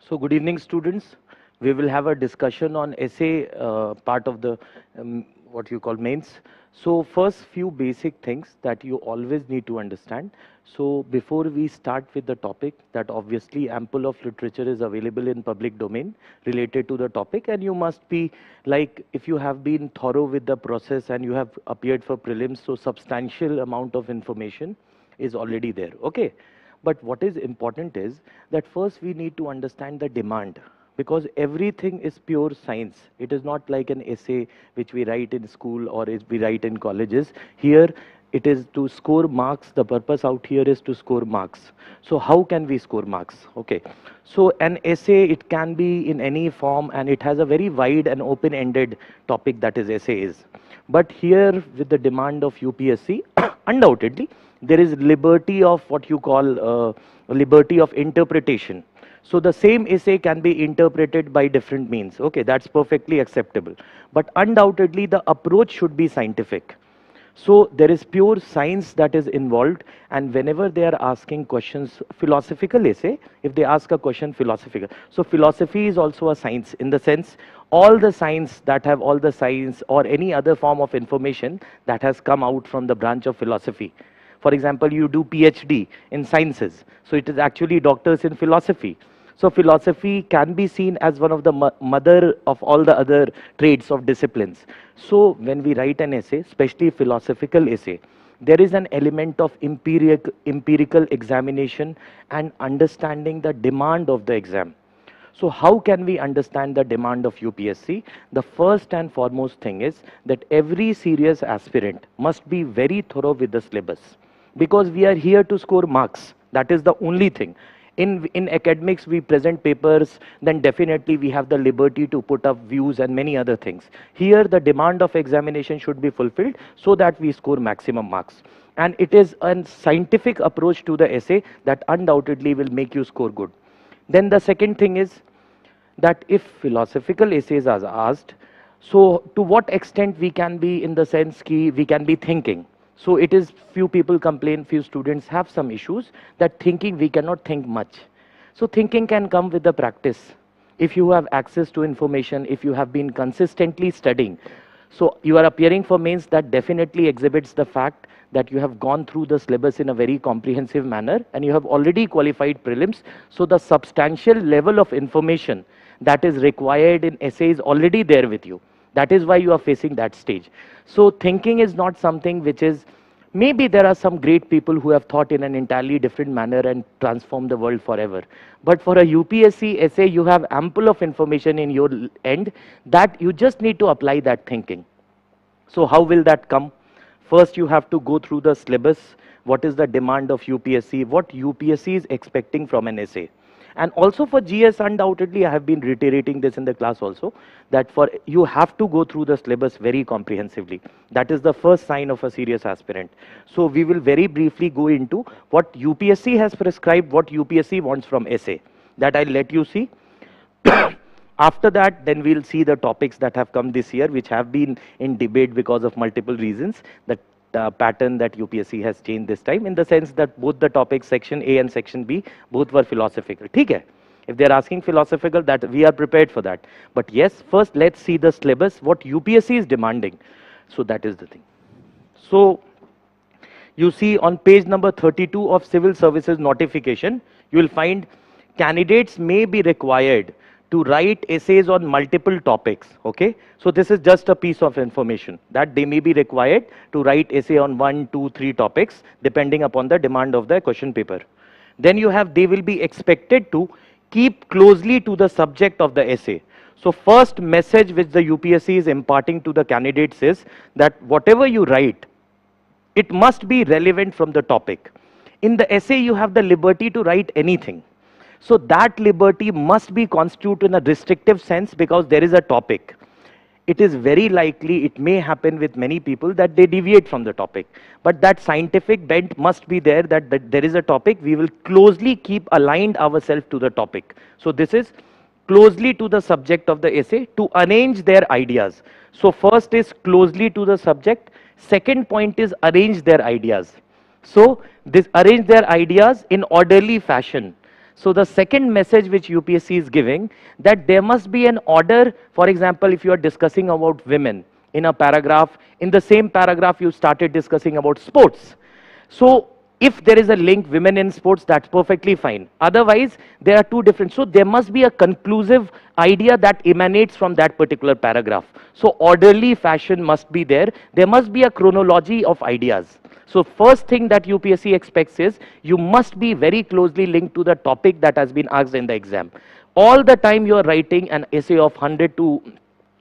So good evening, students. We will have a discussion on essay part of the what you call mains. So first few basic things that you always need to understand. So before we start with the topic, that obviously ample of literature is available in public domain related to the topic, and you must be like, if you have been thorough with the process and you have appeared for prelims, so substantial amount of information is already there. Okay. But what is important is that first we need to understand the demand, because everything is pure science. It is not like an essay which we write in school or is we write in colleges. Here it is to score marks. The purpose out here is to score marks. So how can we score marks? Okay. So an essay, it can be in any form, and it has a very wide and open-ended topic that is essay is. But here with the demand of UPSC, undoubtedly, there is liberty of what you call liberty of interpretation. So the same essay can be interpreted by different means. Okay, that's perfectly acceptable. But undoubtedly, the approach should be scientific. So there is pure science that is involved, and whenever they are asking questions, philosophical essay, if they ask a question philosophical. So philosophy is also a science, in the sense all the science that have all the science or any other form of information that has come out from the branch of philosophy. For example, you do PhD in sciences, so it is actually doctors in philosophy. So philosophy can be seen as one of the mother of all the other trades of disciplines. So when we write an essay, especially philosophical essay, there is an element of empirical examination and understanding the demand of the exam. So how can we understand the demand of UPSC? The first and foremost thing is that every serious aspirant must be very thorough with the syllabus, because we are here to score marks. That is the only thing. In academics, we present papers, then definitely we have the liberty to put up views and many other things. Here, the demand of examination should be fulfilled so that we score maximum marks. And it is a scientific approach to the essay that undoubtedly will make you score good. Then the second thing is that if philosophical essays are asked, so to what extent we can be, in the sense ki we can be thinking. So it is, few people complain, few students have some issues that thinking, we cannot think much. So thinking can come with the practice. If you have access to information, if you have been consistently studying, so you are appearing for mains, that definitely exhibits the fact that you have gone through the syllabus in a very comprehensive manner and you have already qualified prelims. So the substantial level of information that is required in essay is already there with you. That is why you are facing that stage. So thinking is not something which is, maybe there are some great people who have thought in an entirely different manner and transformed the world forever. But for a UPSC essay, you have ample of information in your end that you just need to apply that thinking. So how will that come? First, you have to go through the syllabus. What is the demand of UPSC? What UPSC is expecting from an essay? And also for GS, undoubtedly, I have been reiterating this in the class also, that for you have to go through the syllabus very comprehensively. That is the first sign of a serious aspirant. So we will very briefly go into what UPSC has prescribed, what UPSC wants from essay. That I'll let you see. After that, then we'll see the topics that have come this year, which have been in debate because of multiple reasons. The pattern that UPSC has changed this time, in the sense that both the topics, section A and section B, both were philosophical. Okay? If they're asking philosophical, that we are prepared for that. But yes, first let's see the syllabus, what UPSC is demanding. So that is the thing. So you see on page number 32 of Civil Services Notification, you will find candidates may be required to write essays on multiple topics. Okay, so this is just a piece of information that they may be required to write essay on 1, 2, 3 topics depending upon the demand of the question paper. Then you have, they will be expected to keep closely to the subject of the essay. So first message which the UPSC is imparting to the candidates is that whatever you write, it must be relevant from the topic. In the essay, you have the liberty to write anything. So that liberty must be constituted in a restrictive sense, because there is a topic. It is very likely, it may happen with many people, that they deviate from the topic. But that scientific bent must be there, that there is a topic, we will closely keep aligned ourselves to the topic. So this is closely to the subject of the essay to arrange their ideas. So first is closely to the subject. Second point is arrange their ideas. So this arrange their ideas in orderly fashion. So the second message which UPSC is giving, that there must be an order. For example, if you are discussing about women in a paragraph, in the same paragraph you started discussing about sports. So if there is a link, women in sports, that's perfectly fine. Otherwise, there are two different. So there must be a conclusive idea that emanates from that particular paragraph. So orderly fashion must be there. There must be a chronology of ideas. So first thing that UPSC expects is you must be very closely linked to the topic that has been asked in the exam. All the time you are writing an essay of 100 to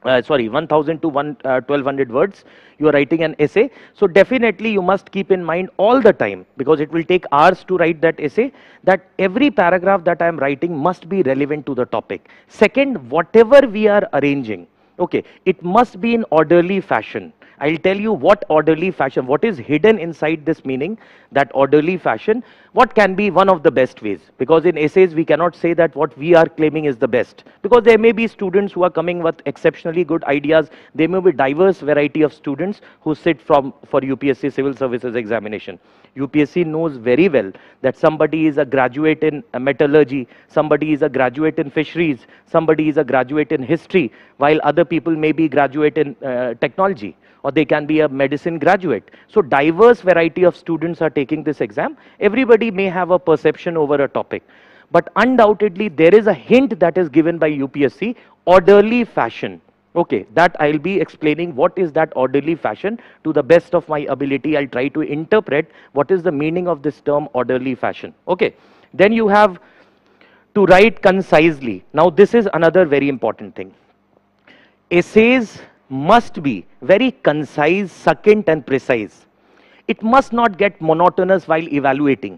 1000 to 1200 words, you are writing an essay. So definitely you must keep in mind all the time, because it will take hours to write that essay, that every paragraph that I am writing must be relevant to the topic. Second, whatever we are arranging, okay, it must be in orderly fashion. I'll tell you what orderly fashion, what is hidden inside this meaning, that orderly fashion, what can be one of the best ways. Because in essays, we cannot say that what we are claiming is the best. Because there may be students who are coming with exceptionally good ideas. There may be diverse variety of students who sit for UPSC Civil Services examination. UPSC knows very well that somebody is a graduate in metallurgy, somebody is a graduate in fisheries, somebody is a graduate in history, while other people may be graduate in technology, or they can be a medicine graduate. So diverse variety of students are taking this exam. Everybody may have a perception over a topic, but undoubtedly there is a hint that is given by UPSC, orderly fashion. Okay, that I'll be explaining what is that orderly fashion to the best of my ability. I'll try to interpret what is the meaning of this term orderly fashion. Okay, then you have to write concisely. Now this is another very important thing. Essays must be very concise, succinct and precise. It must not get monotonous while evaluating.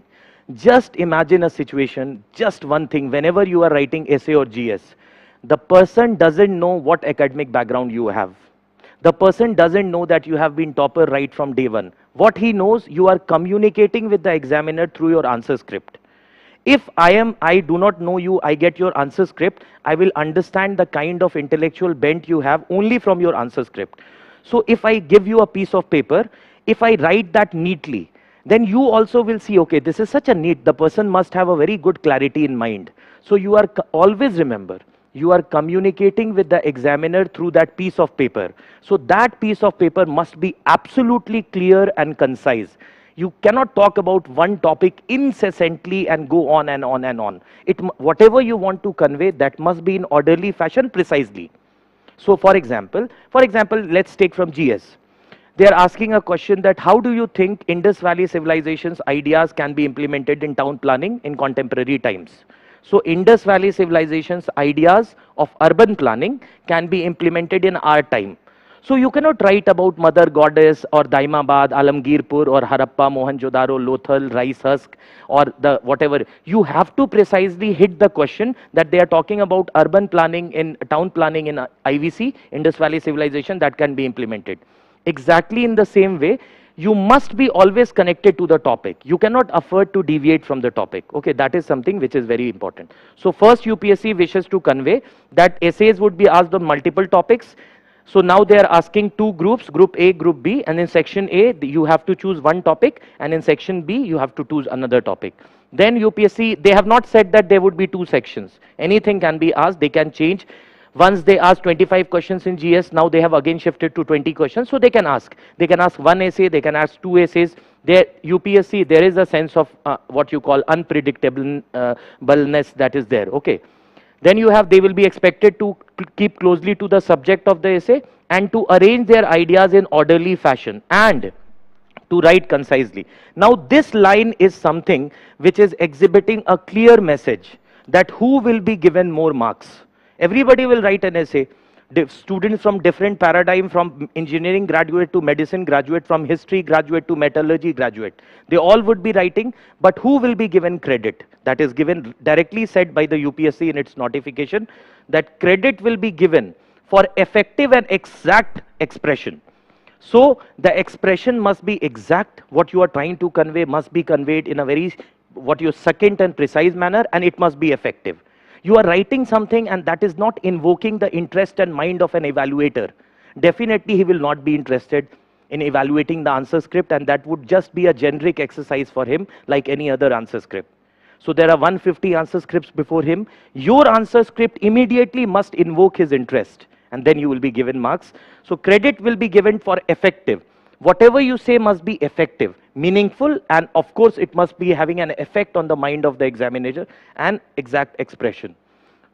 Just imagine a situation, just one thing, whenever you are writing essay or GS, the person doesn't know what academic background you have. The person doesn't know that you have been topper right from day one. What he knows, you are communicating with the examiner through your answer script. If I do not know you, I get your answer script, I will understand the kind of intellectual bent you have only from your answer script. So if I give you a piece of paper, if I write that neatly, then you also will see, okay, this is such a neat, the person must have a very good clarity in mind. So you are always remember, you are communicating with the examiner through that piece of paper. So that piece of paper must be absolutely clear and concise. You cannot talk about one topic incessantly and go on and on and on. Whatever you want to convey, that must be in orderly fashion, precisely. So for example, let's take from GS. They are asking a question that how do you think Indus Valley civilization's ideas can be implemented in town planning in contemporary times? So Indus Valley civilization's ideas of urban planning can be implemented in our time. So you cannot write about Mother Goddess or Daimabad, Alamgirpur or Harappa, Mohenjo-daro, Lothal, rice husk or the whatever. You have to precisely hit the question that they are talking about urban planning in town planning in IVC, Indus Valley civilization, that can be implemented. Exactly in the same way, you must be always connected to the topic. You cannot afford to deviate from the topic. Okay, that is something which is very important. So first UPSC wishes to convey that essays would be asked on multiple topics. So now they are asking two groups, group A, group B, and in section A, you have to choose one topic, and in section B, you have to choose another topic. Then UPSC, they have not said that there would be two sections. Anything can be asked, they can change. Once they asked 25 questions in GS, now they have again shifted to 20 questions, so they can ask. They can ask one essay, they can ask two essays. There, UPSC, there is a sense of what you call unpredictableness that is there, okay. Then you have, they will be expected to keep closely to the subject of the essay and to arrange their ideas in orderly fashion and to write concisely. Now this line is something which is exhibiting a clear message that who will be given more marks. Everybody will write an essay. Students from different paradigm, from engineering graduate to medicine graduate, from history graduate to metallurgy graduate. They all would be writing, but who will be given credit? That is given directly said by the UPSC in its notification, that credit will be given for effective and exact expression. So the expression must be exact. What you are trying to convey must be conveyed in a very, what you succinct and precise manner, and it must be effective. You are writing something and that is not invoking the interest and mind of an evaluator. Definitely he will not be interested in evaluating the answer script, and that would just be a generic exercise for him like any other answer script. So there are 150 answer scripts before him. Your answer script immediately must invoke his interest, and then you will be given marks. So credit will be given for effective. Whatever you say must be effective, meaningful, and of course it must be having an effect on the mind of the examiner and exact expression.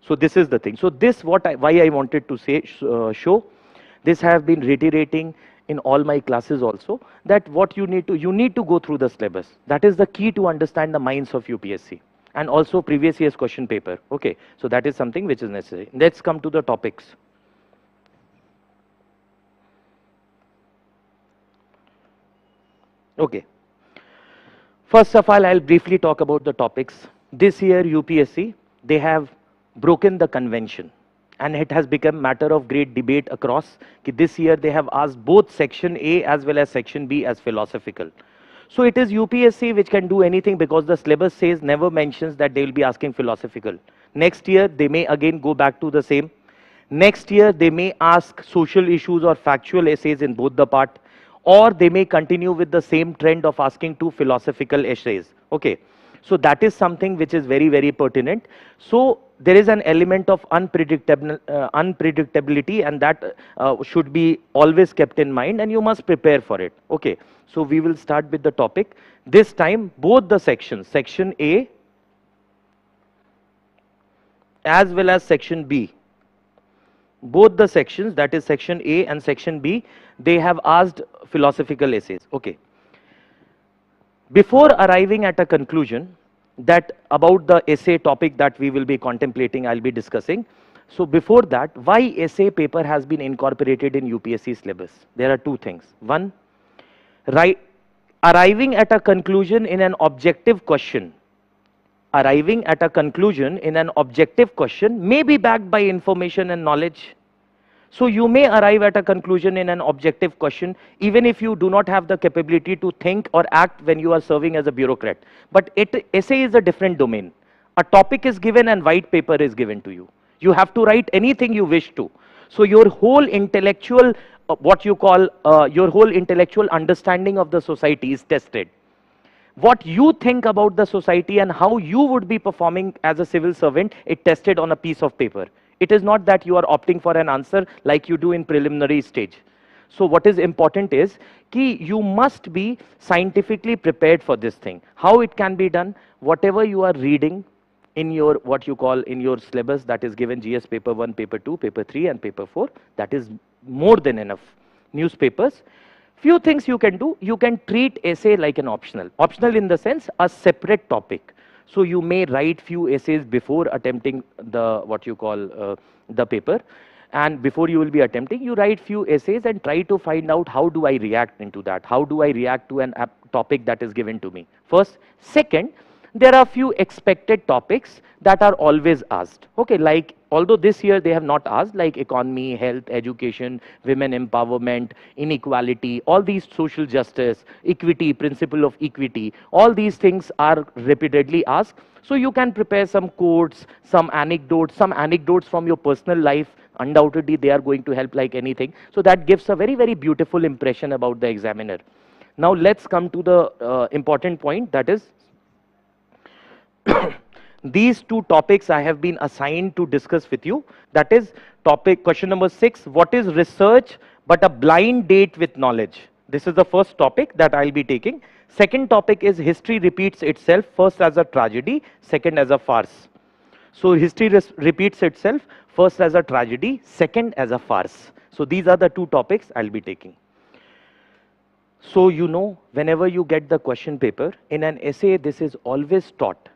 So this is the thing. So this why I wanted to say show. This I have been reiterating in all my classes also, that what you need to go through the syllabus. That is the key to understand the minds of UPSC and also previous year's question paper. Okay, so that is something which is necessary. Let's come to the topics. Okay. First of all, I'll briefly talk about the topics. This year UPSC, they have broken the convention. And it has become matter of great debate across. This year they have asked both section A as well as section B as philosophical. So it is UPSC which can do anything, because the syllabus says, never mentions that they will be asking philosophical. Next year they may again go back to the same. Next year they may ask social issues or factual essays in both the part, or they may continue with the same trend of asking two philosophical essays. Okay. So that is something which is very, very pertinent. So there is an element of unpredictability, and that should be always kept in mind, and you must prepare for it. Okay. So we will start with the topic. This time both the sections, section A as well as section B, both the sections, that is section A and section B, they have asked philosophical essays. Okay. Before arriving at a conclusion that about the essay topic that we will be contemplating, I'll be discussing. So before that, why essay paper has been incorporated in UPSC syllabus? There are two things. One, arriving at a conclusion in an objective question. Arriving at a conclusion in an objective question may be backed by information and knowledge. So you may arrive at a conclusion in an objective question even if you do not have the capability to think or act when you are serving as a bureaucrat. But essay is a different domain. A topic is given and white paper is given to you. You have to write anything you wish to. So your whole intellectual, your whole intellectual understanding of the society is tested. What you think about the society and how you would be performing as a civil servant, it tested on a piece of paper. It is not that you are opting for an answer like you do in preliminary stage. So what is important is कि you must be scientifically prepared for this thing. How it can be done? Whatever you are reading in your in your syllabus that is given, GS paper 1, paper 2, paper 3 and paper 4, that is more than enough. Newspapers. Few things you can do. You can treat essay like an optional. Optional in the sense a separate topic. So you may write few essays before attempting the the paper, and before you will be attempting, you write few essays and try to find out how do I react into that, how do I react to an topic that is given to me. First. Second, there are few expected topics that are always asked. Okay, like although this year they have not asked, like economy, health, education, women empowerment, inequality, all these social justice, equity, principle of equity, all these things are repeatedly asked. So you can prepare some quotes, some anecdotes from your personal life. Undoubtedly they are going to help like anything. So that gives a very, very beautiful impression about the examiner. Now let's come to the important point, that is these two topics I have been assigned to discuss with you. That is question number 6, what is research but a blind date with knowledge? This is the first topic that I'll be taking. Second topic is history repeats itself, first as a tragedy, second as a farce. So history repeats itself, first as a tragedy, second as a farce. So these are the two topics I'll be taking. So you know, whenever you get the question paper, in an essay this is always taught.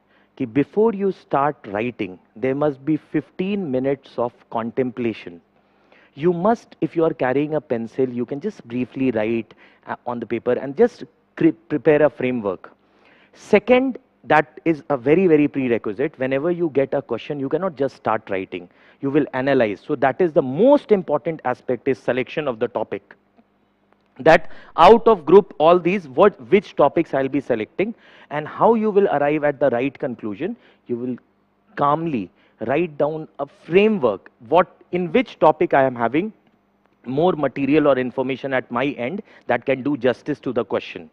Before you start writing, there must be 15 minutes of contemplation. You must, if you are carrying a pencil, you can just briefly write on the paper and just prepare a framework. Second, that is a very, very prerequisite. Whenever you get a question, you cannot just start writing. You will analyze. So that is the most important aspect, is selection of the topic. That out of group all these, which topics I'll be selecting and how you will arrive at the right conclusion. You will calmly write down a framework, in which topic I am having more material or information at my end that can do justice to the question.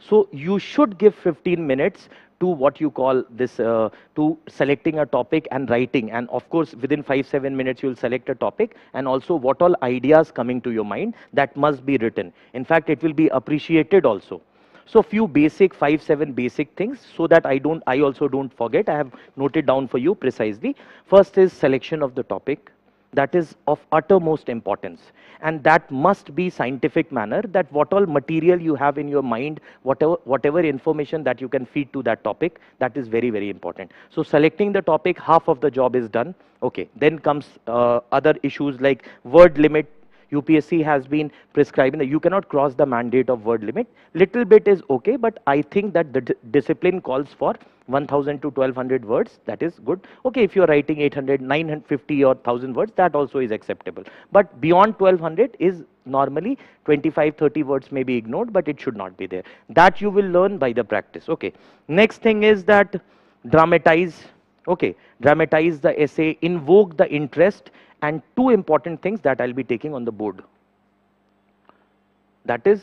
So you should give 15 minutes to what you call this, to selecting a topic and writing. And of course, within 5-7 minutes, you'll select a topic and also what all ideas coming to your mind that must be written. In fact, it will be appreciated also. So few basic, 5-7 basic things so that I also don't forget. I have noted down for you precisely. First is selection of the topic. That is of uttermost importance, and that must be scientific manner, that what all material you have in your mind, whatever information that you can feed to that topic, that is very, very important. So selecting the topic, half of the job is done. Okay, then comes other issues like word limit. UPSC has been prescribing that you cannot cross the mandate of word limit. Little bit is okay, but I think that the discipline calls for 1000 to 1200 words. That is good. Okay, if you are writing 800, 950 or 1000 words, that also is acceptable. But beyond 1200 is normally 25-30 words may be ignored, but it should not be there. That you will learn by the practice. Okay. Next thing is that dramatize. Okay, dramatize the essay, invoke the interest, and two important things that I'll be taking on the board. That is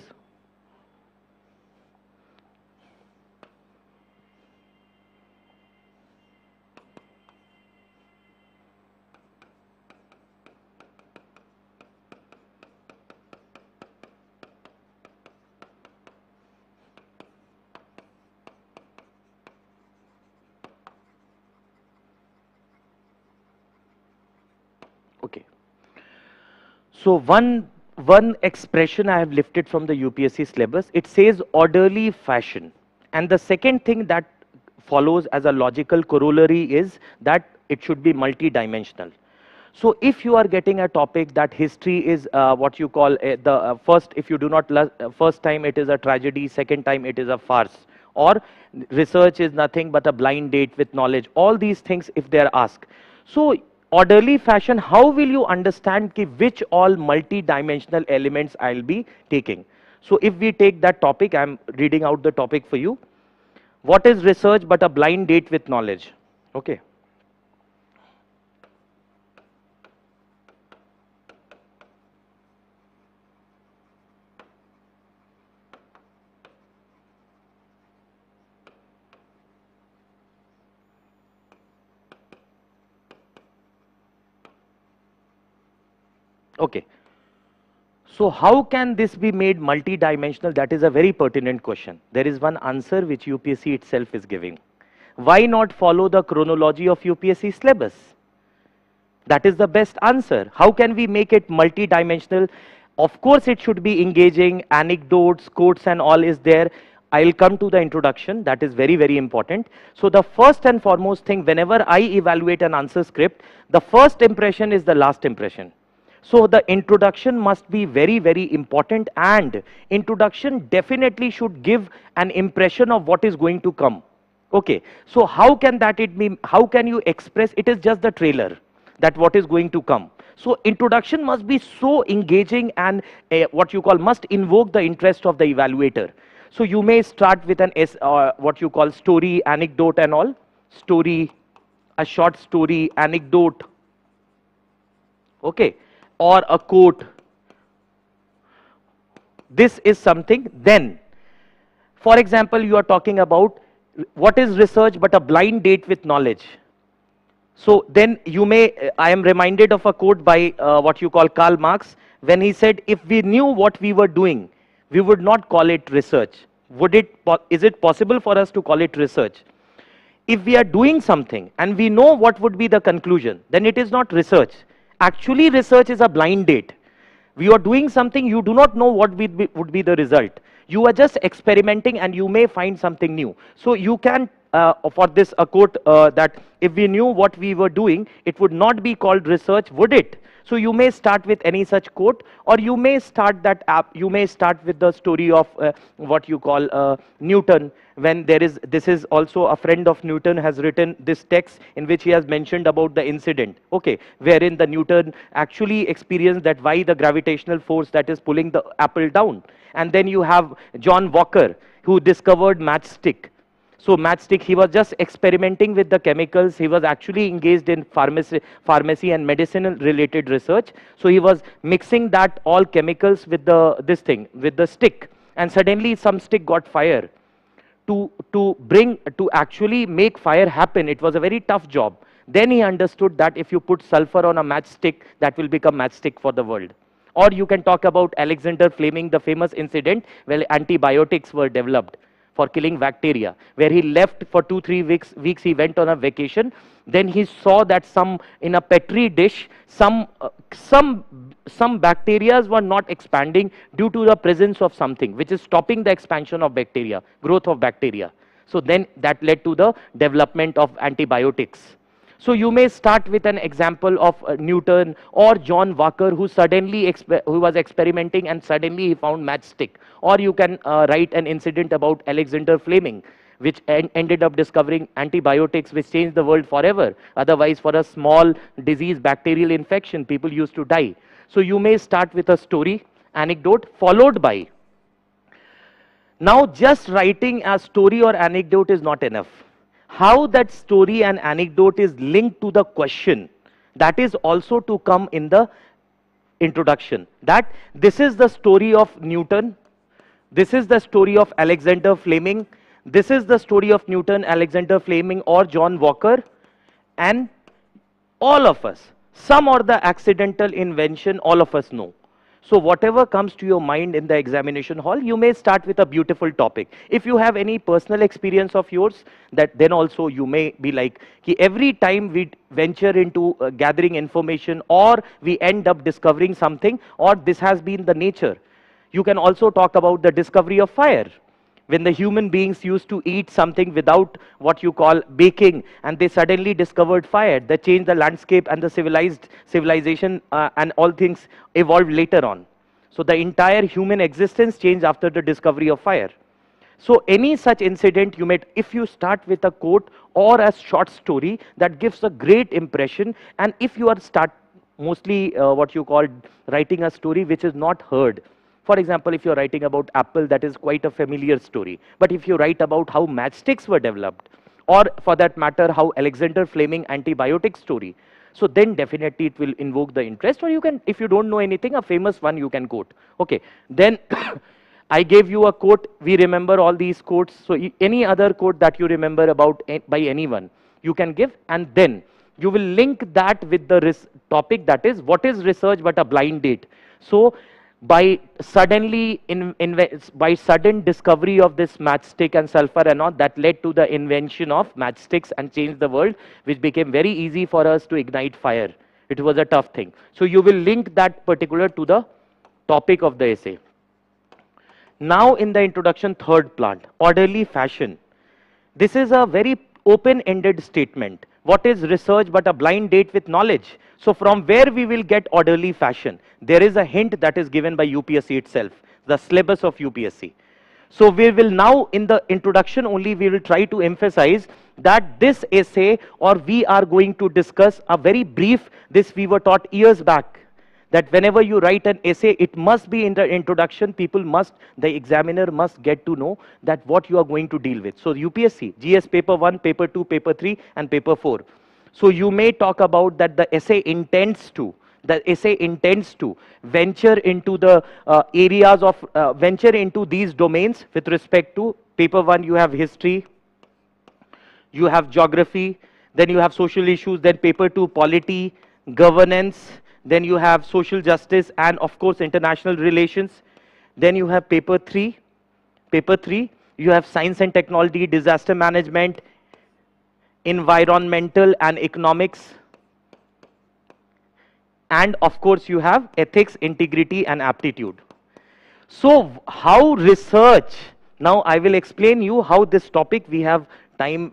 okay. So one expression I have lifted from the UPSC syllabus, it says orderly fashion. And the second thing that follows as a logical corollary is that it should be multi-dimensional. So if you are getting a topic that history is what you call first, if you do not, first time it is a tragedy, second time it is a farce, or research is nothing but a blind date with knowledge, all these things if they are asked. So orderly fashion, how will you understand which all multi-dimensional elements I'll be taking? So if we take that topic, I'm reading out the topic for you. What is research but a blind date with knowledge? Okay. Okay. So how can this be made multi-dimensional? That is a very pertinent question. There is one answer which UPSC itself is giving. Why not follow the chronology of UPSC syllabus? That is the best answer. How can we make it multi-dimensional? Of course, it should be engaging, anecdotes, quotes and all is there. I'll come to the introduction. That is very, very important. So the first and foremost thing, whenever I evaluate an answer script, the first impression is the last impression. So the introduction must be very, very important, and introduction definitely should give an impression of what is going to come. Okay, so how can that it be, how can you express, it is just the trailer that what is going to come. So introduction must be so engaging and what you call must invoke the interest of the evaluator. So you may start with an what you call story, anecdote and all. Story, a short story, anecdote. Okay. Or a quote. This is something. Then, for example, you are talking about what is research but a blind date with knowledge. So then you may, I am reminded of a quote by what you call Karl Marx, when he said, if we knew what we were doing, we would not call it research. Is it possible for us to call it research? If we are doing something and we know what would be the conclusion, then it is not research. Actually, research is a blind date. You are doing something, you do not know what would be the result. You are just experimenting and you may find something new. So you can, for this, a quote that if we knew what we were doing, it would not be called research, would it? So you may start with any such quote, or you may start that you may start with the story of what you call Newton, when there is, this is also a friend of Newton has written this text in which he has mentioned about the incident, okay, wherein the Newton actually experienced that why the gravitational force that is pulling the apple down. And then you have John Walker, who discovered matchstick. So matchstick, he was just experimenting with the chemicals. He was actually engaged in pharmacy and medicinal related research. So he was mixing that all chemicals with the with the stick. and suddenly some stick got fire. To actually make fire happen, it was a very tough job. Then he understood that if you put sulfur on a matchstick, that will become matchstick for the world. Or you can talk about Alexander Fleming, the famous incident where antibiotics were developed for killing bacteria, where he left for 2-3 weeks. He went on a vacation. Then he saw that in a petri dish, some bacteria were not expanding due to the presence of something which is stopping the expansion of bacteria, growth of bacteria. So then that led to the development of antibiotics. So you may start with an example of Newton or John Walker, who was experimenting and suddenly he found matchstick. Or you can write an incident about Alexander Fleming, which ended up discovering antibiotics which changed the world forever. Otherwise, for a small disease, bacterial infection, people used to die. So you may start with a story, anecdote, followed by. Now just writing a story or anecdote is not enough. How that story and anecdote is linked to the question, that is also to come in the introduction. That this is the story of Newton, this is the story of Alexander Fleming, this is the story of Newton, Alexander Fleming or John Walker, and all of us, some or the accidental invention, all of us know. So whatever comes to your mind in the examination hall, you may start with a beautiful topic. If you have any personal experience of yours, then also you may be like, every time we venture into gathering information, or we end up discovering something, or this has been the nature. You can also talk about the discovery of fire. When the human beings used to eat something without what you call baking, and they suddenly discovered fire, that changed the landscape, and the civilization and all things evolved later on. So the entire human existence changed after the discovery of fire. So any such incident, if you start with a quote or a short story, that gives a great impression. And if you are mostly what you call writing a story which is not heard. For example, if you're writing about Apple, that is quite a familiar story. But if you write about how matchsticks were developed, or for that matter, how Alexander Fleming antibiotic story, so then definitely it will invoke the interest. Or you can, if you don't know anything, a famous one you can quote. Okay, then I gave you a quote. We remember all these quotes. So any other quote that you remember about by anyone, you can give, and then you will link that with the topic, that is, what is research but a blind date. So by sudden discovery of this matchstick and sulfur and all, that led to the invention of matchsticks and changed the world, which became very easy for us to ignite fire. It was a tough thing. So you will link that particular to the topic of the essay. Now in the introduction, third plant, orderly fashion. This is a very open-ended statement. What is research but a blind date with knowledge? So from where we will get orderly fashion? There is a hint that is given by UPSC itself, the syllabus of UPSC. So we will now, in the introduction only, we will try to emphasize that this essay, or we are going to discuss a very brief, this we were taught years back, that whenever you write an essay, it must be in the introduction. The examiner must get to know that what you are going to deal with. So UPSC, GS paper 1, paper 2, paper 3 and paper 4. So you may talk about that the essay intends to venture into the areas of, venture into these domains with respect to paper 1, you have history, you have geography, then you have social issues, then paper 2, polity, governance, then you have social justice and of course international relations. Then you have paper 3, you have science and technology, disaster management, environmental and economics, and of course you have ethics, integrity and aptitude. So how research, now I will explain you how this topic, we have time,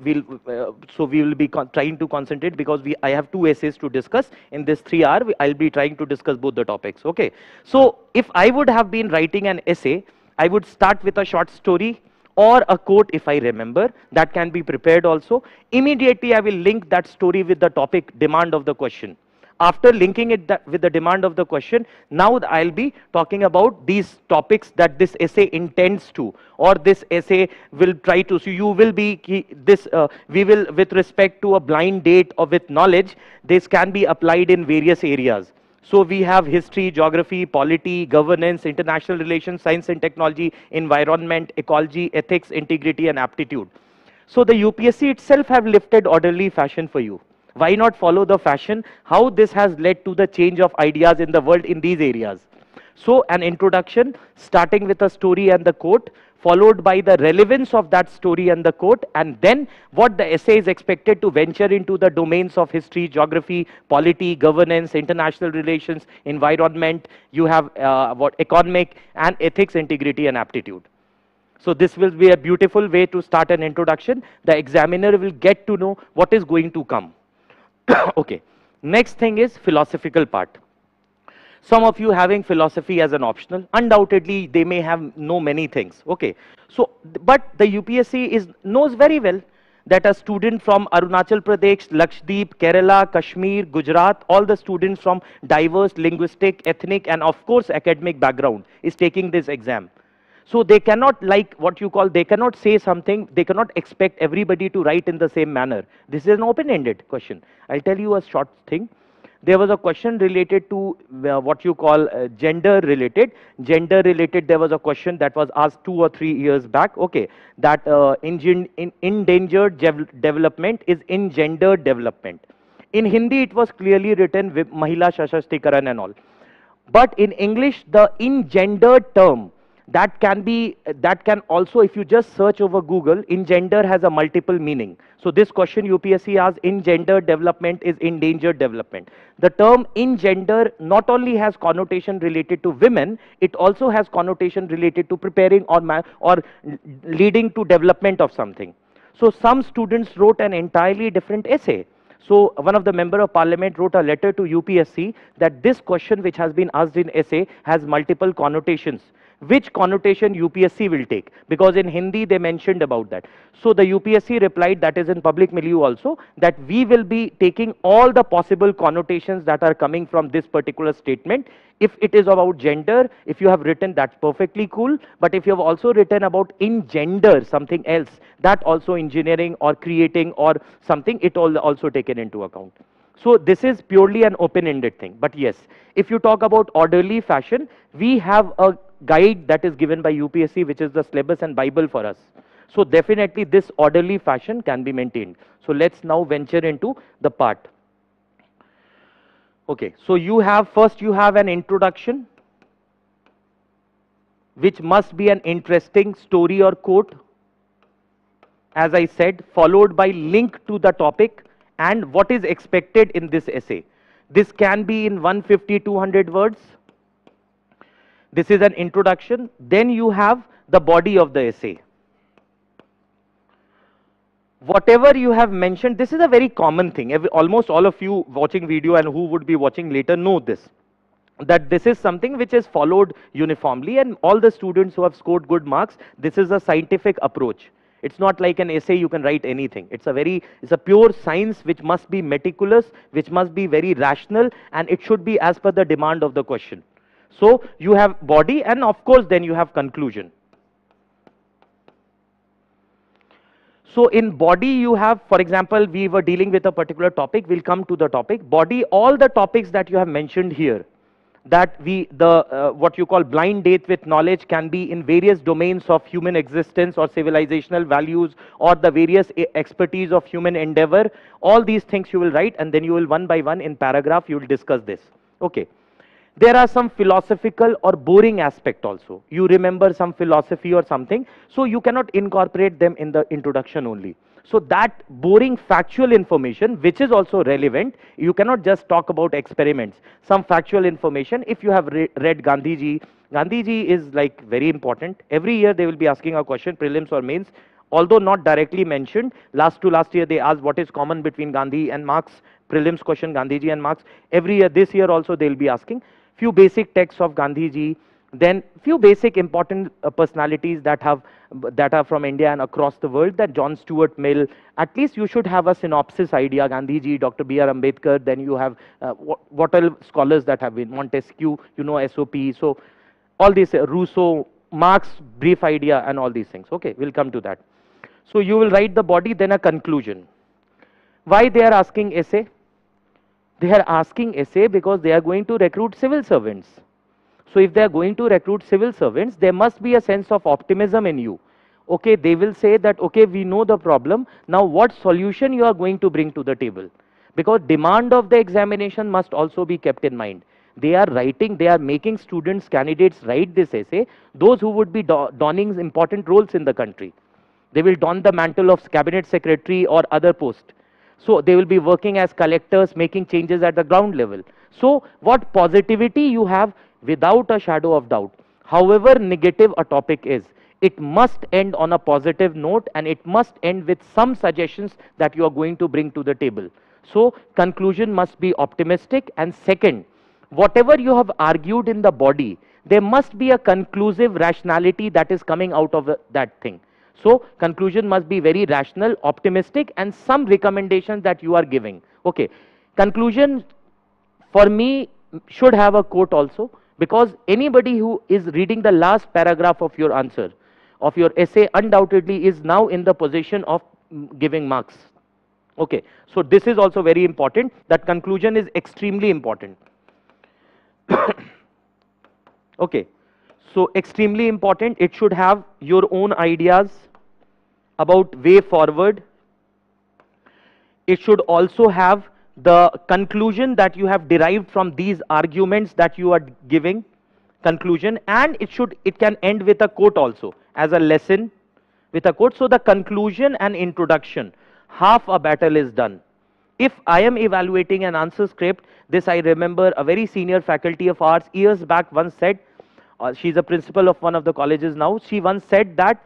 so we will be trying to concentrate, because I have 2 essays to discuss. In this 3 hour, I'll be trying to discuss both the topics. Okay, so if I would have been writing an essay, I would start with a short story or a quote if I remember, that can be prepared also. Immediately I will link that story with the topic, demand of the question. After linking it with the demand of the question, now I'll be talking about these topics that this essay intends to, or this essay will try to. So you will be, we will, with respect to a blind date or with knowledge, this can be applied in various areas. So we have history, geography, polity, governance, international relations, science and technology, environment, ecology, ethics, integrity, and aptitude. So the UPSC itself have lifted orderly fashion for you. Why not follow the fashion? How this has led to the change of ideas in the world in these areas. So an introduction starting with a story and the quote, followed by the relevance of that story and the quote, and then what the essay is expected to venture into the domains of history, geography, polity, governance, international relations, environment. You have what economic and ethics, integrity, and aptitude. So this will be a beautiful way to start an introduction. The examiner will get to know what is going to come. Okay. Next thing is philosophical part. Some of you having philosophy as an optional, undoubtedly they may have know many things. Okay. So, but the UPSC knows very well that a student from Arunachal Pradesh, Lakshadweep, Kerala, Kashmir, Gujarat, all the students from diverse linguistic, ethnic, and of course academic background is taking this exam. So they cannot, like what you call, they cannot say something, they cannot expect everybody to write in the same manner. This is an open-ended question. I'll tell you a short thing. There was a question related to what you call gender related. Gender related, there was a question that was asked 2 or 3 years back, okay, that endangered development is engendered development. In Hindi, it was clearly written with Mahila Shashtikaran and all. But in English, the engendered term, that can also, if you just search over Google, engender has a multiple meaning. So this question UPSC asks, engendered development is endangered development. The term engender not only has connotation related to women, it also has connotation related to preparing or leading to development of something. So some students wrote an entirely different essay. So one of the member of parliament wrote a letter to UPSC that this question which has been asked in essay has multiple connotations. Which connotation UPSC will take? Because in Hindi they mentioned about that. So the UPSC replied, that is in public milieu also, that we will be taking all the possible connotations that are coming from this particular statement. If it is about gender, if you have written, that's perfectly cool. But if you have also written about engender, something else, that also engineering or creating or something, it all also taken into account. So this is purely an open-ended thing. But yes, if you talk about orderly fashion, we have a guide that is given by UPSC, which is the syllabus and Bible for us. So definitely this orderly fashion can be maintained. So let's now venture into the part. Okay, so first you have an introduction, which must be an interesting story or quote, as I said, followed by link to the topic and what is expected in this essay. This can be in 150, 200 words. This is an introduction. Then you have the body of the essay. Whatever you have mentioned, this is a very common thing. Almost all of you watching video and who would be watching later know this. That this is something which is followed uniformly, and all the students who have scored good marks, this is a scientific approach. It's not like an essay you can write anything. It's a pure science which must be meticulous, which must be very rational, and it should be as per the demand of the question. So you have body, and of course then you have conclusion. So in body you have, for example, we were dealing with a particular topic, we'll come to the topic. Body, all the topics that you have mentioned here, that what you call blind date with knowledge can be in various domains of human existence or civilizational values or the various expertise of human endeavor. All these things you will write, and then you will one by one in paragraph you will discuss this. Okay. There are some philosophical or boring aspect also. You remember some philosophy or something, so you cannot incorporate them in the introduction only. So that boring factual information, which is also relevant, you cannot just talk about experiments. Some factual information, if you have read Gandhiji, Gandhiji is like very important. Every year they will be asking a question, prelims or mains, although not directly mentioned. Last year they asked what is common between Gandhi and Marx. Prelims question, Gandhiji and Marx. Every year, this year also they will be asking. Few basic texts of Gandhiji, then few basic important personalities that are from India and across the world, that John Stuart Mill. At least you should have a synopsis idea, Gandhiji, Dr. B.R. Ambedkar, then you have what all scholars that have been, Montesquieu, you know, SOP, so all these, Rousseau, Marx, brief idea and all these things. Okay, we'll come to that. So you will write the body, then a conclusion. Why they are asking essay? They are asking essay because they are going to recruit civil servants. So if they are going to recruit civil servants, there must be a sense of optimism in you. Okay, they will say that, okay, we know the problem. Now what solution you are going to bring to the table? Because demand of the examination must also be kept in mind. They are writing, they are making students, candidates write this essay, those who would be donning important roles in the country. They will don the mantle of cabinet secretary or other post. So they will be working as collectors, making changes at the ground level. So what positivity you have, without a shadow of doubt, however negative a topic is, it must end on a positive note, and it must end with some suggestions that you are going to bring to the table. So conclusion must be optimistic. And second, whatever you have argued in the body, there must be a conclusive rationality that is coming out of that thing. So conclusion must be very rational, optimistic, and some recommendations that you are giving. Okay, conclusion for me should have a quote also, because anybody who is reading the last paragraph of your answer, of your essay, undoubtedly is now in the position of giving marks. Okay, so this is also very important, that conclusion is extremely important. Okay, so extremely important, it should have your own ideas about way forward. It should also have the conclusion that you have derived from these arguments that you are giving, conclusion, and it can end with a quote also, as a lesson with a quote. So the conclusion and introduction, half a battle is done. If I am evaluating an answer script, this I remember a very senior faculty of ours years back once said, she's a principal of one of the colleges now, she once said that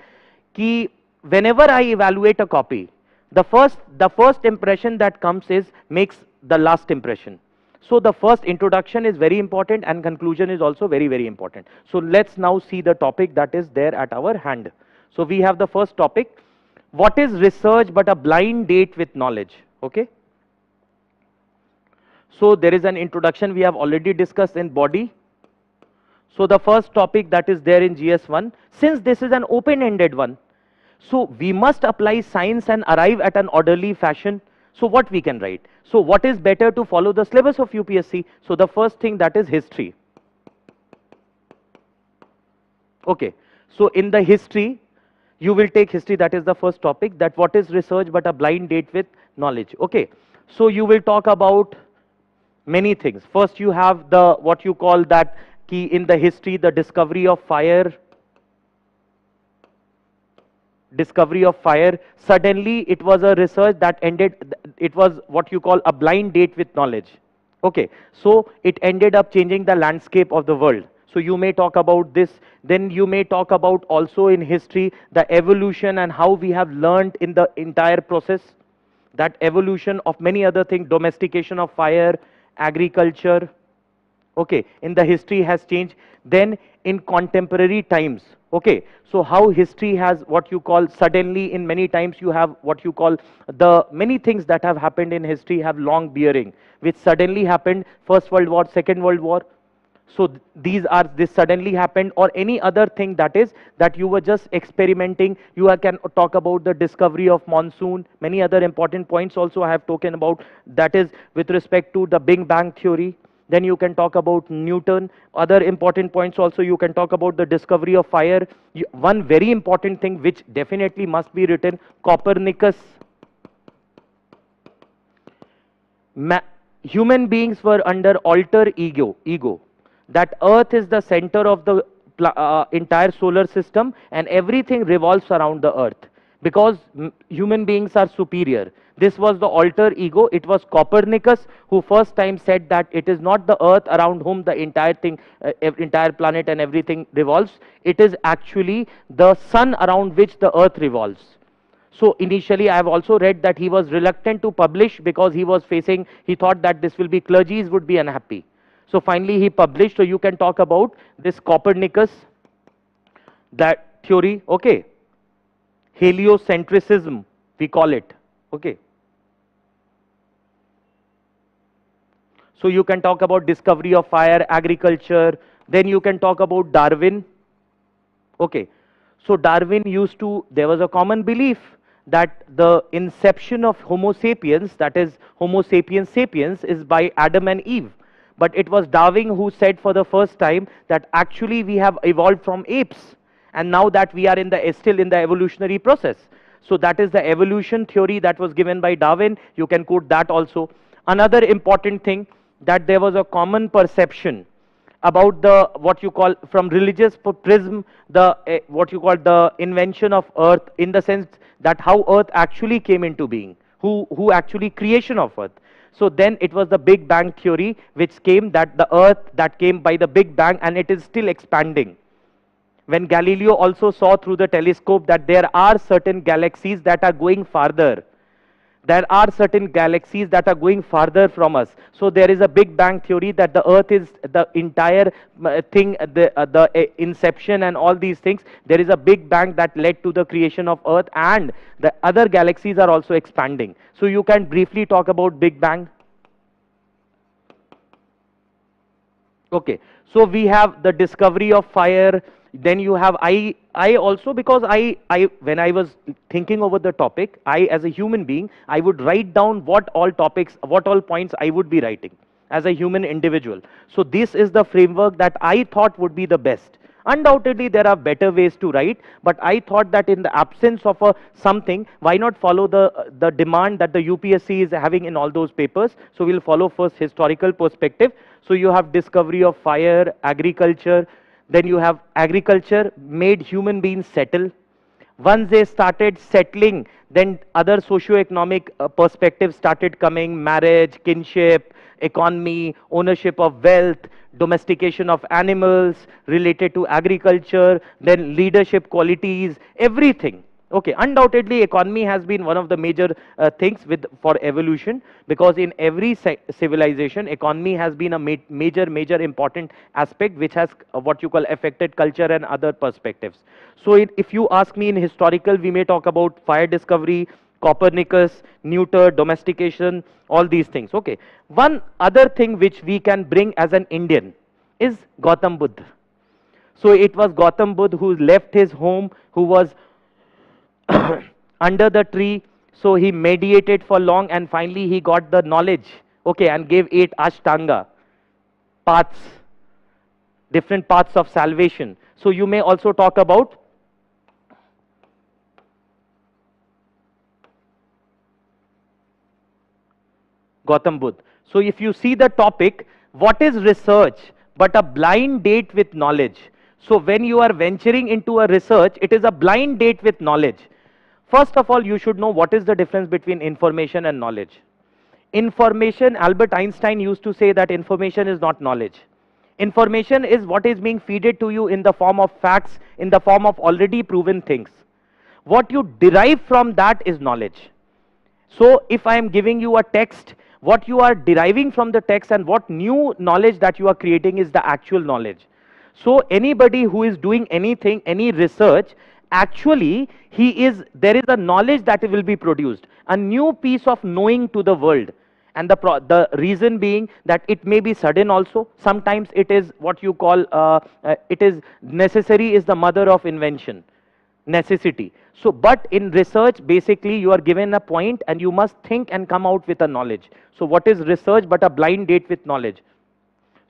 whenever I evaluate a copy, the first impression that comes makes the last impression. So the first introduction is very important, and conclusion is also very, very important. So let's now see the topic that is there at our hand. So we have the first topic, what is research but a blind date with knowledge? Okay. So there is an introduction we have already discussed in body. So the first topic that is there in GS1, since this is an open-ended one, so we must apply science and arrive at an orderly fashion. So what we can write? So what is better to follow the syllabus of UPSC? So the first thing, that is history. Okay, so in the history, you will take history, that is the first topic, that what is research but a blind date with knowledge. Okay, so you will talk about many things. First you have the, what you call that, key in the history, the discovery of fire. Discovery of fire, suddenly it was a research that ended, it was what you call a blind date with knowledge. Okay, so it ended up changing the landscape of the world. So you may talk about this. Then you may talk about also in history the evolution and how we have learned in the entire process, that evolution of many other things, domestication of fire, agriculture. Okay, in the history has changed. Then in contemporary times, okay, so how history has, what you call, suddenly in many times you have what you call the many things that have happened in history have long bearing, which suddenly happened, First World War, Second World War. So this suddenly happened, or any other thing that is that you were just experimenting. You can talk about the discovery of Monsoon, many other important points also I have spoken about, that is with respect to the Big Bang theory. Then you can talk about Newton, other important points also. You can talk about the discovery of fire. One very important thing which definitely must be written, Copernicus. Human beings were under alter ego, that Earth is the center of the entire solar system, and everything revolves around the Earth, because human beings are superior. This was the alter ego. It was Copernicus who first time said that it is not the Earth around whom the entire thing, entire planet and everything revolves. It is actually the sun around which the Earth revolves. So initially I have also read that he was reluctant to publish because he thought that this will be, clergies would be unhappy. So finally he published. So you can talk about this Copernicus, that theory. Okay, heliocentrism we call it. Okay, so you can talk about discovery of fire, agriculture. Then you can talk about Darwin. Okay, so Darwin there was a common belief that the inception of Homo sapiens, that is Homo sapiens sapiens, is by Adam and Eve. But it was Darwin who said for the first time that actually we have evolved from apes, and now that we are still in the evolutionary process. So that is the evolution theory that was given by Darwin. You can quote that also. Another important thing, that there was a common perception about the what you call from religious prism, the what you call the invention of earth, in the sense that how earth actually came into being, who actually creation of earth. So then it was the Big Bang theory which came, that the earth that came by the Big Bang, and it is still expanding. When Galileo also saw through the telescope that there are certain galaxies that are going farther, there are certain galaxies that are going farther from us. So there is a Big Bang theory that the earth is the entire thing, the inception and all these things. There is a Big Bang that led to the creation of earth, and the other galaxies are also expanding. So you can briefly talk about Big Bang. Okay, so we have the discovery of fire. Then you have, I also, because when I was thinking over the topic, I as a human being, I would write down what all topics, what all points I would be writing as a human individual. So this is the framework that I thought would be the best. Undoubtedly there are better ways to write, but I thought that in the absence of something, why not follow the demand that the UPSC is having in all those papers. So we'll follow first historical perspective. So you have discovery of fire, agriculture. Then you have agriculture made human beings settle. Once they started settling, then other socio-economic perspectives started coming: marriage, kinship, economy, ownership of wealth, domestication of animals related to agriculture, then leadership qualities, everything. Okay, undoubtedly economy has been one of the major things for evolution, because in every civilization economy has been a major important aspect which has what you call affected culture and other perspectives. So if you ask me in historical, we may talk about fire discovery, Copernicus, neuter, domestication, all these things. Okay, one other thing which we can bring as an Indian is Gautam Buddha. So it was Gautam Buddha who left his home, who was under the tree. So he meditated for long, and finally he got the knowledge, okay, and gave 8 Ashtanga paths, different paths of salvation. So you may also talk about Gautam Buddha. So if you see the topic, what is research but a blind date with knowledge? So when you are venturing into a research, it is a blind date with knowledge. First of all, you should know what is the difference between information and knowledge. Information, Albert Einstein used to say that information is not knowledge. Information is what is being fed to you in the form of facts, in the form of already proven things. What you derive from that is knowledge. So if I am giving you a text, what you are deriving from the text and what new knowledge that you are creating is the actual knowledge. So anybody who is doing anything, any research, actually there is a knowledge that will be produced, a new piece of knowing to the world. And the reason being that it may be sudden also. Sometimes it is what you call, it is necessary is the mother of invention, necessity. So, but in research, basically you are given a point and you must think and come out with a knowledge. So what is research but a blind date with knowledge?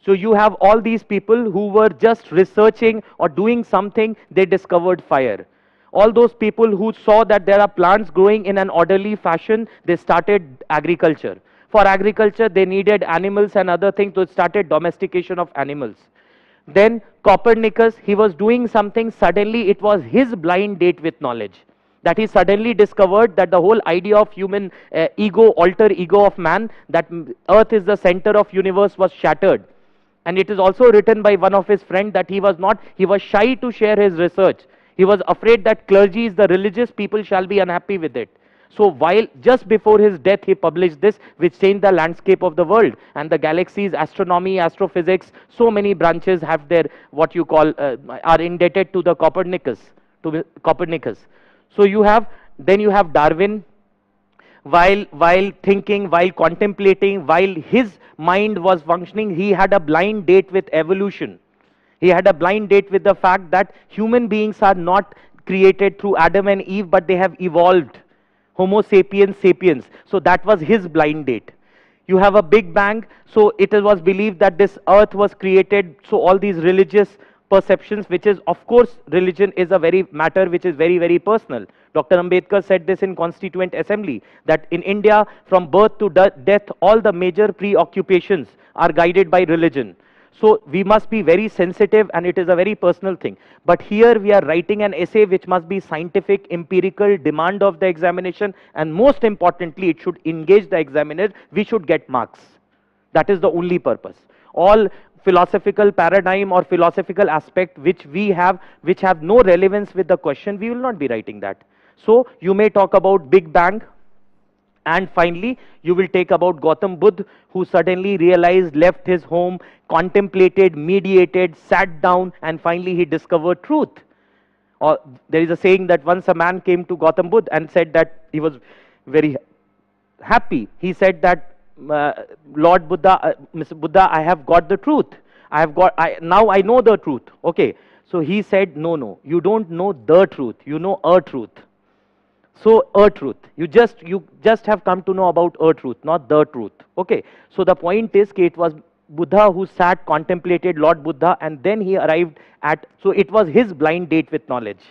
So you have all these people who were just researching or doing something, they discovered fire. All those people who saw that there are plants growing in an orderly fashion, they started agriculture. For agriculture, they needed animals and other things, so it started domestication of animals. Then Copernicus, he was doing something, suddenly it was his blind date with knowledge, that he suddenly discovered that the whole idea of human ego, alter ego of man, that earth is the center of universe, was shattered. And it is also written by one of his friends that he was shy to share his research. He was afraid that clergy, the religious people, shall be unhappy with it. So while just before his death, he published this, which changed the landscape of the world. And the galaxies, astronomy, astrophysics, so many branches have their, what you call, are indebted to the Copernicus. So then you have Darwin. While thinking, while contemplating, while his mind was functioning, he had a blind date with evolution. He had a blind date with the fact that human beings are not created through Adam and Eve, but they have evolved. Homo sapiens sapiens. So that was his blind date. You have a big bang, so it was believed that this earth was created, so all these religious perceptions, which is, of course, religion is a very matter which is very, very personal. Dr. Ambedkar said this in Constituent Assembly, that in India, from birth to death, all the major preoccupations are guided by religion. So we must be very sensitive, and it is a very personal thing. But here we are writing an essay which must be scientific, empirical, demand of the examination, and most importantly, it should engage the examiner. We should get marks. That is the only purpose. All philosophical paradigm or philosophical aspect which we have, which have no relevance with the question, we will not be writing that. So you may talk about Big Bang, and finally you will take about Gautam Buddha, who suddenly realized, left his home, contemplated, mediated, sat down, and finally he discovered truth. Or there is a saying that once a man came to Gautam Buddha and said that he was very happy. He said that, Lord Buddha, Mr. Buddha, I have got the truth. Now I know the truth. Okay. So he said, no, you don't know the truth. You know a truth. So a truth. You just have come to know about a truth, not the truth. Okay. So the point is, it was Buddha who sat, contemplated Lord Buddha, and then he arrived at, so it was his blind date with knowledge.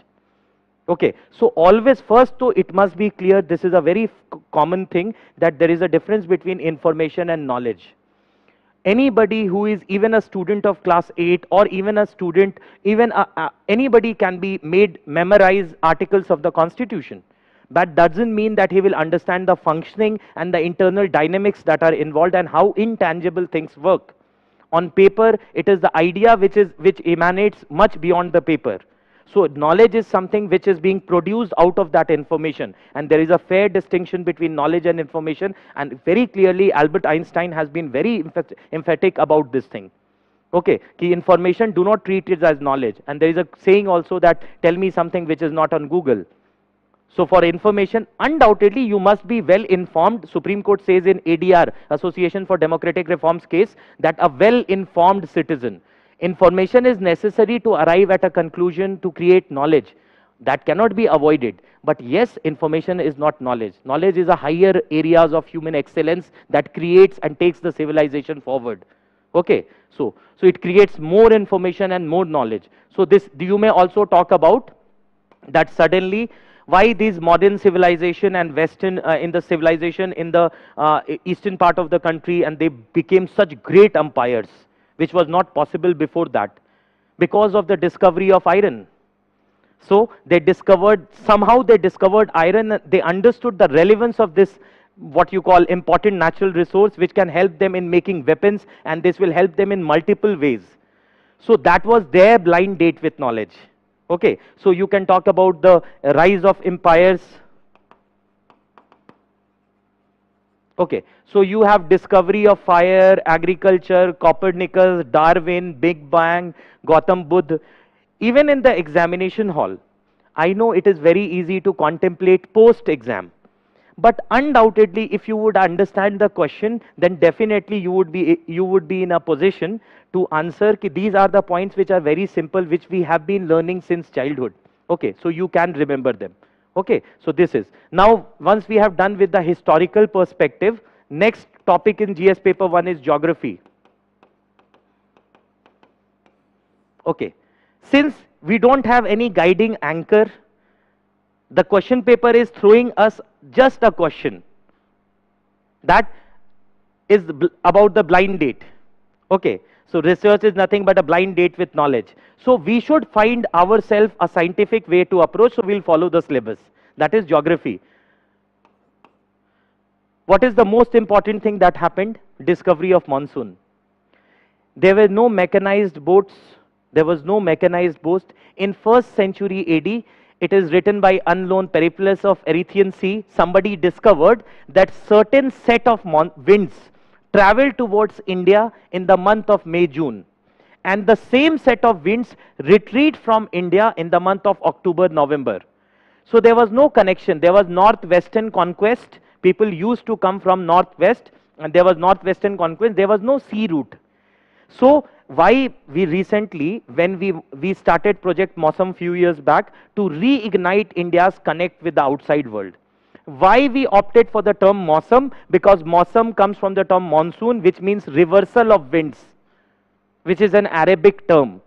Okay, so always first, though, it must be clear, this is a very common thing, that there is a difference between information and knowledge. Anybody who is even a student of class 8 or even a student, even anybody can be made memorize articles of the Constitution. That doesn't mean that he will understand the functioning and the internal dynamics that are involved and how intangible things work. On paper, it is the idea which emanates much beyond the paper. So knowledge is something which is being produced out of that information, and there is a fair distinction between knowledge and information, and very clearly Albert Einstein has been very emphatic about this thing. Okay, key information, do not treat it as knowledge. And there is a saying also that, tell me something which is not on Google. So for information, undoubtedly you must be well informed. Supreme Court says in ADR, Association for Democratic Reforms case, that a well informed citizen. Information is necessary to arrive at a conclusion, to create knowledge. That cannot be avoided. But yes, information is not knowledge. Knowledge is a higher areas of human excellence that creates and takes the civilization forward. Okay, so it creates more information and more knowledge. So this, you may also talk about that suddenly why these modern civilization and Western in the civilization in the eastern part of the country, and they became such great empires, which was not possible before that, because of the discovery of iron. So they discovered, somehow they discovered iron, they understood the relevance of this, what you call important natural resource, which can help them in making weapons, and this will help them in multiple ways. So that was their blind date with knowledge. Okay, so you can talk about the rise of empires. Okay, so you have discovery of fire, agriculture, Copernicus, Darwin, Big Bang, Gautam Buddha. Even in the examination hall, I know it is very easy to contemplate post-exam. But undoubtedly, if you would understand the question, then definitely you would be in a position to answer ki these are the points which are very simple, which we have been learning since childhood. Okay, so you can remember them. Okay, so this is. Now, once we have done with the historical perspective, next topic in GS paper 1 is geography. Okay, since we don't have any guiding anchor, the question paper is throwing us just a question that is about the blind date. Okay, so research is nothing but a blind date with knowledge. So we should find ourselves a scientific way to approach, so we'll follow the syllabus. That is geography. What is the most important thing that happened? Discovery of monsoon. There were no mechanized boats. There was no mechanized boats. In 1st century AD, it is written by unknown Periplus of Erythraean Sea. Somebody discovered that certain set of winds travel towards India in the month of May, June. And the same set of winds retreat from India in the month of October, November. So there was no connection. There was northwestern conquest. People used to come from northwest, and there was northwestern conquest. There was no sea route. So why we recently, when we started Project Monsoon few years back, to reignite India's connect with the outside world. Why we opted for the term Mausam? Because Mausam comes from the term monsoon, which means reversal of winds, which is an Arabic term.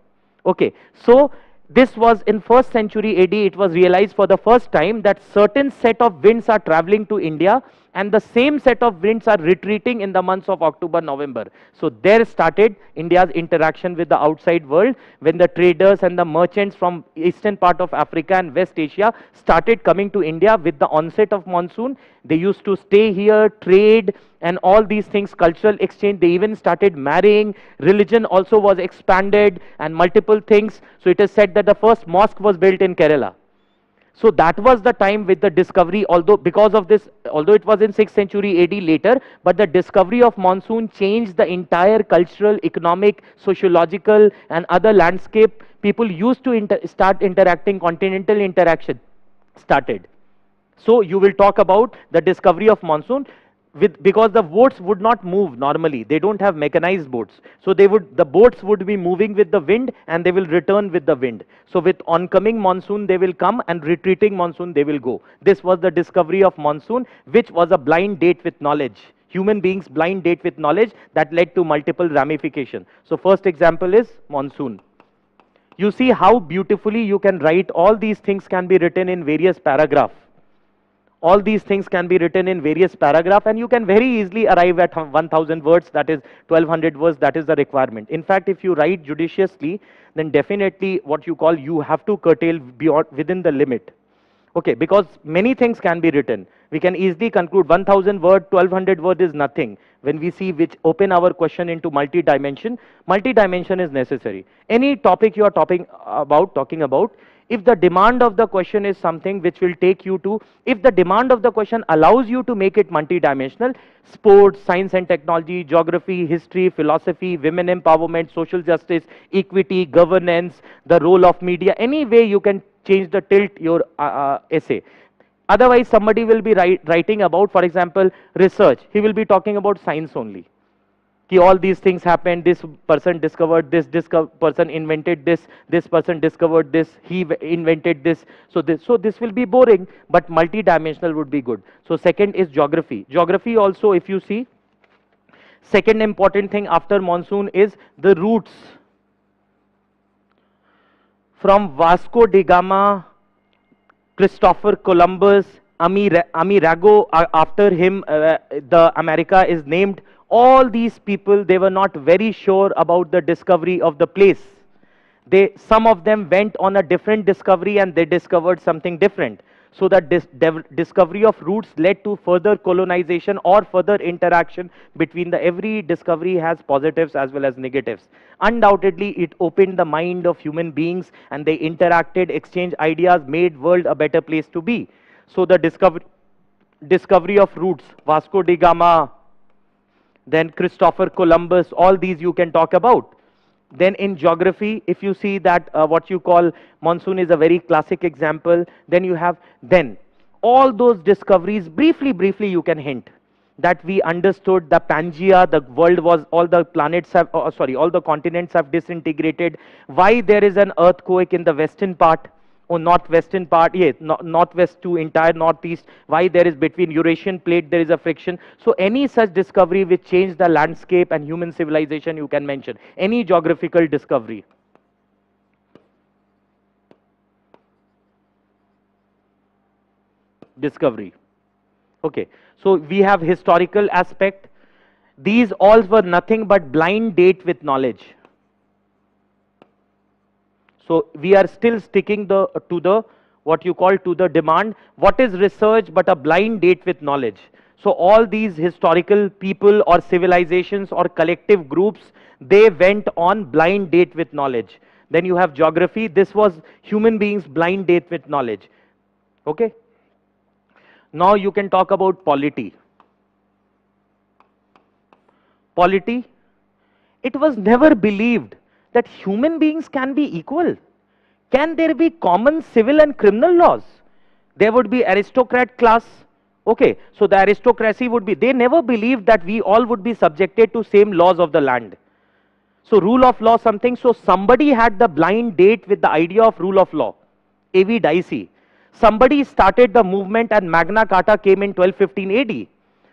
Okay, so this was in 1st century AD. It was realized for the first time that certain set of winds are traveling to India, and the same set of winds are retreating in the months of October, November. So there started India's interaction with the outside world, when the traders and the merchants from eastern part of Africa and West Asia started coming to India with the onset of monsoon. They used to stay here, trade, and all these things, cultural exchange. They even started marrying. Religion also was expanded, and multiple things. So it is said that the first mosque was built in Kerala. So that was the time with the discovery, although because of this, although it was in 6th century AD later, but the discovery of monsoon changed the entire cultural, economic, sociological and other landscape. People used to start interacting, continental interaction started. So you will talk about the discovery of monsoon. Because the boats would not move normally, they don't have mechanized boats, so the boats would be moving with the wind, and they will return with the wind. So with oncoming monsoon they will come, and retreating monsoon they will go. This was the discovery of monsoon, which was a blind date with knowledge, human beings blind date with knowledge, that led to multiple ramifications. So first example is monsoon. You see how beautifully you can write. All these things can be written in various paragraphs. All these things can be written in various paragraphs, and you can very easily arrive at 1000 words, that is 1200 words, that is the requirement. In fact, if you write judiciously, then definitely what you call, you have to curtail beyond, within the limit. Okay, because many things can be written. We can easily conclude 1000 word, 1200 word is nothing. When we see which open our question into multi-dimension is necessary. Any topic you are talking about, if the demand of the question is something which will take you to, if the demand of the question allows you to make it multidimensional, sports, science and technology, geography, history, philosophy, women empowerment, social justice, equity, governance, the role of media, any way you can change the tilt your essay. Otherwise, somebody will be writing about, for example, research. He will be talking about science only. All these things happened, this person discovered this, person invented this person discovered this, he invented this. So this will be boring, but multidimensional would be good. So second is geography. Geography also, if you see, second important thing after monsoon is the routes. From Vasco da Gama, Christopher Columbus, Amerigo, after him the America is named. All these people, they were not very sure about the discovery of the place. Some of them went on a different discovery, and they discovered something different. So that discovery of routes led to further colonization or further interaction between every discovery has positives as well as negatives. Undoubtedly, it opened the mind of human beings, and they interacted, exchanged ideas, made world a better place to be. So the discovery of routes, Vasco da Gama, then Christopher Columbus, all these you can talk about. Then in geography, if you see that what you call monsoon is a very classic example, then you have all those discoveries, briefly you can hint that we understood the Pangea, the world was, all the planets have, all the continents have disintegrated. Why there is an earthquake in the western part, or northwestern part, northwest to entire northeast, why there is between Eurasian plate there is a friction. So any such discovery which changed the landscape and human civilization, you can mention any geographical discovery. Okay, so we have historical aspect. These all were nothing but blind date with knowledge. So we are still sticking to the demand. What is research but a blind date with knowledge? So all these historical people or civilizations or collective groups, they went on blind date with knowledge. Then you have geography. This was human beings blind date with knowledge. Okay. Now you can talk about polity. Polity, it was never believed that human beings can be equal. Can there be common civil and criminal laws? There would be aristocrat class. Okay, so the aristocracy would be, they never believed that we all would be subjected to same laws of the land. So rule of law something, so somebody had the blind date with the idea of rule of law. A.V. Dicey. Somebody started the movement and Magna Carta came in 1215 AD.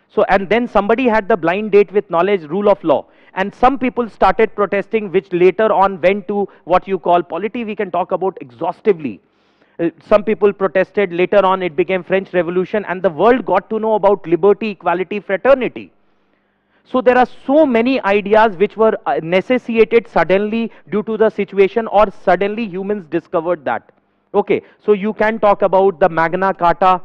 So, and then somebody had the blind date with knowledge, rule of law. And some people started protesting, which later on went to what you call polity. We can talk about exhaustively. Some people protested. Later on, it became French Revolution, and the world got to know about liberty, equality, fraternity. So there are so many ideas which were necessitated suddenly due to the situation, or suddenly humans discovered that. Okay, so you can talk about the Magna Carta,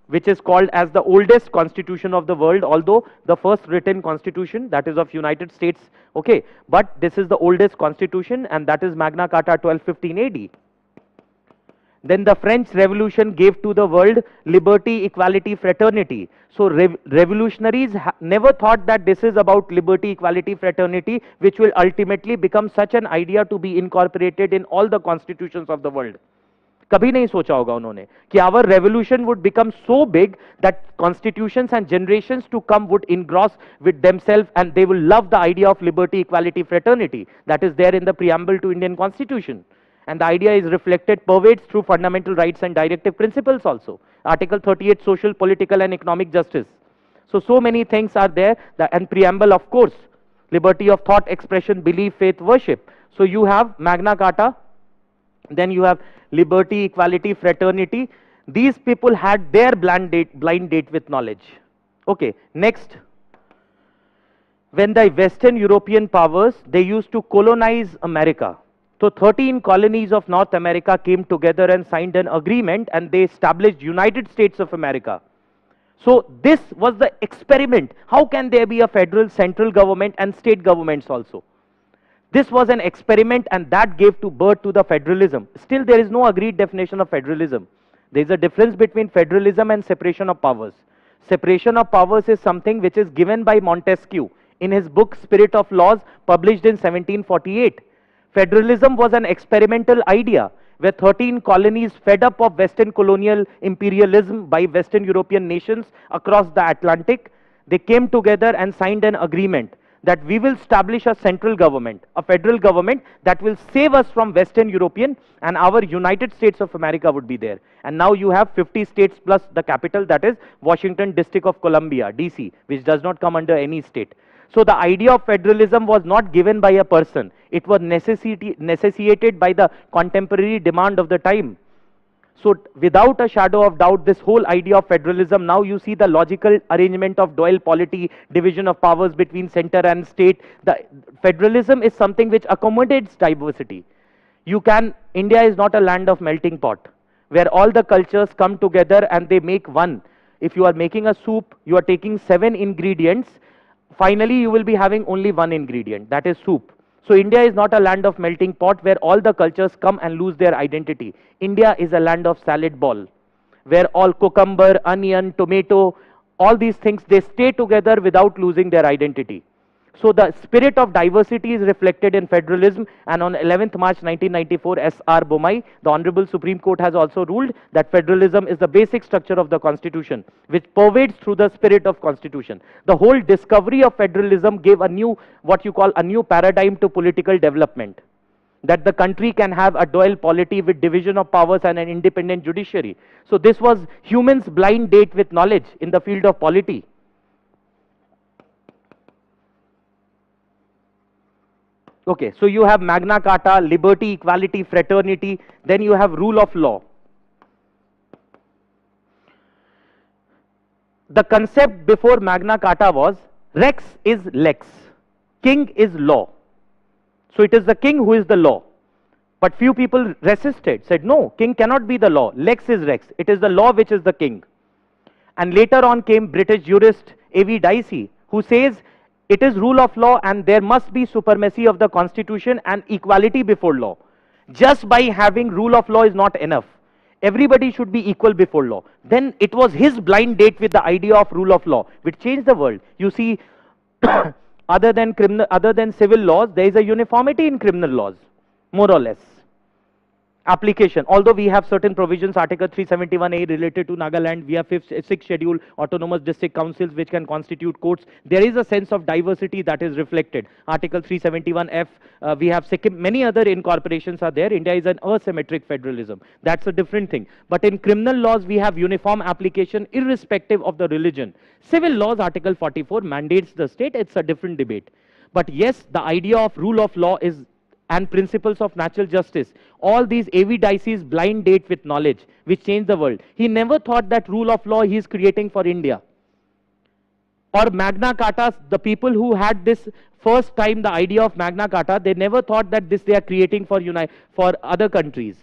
which is called as the oldest constitution of the world, although the first written constitution, that is of United States, okay, but this is the oldest constitution, and that is Magna Carta 1215 AD. Then the French Revolution gave to the world liberty, equality, fraternity. So revolutionaries never thought that this is about liberty, equality, fraternity, which will ultimately become such an idea to be incorporated in all the constitutions of the world. कभी नहीं सोचा होगा उन्होंने कि our revolution would become so big that constitutions and generations to come would engross with themselves, and they will love the idea of liberty, equality, fraternity that is there in the preamble to Indian Constitution. And the idea is reflected, pervades through fundamental rights and directive principles also. Article 38, social, political and economic justice. So many things are there, and preamble, of course, liberty of thought, expression, belief, faith, worship. So you have Magna Carta, then you have liberty, equality, fraternity. These people had their blind date with knowledge. Okay, next. When the Western European powers, they used to colonize America. So 13 colonies of North America came together and signed an agreement, and they established United States of America. So this was the experiment. How can there be a federal central government and state governments also? This was an experiment, and that gave to birth to the federalism. Still, there is no agreed definition of federalism. There is a difference between federalism and separation of powers. Separation of powers is something which is given by Montesquieu in his book Spirit of Laws, published in 1748. Federalism was an experimental idea where 13 colonies, fed up of Western colonial imperialism by Western European nations across the Atlantic, they came together and signed an agreement that we will establish a central government, a federal government that will save us from Western European, and our United States of America would be there. And now you have 50 states plus the capital, that is Washington District of Columbia, DC, which does not come under any state. So the idea of federalism was not given by a person. It was necessitated by the contemporary demand of the time. So without a shadow of doubt, this whole idea of federalism, now you see the logical arrangement of dual polity, division of powers between center and state. The federalism is something which accommodates diversity. India is not a land of melting pot, where all the cultures come together and they make one. If you are making a soup, you are taking 7 ingredients. Finally, you will be having only one ingredient, that is soup. So India is not a land of melting pot where all the cultures come and lose their identity. India is a land of salad ball, where all cucumber, onion, tomato, all these things, they stay together without losing their identity. So the spirit of diversity is reflected in federalism, and on 11th March 1994, S.R. Bomai, the Honorable Supreme Court has also ruled that federalism is the basic structure of the Constitution, which pervades through the spirit of Constitution. The whole discovery of federalism gave a new, what you call a new paradigm to political development, that the country can have a dual polity with division of powers and an independent judiciary. So this was humans' blind date with knowledge in the field of polity. Okay, so you have Magna Carta, liberty, equality, fraternity, then you have rule of law. The concept before Magna Carta was Rex is lex, king is law. So it is the king who is the law. But few people resisted, said no, king cannot be the law, lex is rex, it is the law which is the king. And later on came British jurist A.V. Dicey, who says it is rule of law and there must be supremacy of the Constitution and equality before law. Just by having rule of law is not enough. Everybody should be equal before law. Then it was his blind date with the idea of rule of law, which changed the world. You see, other than civil laws, there is a uniformity in criminal laws, more or less. Application. Although we have certain provisions, Article 371A related to Nagaland, we have 6th schedule, autonomous district councils which can constitute courts. There is a sense of diversity that is reflected. Article 371F, we have Sikkim, many other incorporations are there. India is an asymmetric federalism. That's a different thing. But in criminal laws, we have uniform application irrespective of the religion. Civil laws, Article 44 mandates the state. It's a different debate. But yes, the idea of rule of law is and principles of natural justice, all these A.V. Dicey's blind date with knowledge, which changed the world. He never thought that rule of law he is creating for India. Or Magna Carta, the people who had this first time, the idea of Magna Carta, they never thought that this they are creating for other countries.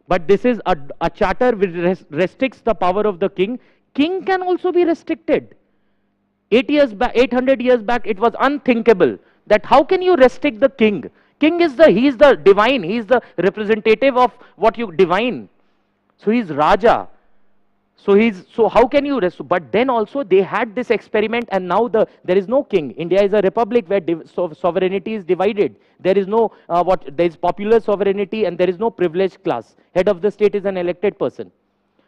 But this is a charter which restricts the power of the king. King can also be restricted. 800 years back, it was unthinkable that how can you restrict the king? King is he is the divine, he is the representative of what you divine. So he is Raja. So how can you but then also they had this experiment, and now there is no king. India is a republic where sovereignty is divided. There is no there is popular sovereignty and there is no privileged class. Head of the state is an elected person.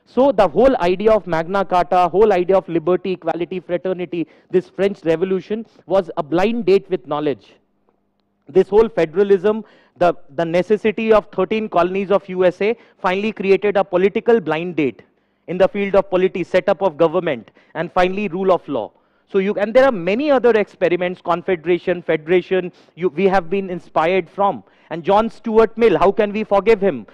So the whole idea of Magna Carta, whole idea of liberty, equality, fraternity, this French Revolution was a blind date with knowledge. This whole federalism, the necessity of 13 colonies of USA finally created a political blind date in the field of polity, setup of government, and finally rule of law. So and there are many other experiments, confederation, federation, we have been inspired from. And John Stuart Mill, how can we forget him?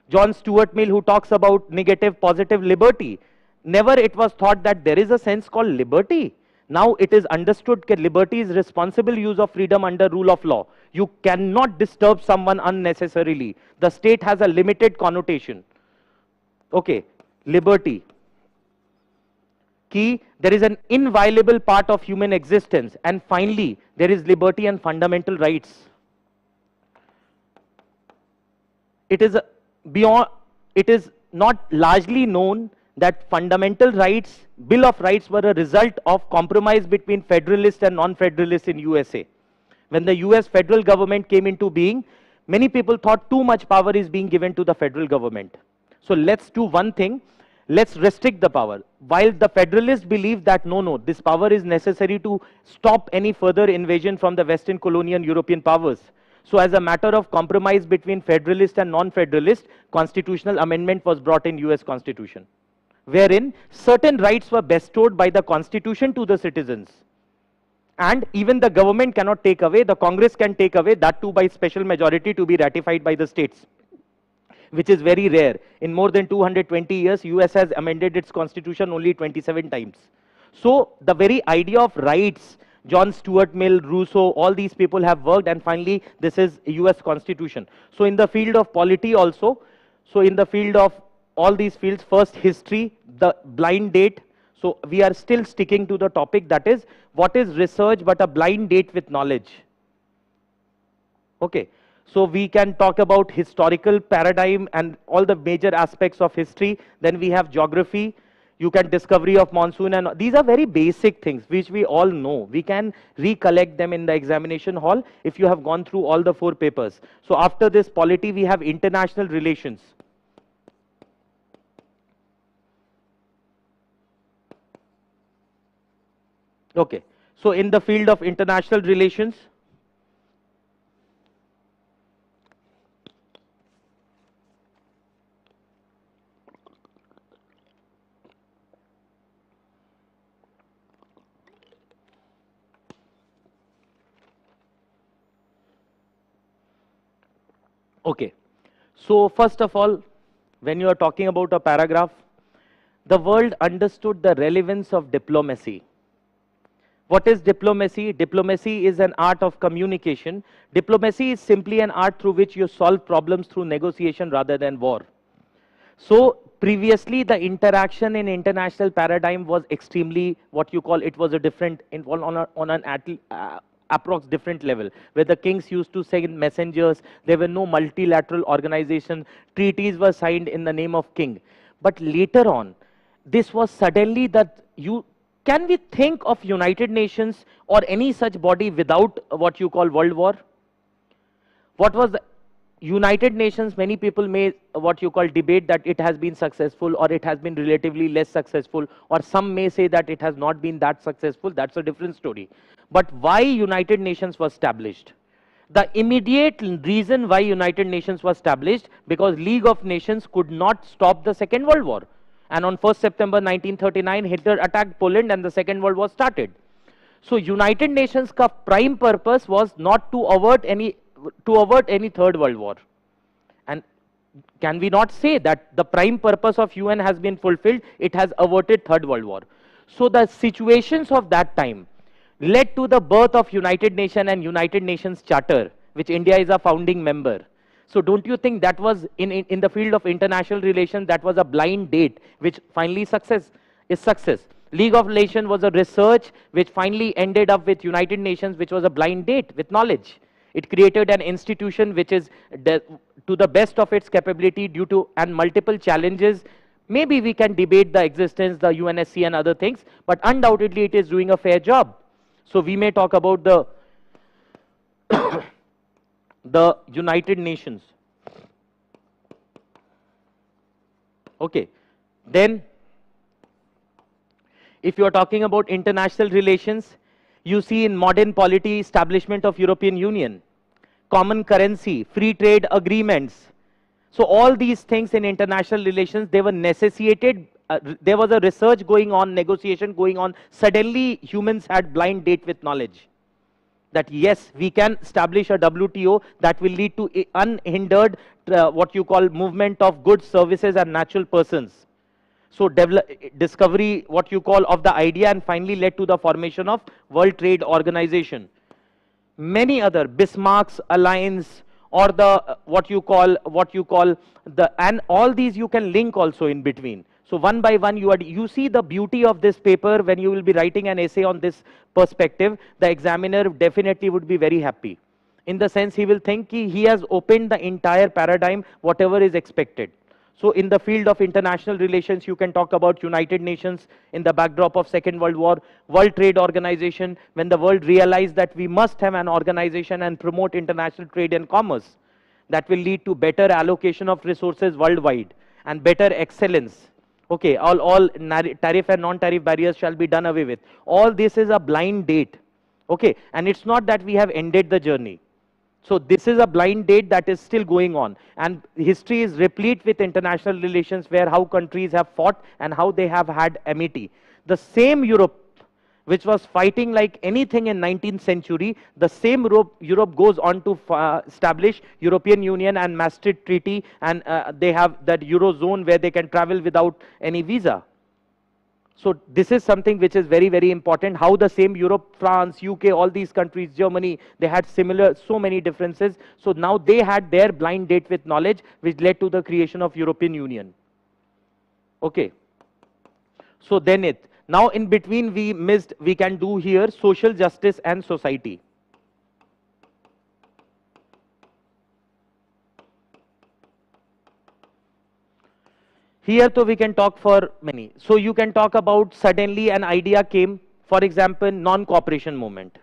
John Stuart Mill, who talks about negative, positive liberty. Never it was thought that there is a sense called liberty. Now it is understood that liberty is responsible use of freedom under rule of law. You cannot disturb someone unnecessarily. The state has a limited connotation. Okay, liberty. Key, there is an inviolable part of human existence. And finally, there is liberty and fundamental rights. It is not largely known that fundamental rights, Bill of Rights, were a result of compromise between federalists and non-federalists in USA. When the US federal government came into being, many people thought too much power is being given to the federal government. So let's do one thing, let's restrict the power. While the federalists believe that no, this power is necessary to stop any further invasion from the Western colonial European powers. So as a matter of compromise between federalist and non-federalist, constitutional amendment was brought in US Constitution, wherein certain rights were bestowed by the Constitution to the citizens. And even the government cannot take away, the Congress can take away, that too by special majority to be ratified by the states, which is very rare. In more than 220 years, US has amended its constitution only 27 times. So the very idea of rights, John Stuart Mill, Rousseau, all these people have worked, and finally this is US Constitution. So in the field of polity also, so in the field of all these fields, first history, the blind date. So we are still sticking to the topic, that is, what is research but a blind date with knowledge. Okay, so we can talk about historical paradigm and all the major aspects of history. Then we have geography. You can discovery of monsoon, and these are very basic things which we all know. We can recollect them in the examination hall if you have gone through all the 4 papers. So after this polity, we have international relations. Okay, so in the field of international relations, okay, so first of all, when you are talking about a paragraph, the world understood the relevance of diplomacy. What is diplomacy? Diplomacy is an art of communication. Diplomacy is simply an art through which you solve problems through negotiation rather than war. So previously, the interaction in international paradigm was extremely, what you call, it was a different, on an approx different level, where the kings used to send messengers. There were no multilateral organizations. Treaties were signed in the name of king. But later on, this was suddenly that can we think of United Nations or any such body without what you call World War? What was United Nations, many people may what you call debate that it has been successful or it has been relatively less successful, or some may say that it has not been that successful. That's a different story. But why United Nations was established? The immediate reason why United Nations was established, because League of Nations could not stop the Second World War. And on 1st September 1939, Hitler attacked Poland and the Second World War started. So United Nations ka prime purpose was not to avert any third world war. And can we not say that the prime purpose of UN has been fulfilled? It has averted third world war. So the situations of that time led to the birth of United Nations and United Nations Charter, which India is a founding member. So don't you think that was in the field of international relations, that was a blind date which finally is success. League of Nations was a research which finally ended up with United Nations, which was a blind date with knowledge. It created an institution which is to the best of its capability due to and multiple challenges. Maybe we can debate the existence, the UNSC and other things, but undoubtedly it is doing a fair job. So we may talk about the the United Nations. Okay, then if you are talking about international relations, you see in modern polity establishment of European Union, common currency, free trade agreements. So all these things in international relations, they were necessitated. There was a research going on, negotiation going on. Suddenly humans had blind date with knowledge that yes, we can establish a WTO that will lead to unhindered what you call movement of goods, services and natural persons. So discovery, what you call, of the idea, and finally led to the formation of World Trade Organization. Many other, Bismarck's alliance, or the what you call the, and all these you can link also in between. So one by one you see the beauty of this paper. When you will be writing an essay on this perspective, the examiner definitely would be very happy, in the sense he will think he has opened the entire paradigm, whatever is expected. So in the field of international relations, you can talk about United Nations in the backdrop of Second World War, World Trade Organization, when the world realized that we must have an organization and promote international trade and commerce that will lead to better allocation of resources worldwide and better excellence. Okay, all tariff and non-tariff barriers shall be done away with. All this is a blind date. Okay, and it's not that we have ended the journey. So this is a blind date that is still going on, and history is replete with international relations where how countries have fought and how they have had amity. The same Europe which was fighting like anything in 19th century, the same Europe goes on to establish European Union and Maastricht Treaty, and they have that Eurozone where they can travel without any visa. So this is something which is very, very important, how the same Europe, France, UK, all these countries, Germany, they had similar, so many differences. So now they had their blind date with knowledge, which led to the creation of European Union. Okay. So then now in between we can do here social justice and society. Here though we can talk for many. So you can talk about suddenly an idea came, for example, non-cooperation movement.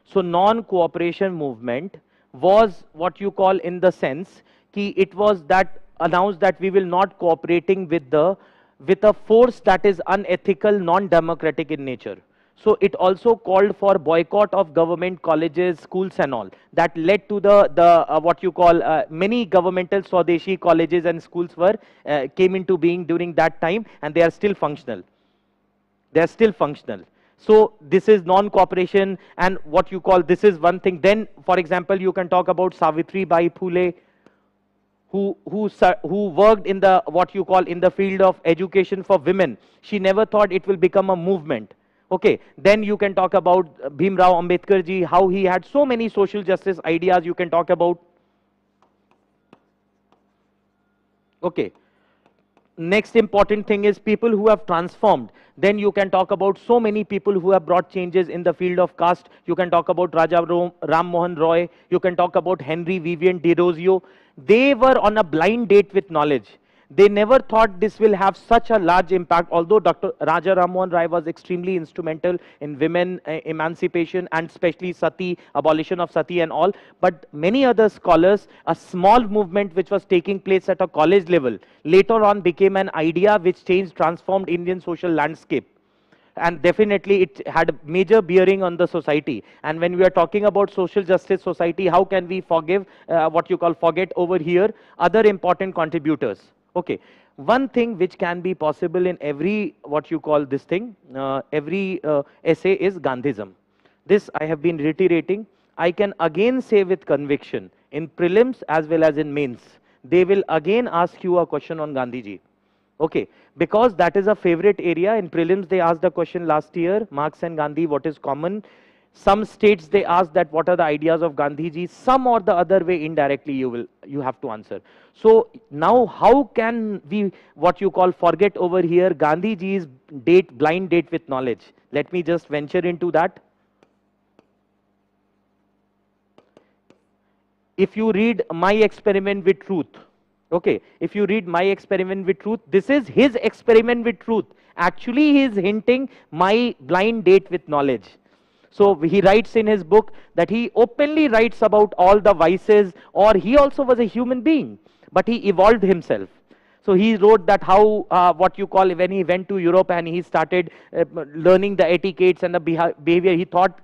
So non-cooperation movement was what you call, in the sense कि it was that announced that we will not cooperating with a force that is unethical, non-democratic in nature. So it also called for boycott of government colleges, schools and all. That led to what you call many governmental Swadeshi colleges and schools came into being during that time, and they are still functional. They are still functional. So this is non-cooperation, and what you call, this is one thing. Then, for example, you can talk about Savitribai Phule, who worked in the what you call in the field of education for women. She never thought it will become a movement. Okay, then you can talk about Bhimrao Ambedkar ji, how he had so many social justice ideas you can talk about. Okay, next important thing is people who have transformed. Then you can talk about so many people who have brought changes in the field of caste. You can talk about Raja Ram Mohan Roy. You can talk about Henry Vivian de Rosio. They were on a blind date with knowledge. They never thought this will have such a large impact, although Dr. Raja Rammohan Rai was extremely instrumental in women emancipation and especially sati, abolition of sati and all. But many other scholars, a small movement which was taking place at a college level, later on became an idea which changed, transformed Indian social landscape. And definitely it had a major bearing on the society. And when we are talking about social justice society, how can we forget over here other important contributors? Okay, one thing which can be possible in every essay is Gandhism. This I have been reiterating. I can again say with conviction, in prelims as well as in mains, they will again ask you a question on Gandhiji. Okay, because that is a favorite area. In prelims they asked a question last year, Marx and Gandhi, what is common? Some states they asked that what are the ideas of Gandhiji. Some or the other way indirectly you have to answer. So now how can we forget over here Gandhiji's blind date with knowledge? Let me just venture into that. If you read My Experiment with Truth, okay, if you read My Experiment with Truth, this is his experiment with truth. Actually, he is hinting my blind date with knowledge. So he writes in his book that he openly writes about all the vices, or he also was a human being, but he evolved himself. So he wrote that how, when he went to Europe and he started learning the etiquettes and the behavior, he thought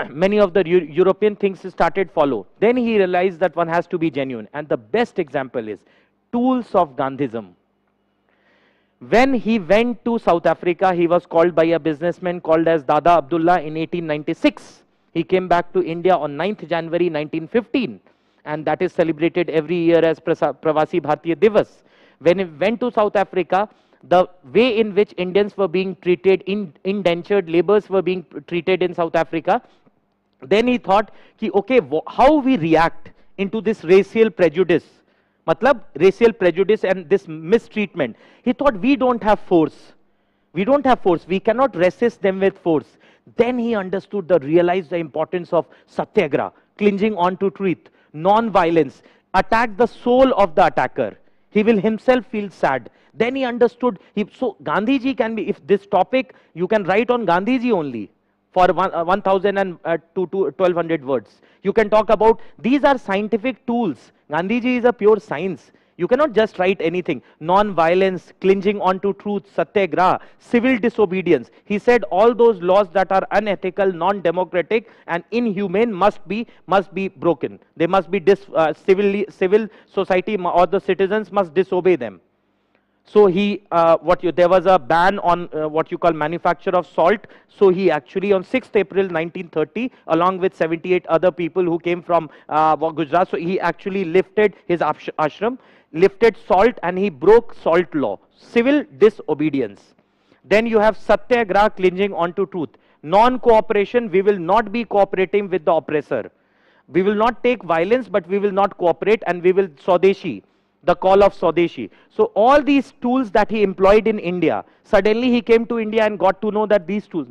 many of the European things he started follow. Then he realized that one has to be genuine. And the best example is tools of Gandhism. When he went to South Africa, he was called by a businessman called as Dada Abdullah in 1896. He came back to India on 9th January 1915. And that is celebrated every year as Pravasi Bharatiya Divas. When he went to South Africa, the way in which Indians were being treated, indentured laborers were being treated in South Africa, then he thought, okay, how we react into this racial prejudice, racial prejudice and this mistreatment. He thought, we don't have force. We don't have force. We cannot resist them with force. Then he realized the importance of satyagraha, clinging on to truth, non-violence, attack the soul of the attacker. He will himself feel sad. Then he understood. So Gandhiji can be, if this topic, you can write on Gandhiji only for 1,000 to 1,200 words. You can talk about, these are scientific tools. Gandhiji is a pure science. You cannot just write anything. Non-violence, clinging on to truth, satyagraha, civil disobedience. He said all those laws that are unethical, non-democratic and inhumane must be broken. They must be civil society or the citizens must disobey them. So he, there was a ban on manufacture of salt. So he actually on 6th April 1930, along with 78 other people who came from Gujarat, so he actually lifted his ashram, lifted salt, and he broke salt law, civil disobedience. Then you have satyagraha, clinging onto truth. Non-cooperation, we will not be cooperating with the oppressor. We will not take violence, but we will not cooperate, and we will Swadeshi. The call of Swadeshi. So all these tools that he employed in India, suddenly he came to India and got to know that these tools,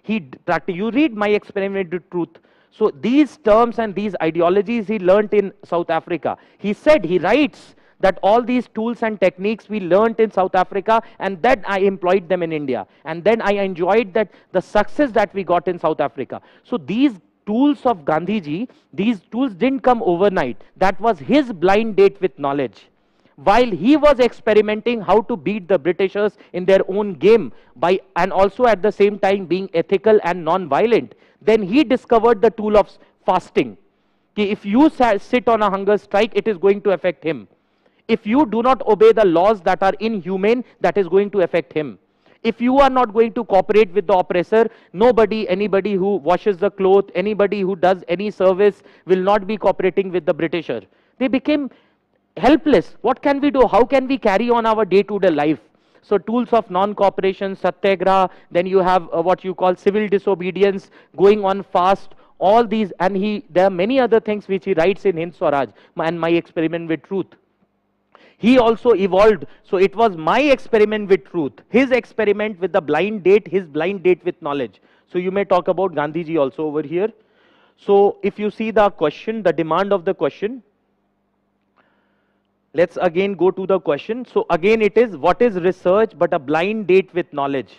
he practiced. You read My Experiment with Truth. So these terms and these ideologies he learnt in South Africa. He writes that all these tools and techniques we learnt in South Africa, and then I employed them in India. And then I enjoyed the success that we got in South Africa. So these tools of Gandhiji, these tools didn't come overnight. That was his blind date with knowledge. While he was experimenting how to beat the Britishers in their own game, and also at the same time being ethical and non-violent, then he discovered the tool of fasting. If you sit on a hunger strike, it is going to affect him. If you do not obey the laws that are inhumane, that is going to affect him. If you are not going to cooperate with the oppressor, anybody who washes the clothes, anybody who does any service will not be cooperating with the Britisher. They became helpless. What can we do? How can we carry on our day-to-day life? So tools of non-cooperation, satyagraha, then you have civil disobedience, going on fast, all these, and there are many other things which he writes in Hind Swaraj and My Experiment with Truth. He also evolved. So it was my experiment with truth, his experiment with the blind date, his blind date with knowledge. So you may talk about Gandhiji also over here. So if you see the question, the demand of the question, Let's again go to the question. So again it is, what is research but a blind date with knowledge?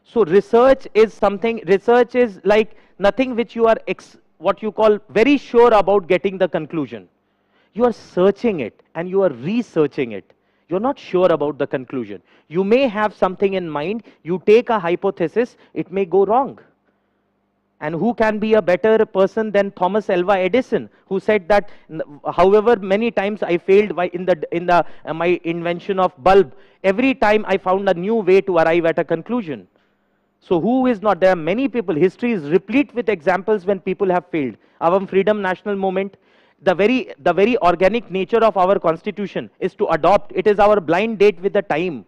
So research is something, research is like nothing which you are what you call very sure about getting the conclusion. You are searching it and you are researching it. You're not sure about the conclusion. You may have something in mind, you take a hypothesis, it may go wrong. And who can be a better person than Thomas Alva Edison, who said that however many times I failed my invention of bulb, every time I found a new way to arrive at a conclusion. So who is not? There are many people. History is replete with examples when people have failed. Our freedom national movement, the very organic nature of our constitution is to adopt. It is our blind date with the time.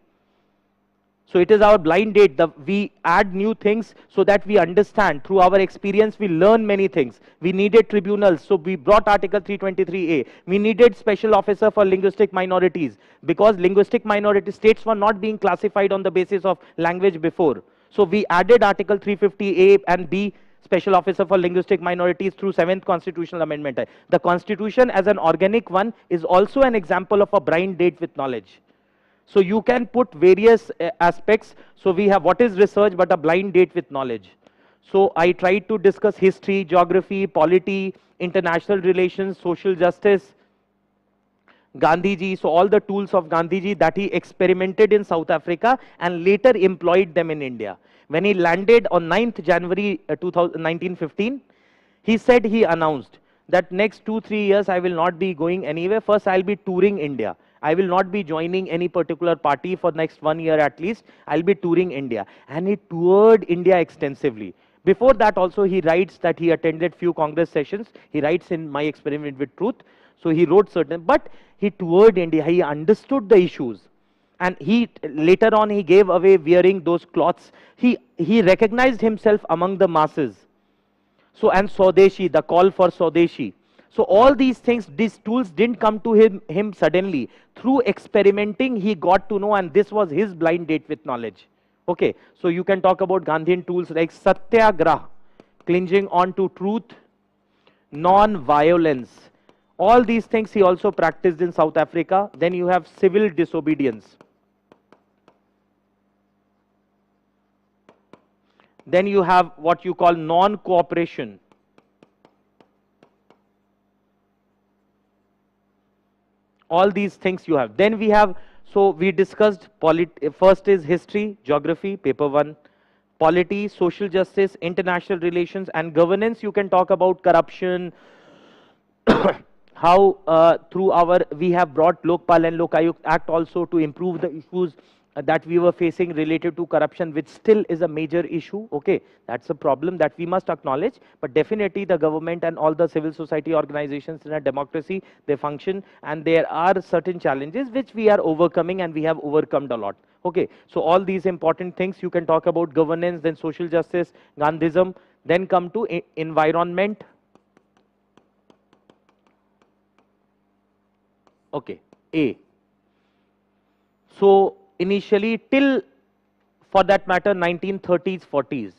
So it is our blind date. We add new things so that we understand. Through our experience, we learn many things. We needed tribunals, so we brought Article 323A. We needed special officer for linguistic minorities because linguistic minority states were not being classified on the basis of language before. So we added Article 350A and B, special officer for linguistic minorities, through 7th constitutional amendment. The constitution as an organic one is also an example of a blind date with knowledge. So you can put various aspects. So we have what is research but a blind date with knowledge. So I tried to discuss history, geography, polity, international relations, social justice, Gandhiji. So all the tools of Gandhiji that he experimented in South Africa and later employed them in India. When he landed on 9th January 1915, he said, he announced that next 2-3 years I will not be going anywhere. First I will be touring India. I will not be joining any particular party for next 1 year at least. I'll be touring India. And he toured India extensively. Before that also he writes that he attended few Congress sessions. He writes in My Experiment with Truth. So he wrote certain, but he toured India. He understood the issues. And he later on he gave away wearing those cloths. He recognized himself among the masses. So, and Swadeshi, the call for Swadeshi. So all these things, these tools didn't come to him suddenly. Through experimenting, he got to know, and this was his blind date with knowledge. Okay, so you can talk about Gandhian tools like Satyagraha, clinging on to truth, non-violence. All these things he also practiced in South Africa. Then you have civil disobedience. Then you have what you call non-cooperation. All these things you have. Then we have, so we discussed, first is history, geography, paper 1. Polity, social justice, international relations, and governance. You can talk about corruption, how through we have brought Lokpal and Lokayukt Act also to improve the issues that we were facing related to corruption, which still is a major issue. Okay, that's a problem that we must acknowledge, but definitely the government and all the civil society organizations in a democracy, they function, and there are certain challenges which we are overcoming, and we have overcome a lot. Okay, so all these important things you can talk about: governance, then social justice, Gandhism, then come to environment. Okay, A. So initially, till for that matter 1930s, 40s,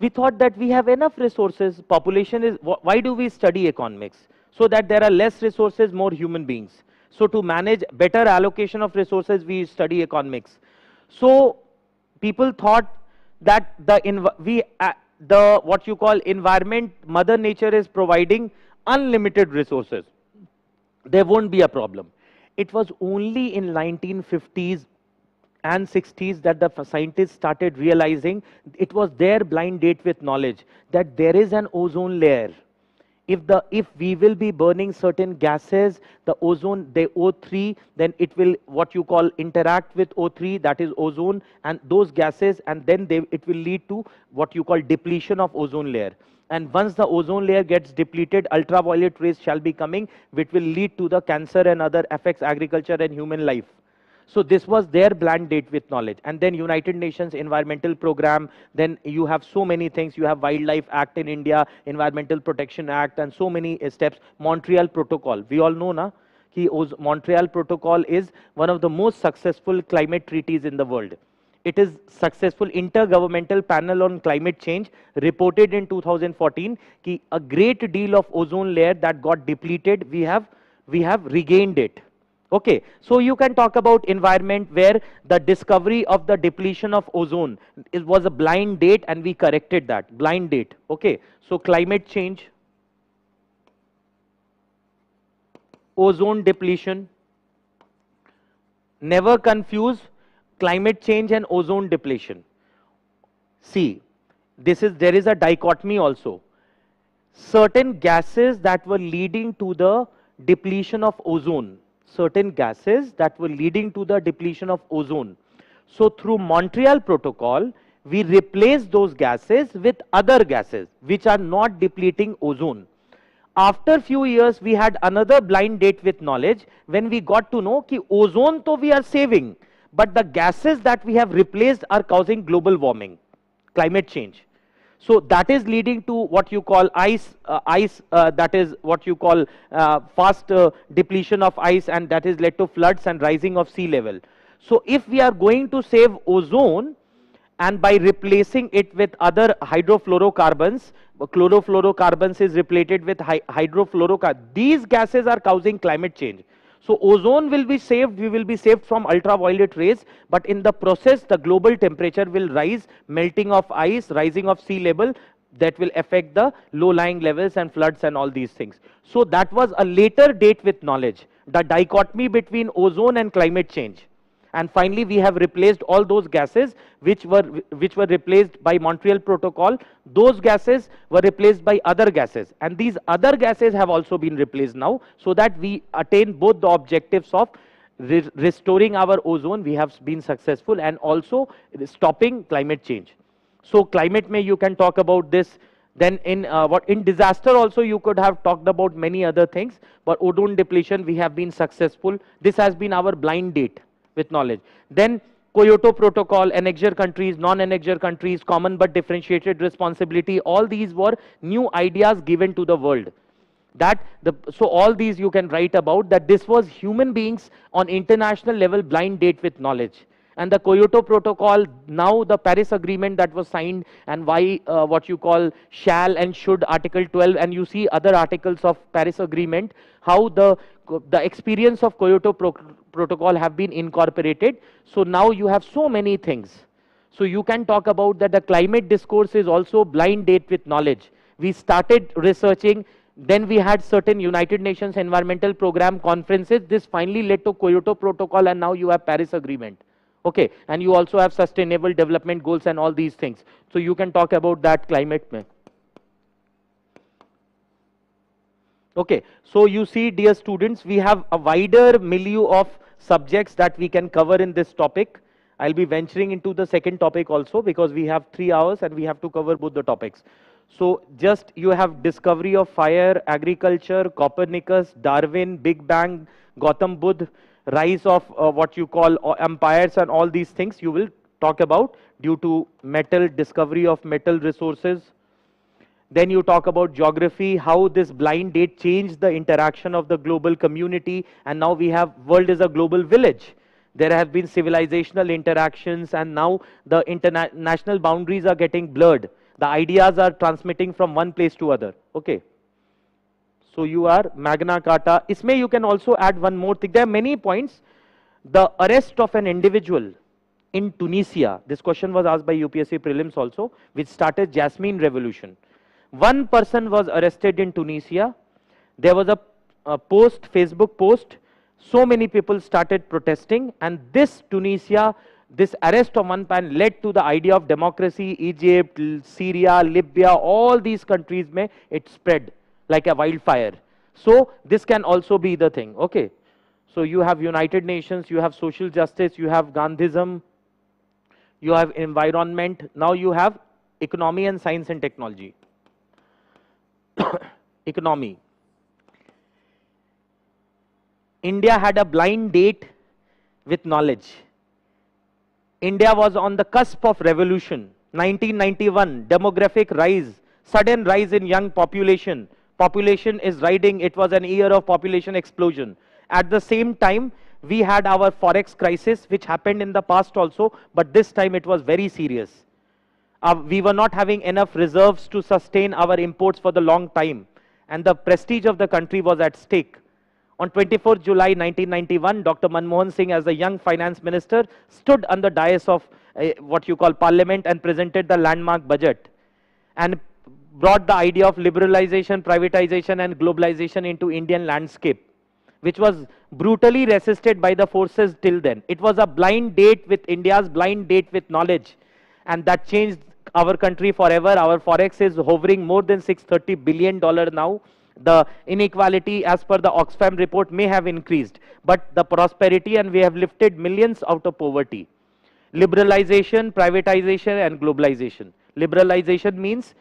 we thought that we have enough resources. Population is, why do we study economics? So that there are less resources, more human beings. So to manage better allocation of resources, we study economics. So people thought that what you call environment, Mother Nature is providing unlimited resources. There won't be a problem. It was only in 1950s and 60s that the scientists started realizing, it was their blind date with knowledge, that there is an ozone layer. If we will be burning certain gases, the ozone, the O3, then it will, what you call, interact with O3, that is ozone, and those gases, and then it will lead to what you call depletion of ozone layer. And once the ozone layer gets depleted, ultraviolet rays shall be coming, which will lead to the cancer and other effects, agriculture and human life. So this was their blind date with knowledge. And then United Nations Environmental Program, then you have so many things. You have Wildlife Act in India, Environmental Protection Act, and so many steps. Montreal Protocol, we all know, na? Montreal Protocol is one of the most successful climate treaties in the world. It is successful. Intergovernmental Panel on Climate Change reported in 2014 that a great deal of ozone layer that got depleted, we have regained it. Okay, so you can talk about environment where the discovery of the depletion of ozone, it was a blind date and we corrected that, blind date. Okay, so climate change, ozone depletion. Never confuse climate change and ozone depletion. See, there is a dichotomy also. Certain gases that were leading to the depletion of ozone, certain gases that were leading to the depletion of ozone. So through Montreal Protocol, we replaced those gases with other gases which are not depleting ozone. After few years, we had another blind date with knowledge when we got to know that ozone to we are saving, but the gases that we have replaced are causing global warming, climate change. So that is leading to what you call ice, that is what you call fast depletion of ice, and that is led to floods and rising of sea level. So if we are going to save ozone, and by replacing it with other hydrofluorocarbons, chlorofluorocarbons is replaced with hydrofluorocarbons, these gases are causing climate change. So ozone will be saved, we will be saved from ultraviolet rays, but in the process the global temperature will rise, melting of ice, rising of sea level, that will affect the low-lying levels and floods and all these things. So that was a later date with knowledge, the dichotomy between ozone and climate change. And finally, we have replaced all those gases which were replaced by Montreal Protocol. Those gases were replaced by other gases, and these other gases have also been replaced now, so that we attain both the objectives of restoring our ozone, we have been successful, and also stopping climate change. So climate may you can talk about this. Then in disaster also you could have talked about many other things, but ozone depletion we have been successful. This has been our blind date with knowledge. Then Kyoto Protocol, annexure countries, non-annexure countries, common but differentiated responsibility, all these were new ideas given to the world. So all these you can write about, that this was human beings on international level blind date with knowledge. And the Kyoto Protocol, now the Paris Agreement that was signed, and why what you call shall and should, Article 12, and you see other articles of Paris Agreement, how the experience of Kyoto Protocol have been incorporated. So now you have so many things. So you can talk about that the climate discourse is also blind date with knowledge. We started researching, then we had certain United Nations Environmental Program conferences. This finally led to Kyoto Protocol, and now you have Paris Agreement. Okay, and you also have sustainable development goals and all these things. So you can talk about that climate. Okay, so you see, dear students, we have a wider milieu of subjects that we can cover in this topic. I'll be venturing into the second topic also, because we have 3 hours and we have to cover both the topics. So just you have discovery of fire, agriculture, Copernicus, Darwin, Big Bang, Gautam Buddha, rise of what you call empires, and all these things you will talk about due to metal, discovery of metal resources. Then you talk about geography, how this blind date changed the interaction of the global community, and now we have world is a global village. There have been civilizational interactions, and now the international boundaries are getting blurred. The ideas are transmitting from one place to other. Okay. So you are Magna Carta. Isme you can also add one more thing. There are many points. The arrest of an individual in Tunisia. This question was asked by UPSC Prelims also, which started Jasmine Revolution. One person was arrested in Tunisia. There was a post, Facebook post. So many people started protesting, and this Tunisia, this arrest of one man led to the idea of democracy. Egypt, Syria, Libya, all these countries, it spread like a wildfire. So this can also be the thing. Okay. So you have United Nations, you have social justice, you have Gandhism, you have environment. Now you have economy and science and technology. Economy. India had a blind date with knowledge. India was on the cusp of revolution. 1991, demographic rise, sudden rise in young population. Population is riding, it was an year of population explosion. At the same time, we had our forex crisis, which happened in the past also, but this time it was very serious. We were not having enough reserves to sustain our imports for the long time, and the prestige of the country was at stake. On 24th July 1991, Dr. Manmohan Singh, as the young finance minister, stood on the dais of what you call parliament and presented the landmark budget and brought the idea of liberalization, privatization and globalization into Indian landscape, which was brutally resisted by the forces till then. It was a blind date with India's blind date with knowledge, and that changed our country forever. Our forex is hovering more than $630 billion now. The inequality, as per the Oxfam report, may have increased, but the prosperity, and we have lifted millions out of poverty. Liberalization, privatization and globalization. Liberalization means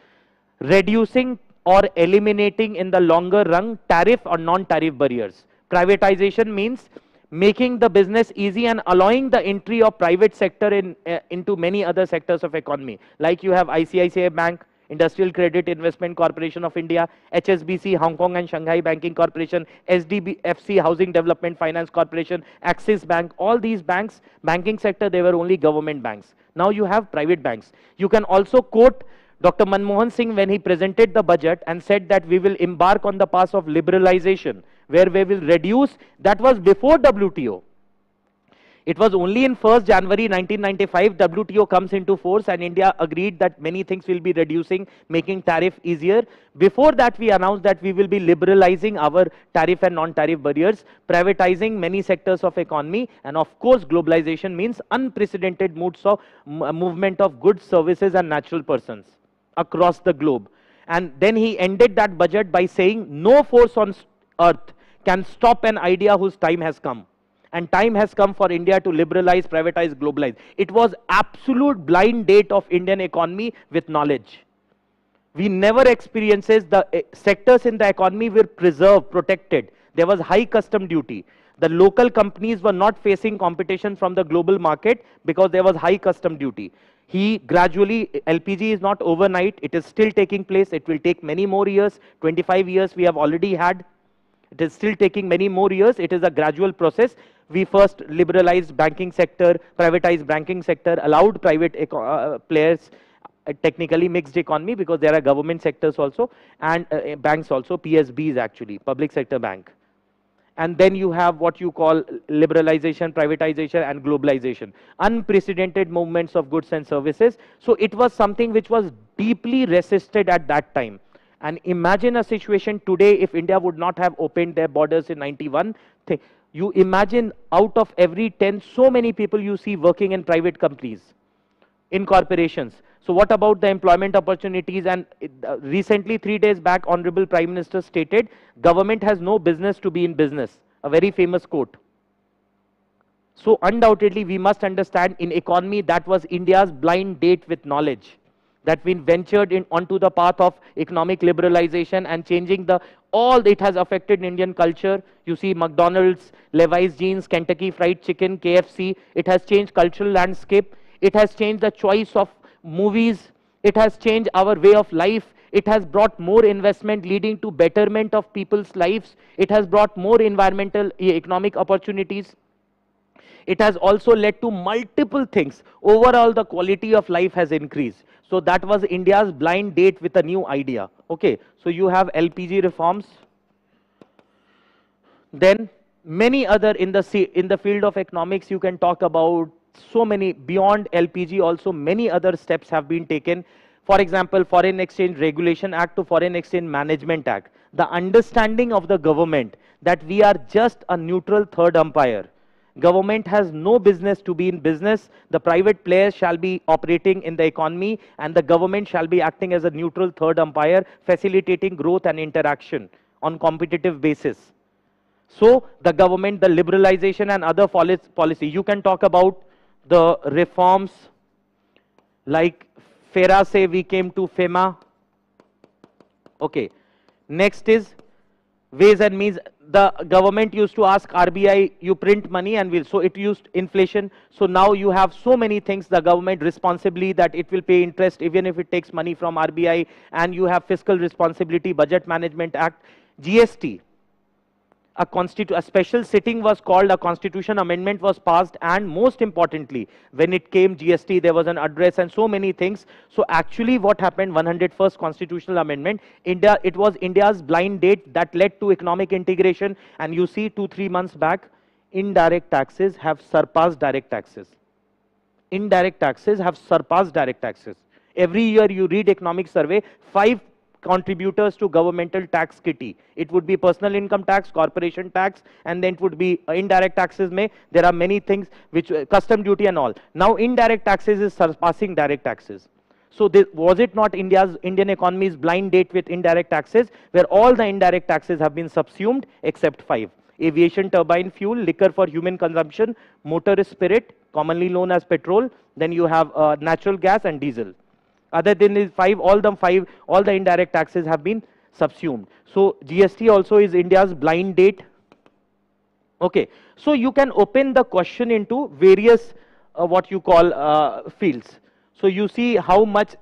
reducing or eliminating in the longer run tariff or non-tariff barriers. Privatization means making the business easy and allowing the entry of private sector into many other sectors of economy. Like you have ICICI Bank, Industrial Credit Investment Corporation of India, HSBC, Hong Kong and Shanghai Banking Corporation, SDBFC, Housing Development Finance Corporation, Axis Bank. All these banks, banking sector, they were only government banks. Now you have private banks. You can also quote Dr. Manmohan Singh when he presented the budget and said that we will embark on the path of liberalization, where we will reduce. That was before WTO. It was only in 1st January 1995 WTO comes into force, and India agreed that many things will be reducing, making tariff easier. Before that, we announced that we will be liberalizing our tariff and non-tariff barriers, privatizing many sectors of economy, and of course globalization means unprecedented modes of movement of goods, services and natural persons across the globe. And then he ended that budget by saying no force on earth can stop an idea whose time has come. And time has come for India to liberalize, privatize, globalize. It was absolute blind date of Indian economy with knowledge. We never experiences the sectors in the economy were preserved, protected. There was high custom duty. The local companies were not facing competition from the global market because there was high custom duty. He gradually, LPG is not overnight, it is still taking place. It will take many more years, 25 years we have already had. It is still taking many more years. It is a gradual process. We first liberalized banking sector, privatized banking sector, allowed private players, technically mixed economy because there are government sectors also, and banks also, PSBs actually, public sector bank. And then you have what you call liberalization, privatization and globalization. Unprecedented movements of goods and services. So it was something which was deeply resisted at that time. And imagine a situation today if India would not have opened their borders in 91. You imagine out of every 10, so many people you see working in private companies, in corporations. So what about the employment opportunities? And recently, 3 days back, Honorable Prime Minister stated, government has no business to be in business. A very famous quote. So undoubtedly, we must understand in economy that was India's blind date with knowledge. That we ventured onto the path of economic liberalization and changing all it has affected Indian culture. You see McDonald's, Levi's jeans, Kentucky Fried Chicken, KFC. It has changed cultural landscape. It has changed the choice of movies. It has changed our way of life. It has brought more investment leading to betterment of people's lives. It has brought more environmental, economic opportunities. It has also led to multiple things. Overall, the quality of life has increased. So that was India's blind date with a new idea. Okay, so you have LPG reforms. Then many other in the field of economics, you can talk about so many beyond LPG. Also, many other steps have been taken. For example, Foreign Exchange Regulation Act to Foreign Exchange Management Act. The understanding of the government that we are just a neutral third umpire. Government has no business to be in business. The private players shall be operating in the economy, and the government shall be acting as a neutral third umpire, facilitating growth and interaction on competitive basis. So the government, the liberalization and other policy. You can talk about the reforms like FERA say we came to FEMA. Okay. Next is ways and means. The government used to ask RBI, you print money and will, so it used inflation. So now you have so many things, the government responsibly that it will pay interest even if it takes money from RBI, and you have fiscal responsibility, Budget Management Act, GST. a special sitting was called, a constitution amendment was passed, and most importantly, when it came GST, there was an address and so many things. So actually what happened, 101st constitutional amendment, it was India's blind date that led to economic integration. And you see 2-3 months back, indirect taxes have surpassed direct taxes. Indirect taxes have surpassed direct taxes. Every year you read economic survey, 5 contributors to governmental tax kitty. It would be personal income tax, corporation tax, and then it would be indirect taxes. There are many things which custom duty and all. Now indirect taxes is surpassing direct taxes. So was it not Indian economy's blind date with indirect taxes, where all the indirect taxes have been subsumed except 5: aviation turbine fuel, liquor for human consumption, motor spirit, commonly known as petrol, then you have natural gas and diesel. Other than these 5, all the indirect taxes have been subsumed. So GST also is India's blind date. Okay, so you can open the question into various what you call fields. So you see how much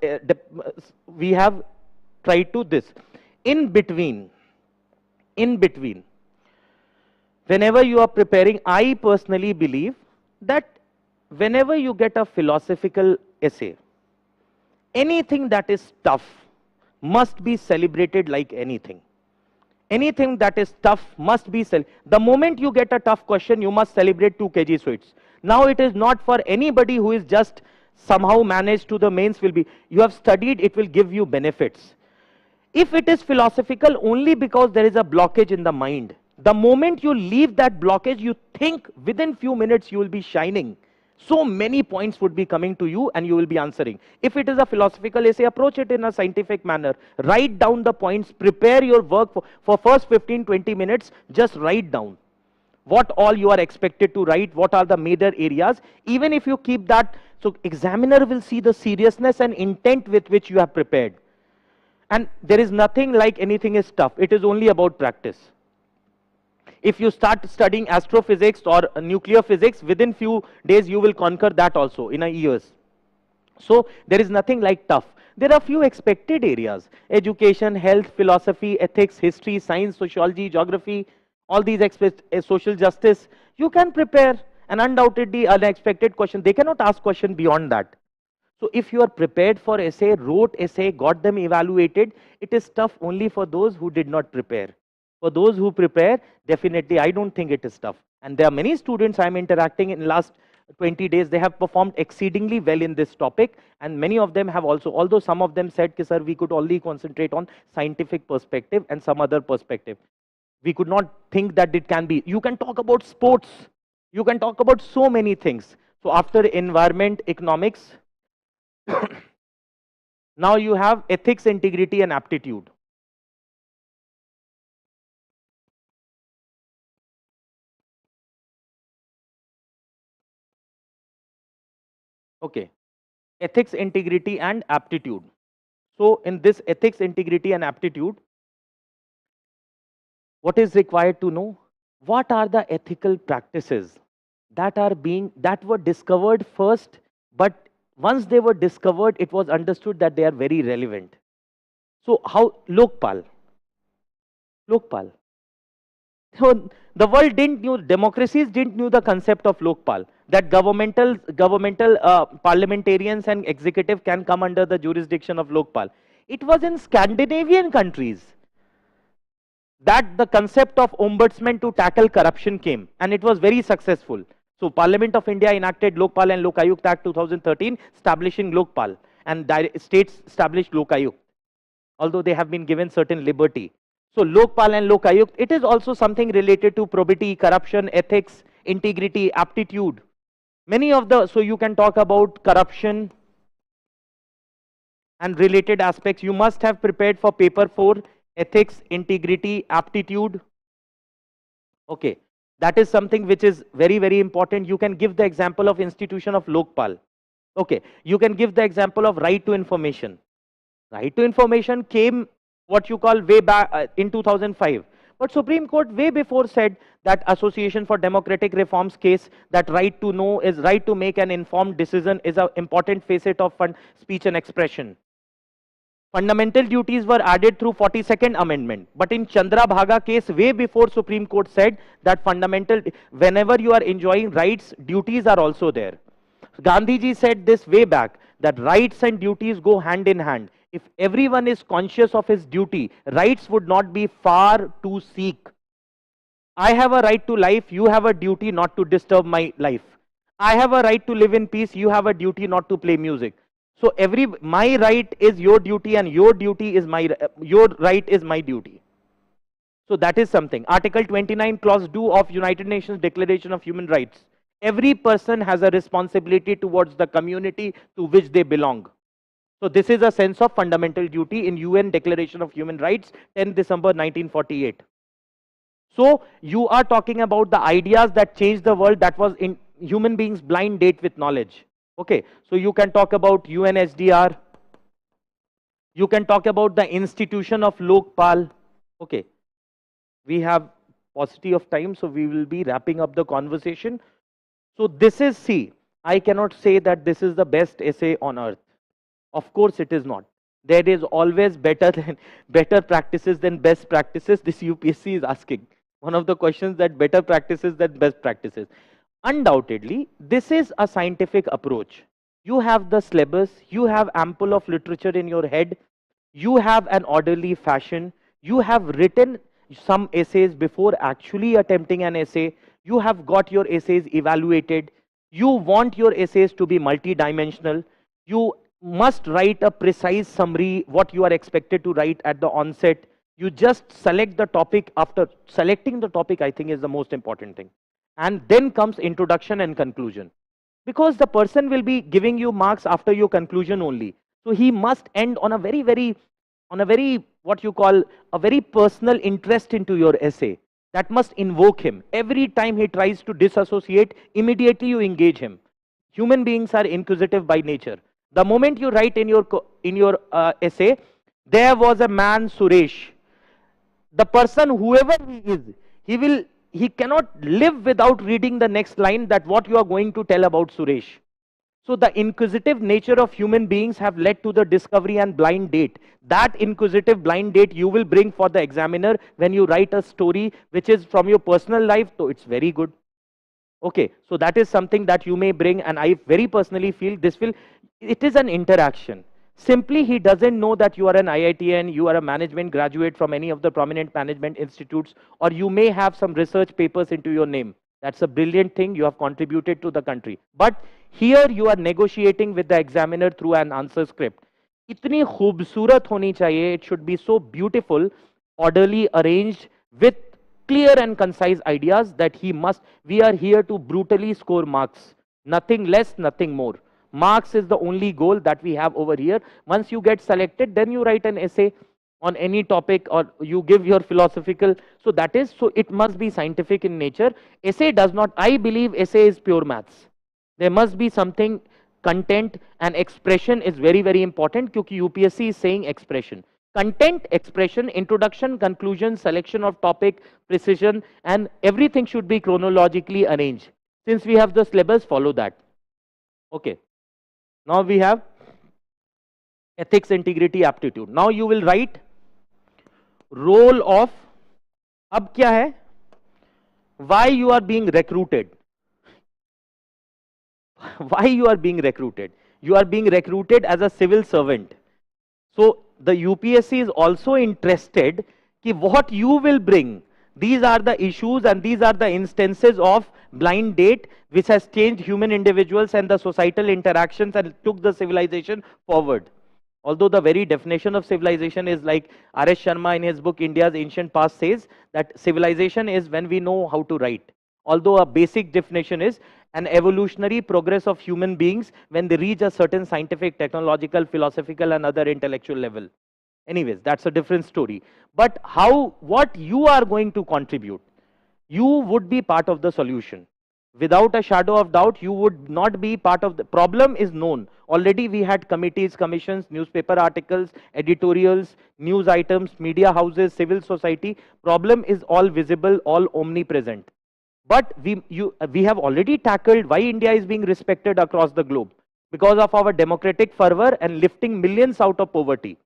we have tried to this. In between, whenever you are preparing, I personally believe that whenever you get a philosophical essay, anything that is tough must be celebrated like anything. Anything that is tough must be celebrated. The moment you get a tough question, you must celebrate 2 kg sweets. Now it is not for anybody who is just somehow managed to the mains. You have studied, it will give you benefits. If it is philosophical only because there is a blockage in the mind, the moment you leave that blockage, you think within few minutes you will be shining. So many points would be coming to you and you will be answering. If it is a philosophical essay, approach it in a scientific manner. Write down the points, prepare your work for first 15-20 minutes, just write down what all you are expected to write, what are the major areas. Even if you keep that, so examiner will see the seriousness and intent with which you have prepared. And there is nothing like anything is tough. It is only about practice. If you start studying astrophysics or nuclear physics, within few days you will conquer that also in a years. So there is nothing like tough. There are few expected areas: education, health, philosophy, ethics, history, science, sociology, geography, all these social justice. You can prepare, and undoubtedly unexpected question. They cannot ask question beyond that. So if you are prepared for essay, wrote essay, got them evaluated, it is tough only for those who did not prepare. For those who prepare, definitely I don't think it is tough. And there are many students I am interacting in last 20 days, they have performed exceedingly well in this topic, and many of them have also, although some of them said, sir, we could only concentrate on scientific perspective and some other perspective. We could not think that it can be. You can talk about sports, you can talk about so many things. So after environment, economics, now you have ethics, integrity and aptitude. Okay, ethics, integrity and aptitude. So in this ethics, integrity and aptitude, what is required to know? What are the ethical practices that were discovered first, but once they were discovered, it was understood that they are very relevant. So how Lokpal. So the world didn't knew, democracies didn't knew the concept of Lokpal, that governmental parliamentarians and executive can come under the jurisdiction of Lokpal. It was in Scandinavian countries that the concept of ombudsman to tackle corruption came, and it was very successful. So Parliament of India enacted Lokpal and Lokayukt Act 2013, establishing Lokpal, and states established Lokayukt, although they have been given certain liberty. So Lokpal and Lokayukt, it is also something related to probity, corruption, ethics, integrity, aptitude. Many of the, so you can talk about corruption and related aspects. You must have prepared for paper 4, ethics, integrity, aptitude. Okay, that is something which is very, very important. You can give the example of institution of Lokpal. Okay, you can give the example of right to information. Right to information came, what you call, way back in 2005. But Supreme Court way before said that Association for Democratic Reforms case, that right to know is right to make an informed decision is an important facet of speech and expression. Fundamental duties were added through 42nd Amendment. But in Chandra Bhaga case, way before Supreme Court said that fundamental, whenever you are enjoying rights, duties are also there. Gandhi ji said this way back, that rights and duties go hand in hand. If everyone is conscious of his duty, rights would not be far to seek. I have a right to life, you have a duty not to disturb my life. I have a right to live in peace, you have a duty not to play music. So my right is your duty and your duty is your right is my duty. So that is something. Article 29 clause 2 of United Nations Declaration of Human Rights. Every person has a responsibility towards the community to which they belong. So this is a sense of fundamental duty in UN Declaration of Human Rights, 10 December 1948. So you are talking about the ideas that changed the world, that was in human beings' blind date with knowledge. Okay, so you can talk about UNSDR, you can talk about the institution of Lokpal. Okay, we have paucity of time, so we will be wrapping up the conversation. So this is, see, I cannot say that this is the best essay on earth. Of course it is not. There is always better practices than best practices. This UPSC is asking. One of the questions, that better practices than best practices. Undoubtedly, this is a scientific approach. You have the syllabus, you have ample of literature in your head, you have an orderly fashion, you have written some essays before actually attempting an essay, you have got your essays evaluated, you want your essays to be multidimensional, you must write a precise summary, what you are expected to write at the onset. You just select the topic. After selecting the topic, I think is the most important thing. And then comes introduction and conclusion. Because the person will be giving you marks after your conclusion only. So he must end on a very, what you call, a very personal interest into your essay. That must invoke him. Every time he tries to disassociate, immediately you engage him. Human beings are inquisitive by nature. The moment you write in your essay, there was a man, Suresh. The person, whoever he is, he cannot live without reading the next line, that what you are going to tell about Suresh. So the inquisitive nature of human beings have led to the discovery and blind date. That inquisitive blind date you will bring for the examiner when you write a story which is from your personal life, so it's very good. Okay, so that is something that you may bring, and I very personally feel it is an interaction. Simply, he doesn't know that you are an IITian, you are a management graduate from any of the prominent management institutes, or you may have some research papers into your name. That's a brilliant thing, you have contributed to the country. But here you are negotiating with the examiner through an answer script. Itni khoobsurat honi chahiye, it should be so beautiful, orderly arranged, with clear and concise ideas that we are here to brutally score marks. Nothing less, nothing more. Marks is the only goal that we have over here. Once you get selected, then you write an essay on any topic, or you give your philosophical. So it must be scientific in nature. Essay does not, I believe essay is pure maths. There must be something, content and expression is very, very important, because UPSC is saying expression. Content, expression, introduction, conclusion, selection of topic, precision, and everything should be chronologically arranged. Since we have the syllabus, follow that. Okay. Now we have ethics, integrity, aptitude. Now you will write role of, ab kya hai? Why you are being recruited. Why you are being recruited? You are being recruited as a civil servant. So the UPSC is also interested ki what you will bring. These are the issues and these are the instances of blind date which has changed human individuals and the societal interactions and took the civilization forward. Although the very definition of civilization is like R.S. Sharma in his book India's Ancient Past says that civilization is when we know how to write. Although a basic definition is an evolutionary progress of human beings when they reach a certain scientific, technological, philosophical and other intellectual level. Anyways, that's a different story. But what you are going to contribute, you would be part of the solution. Without a shadow of doubt, you would not be part of the problem is known. Already we had committees, commissions, newspaper articles, editorials, news items, media houses, civil society. Problem is all visible, all omnipresent. But we have already tackled why India is being respected across the globe. Because of our democratic fervor and lifting millions out of poverty.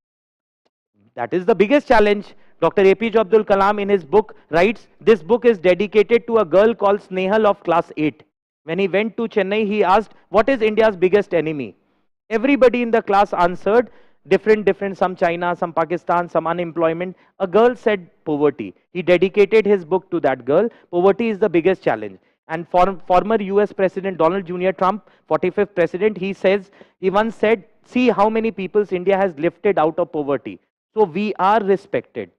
That is the biggest challenge. Dr. APJ Abdul Kalam in his book writes, this book is dedicated to a girl called Snehal of class 8. When he went to Chennai, he asked, what is India's biggest enemy? Everybody in the class answered, different, some China, some Pakistan, some unemployment. A girl said poverty. He dedicated his book to that girl. Poverty is the biggest challenge. And former US President Donald Jr. Trump, 45th president, he once said, see how many peoples India has lifted out of poverty. So we are respected.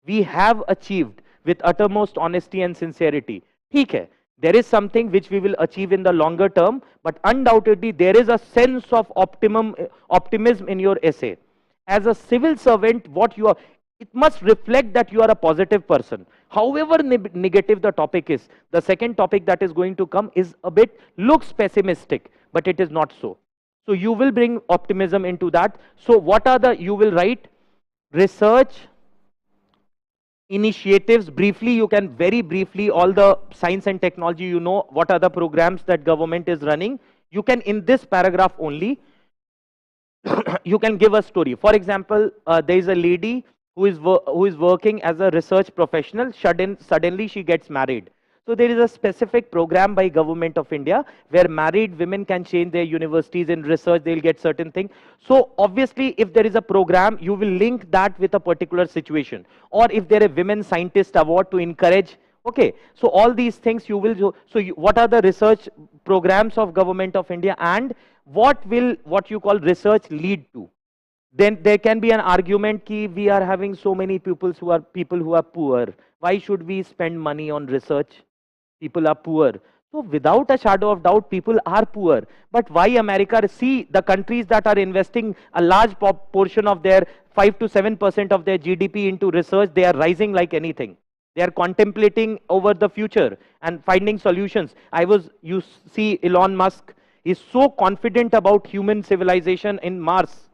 We have achieved with uttermost honesty and sincerity. ठीक है. There is something which we will achieve in the longer term, but undoubtedly there is a sense of optimism in your essay. As a civil servant, what you are, it must reflect that you are a positive person. However negative the topic is, the second topic that is going to come is a bit, looks pessimistic, but it is not so. So you will bring optimism into that. So what are the, you will write research initiatives. Briefly, you can very briefly, all the science and technology, you know what are the programs that government is running. You can, in this paragraph only, you can give a story. For example, there is a lady who is working as a research professional. Suddenly she gets married. So there is a specific program by Government of India where married women can change their universities in research, they'll get certain things. So obviously if there is a program, you will link that with a particular situation. Or if there is a Women Scientist Award to encourage, okay. So all these things you will do. So what are the research programs of Government of India and what will, what you call research lead to? Then there can be an argument that we are having so many people who are poor. Why should we spend money on research? People are poor. So without a shadow of doubt, people are poor. But why America? See the countries that are investing a large portion of their 5 to 7% of their GDP into research, they are rising like anything. They are contemplating over the future and finding solutions. You see Elon Musk is so confident about human civilization in Mars.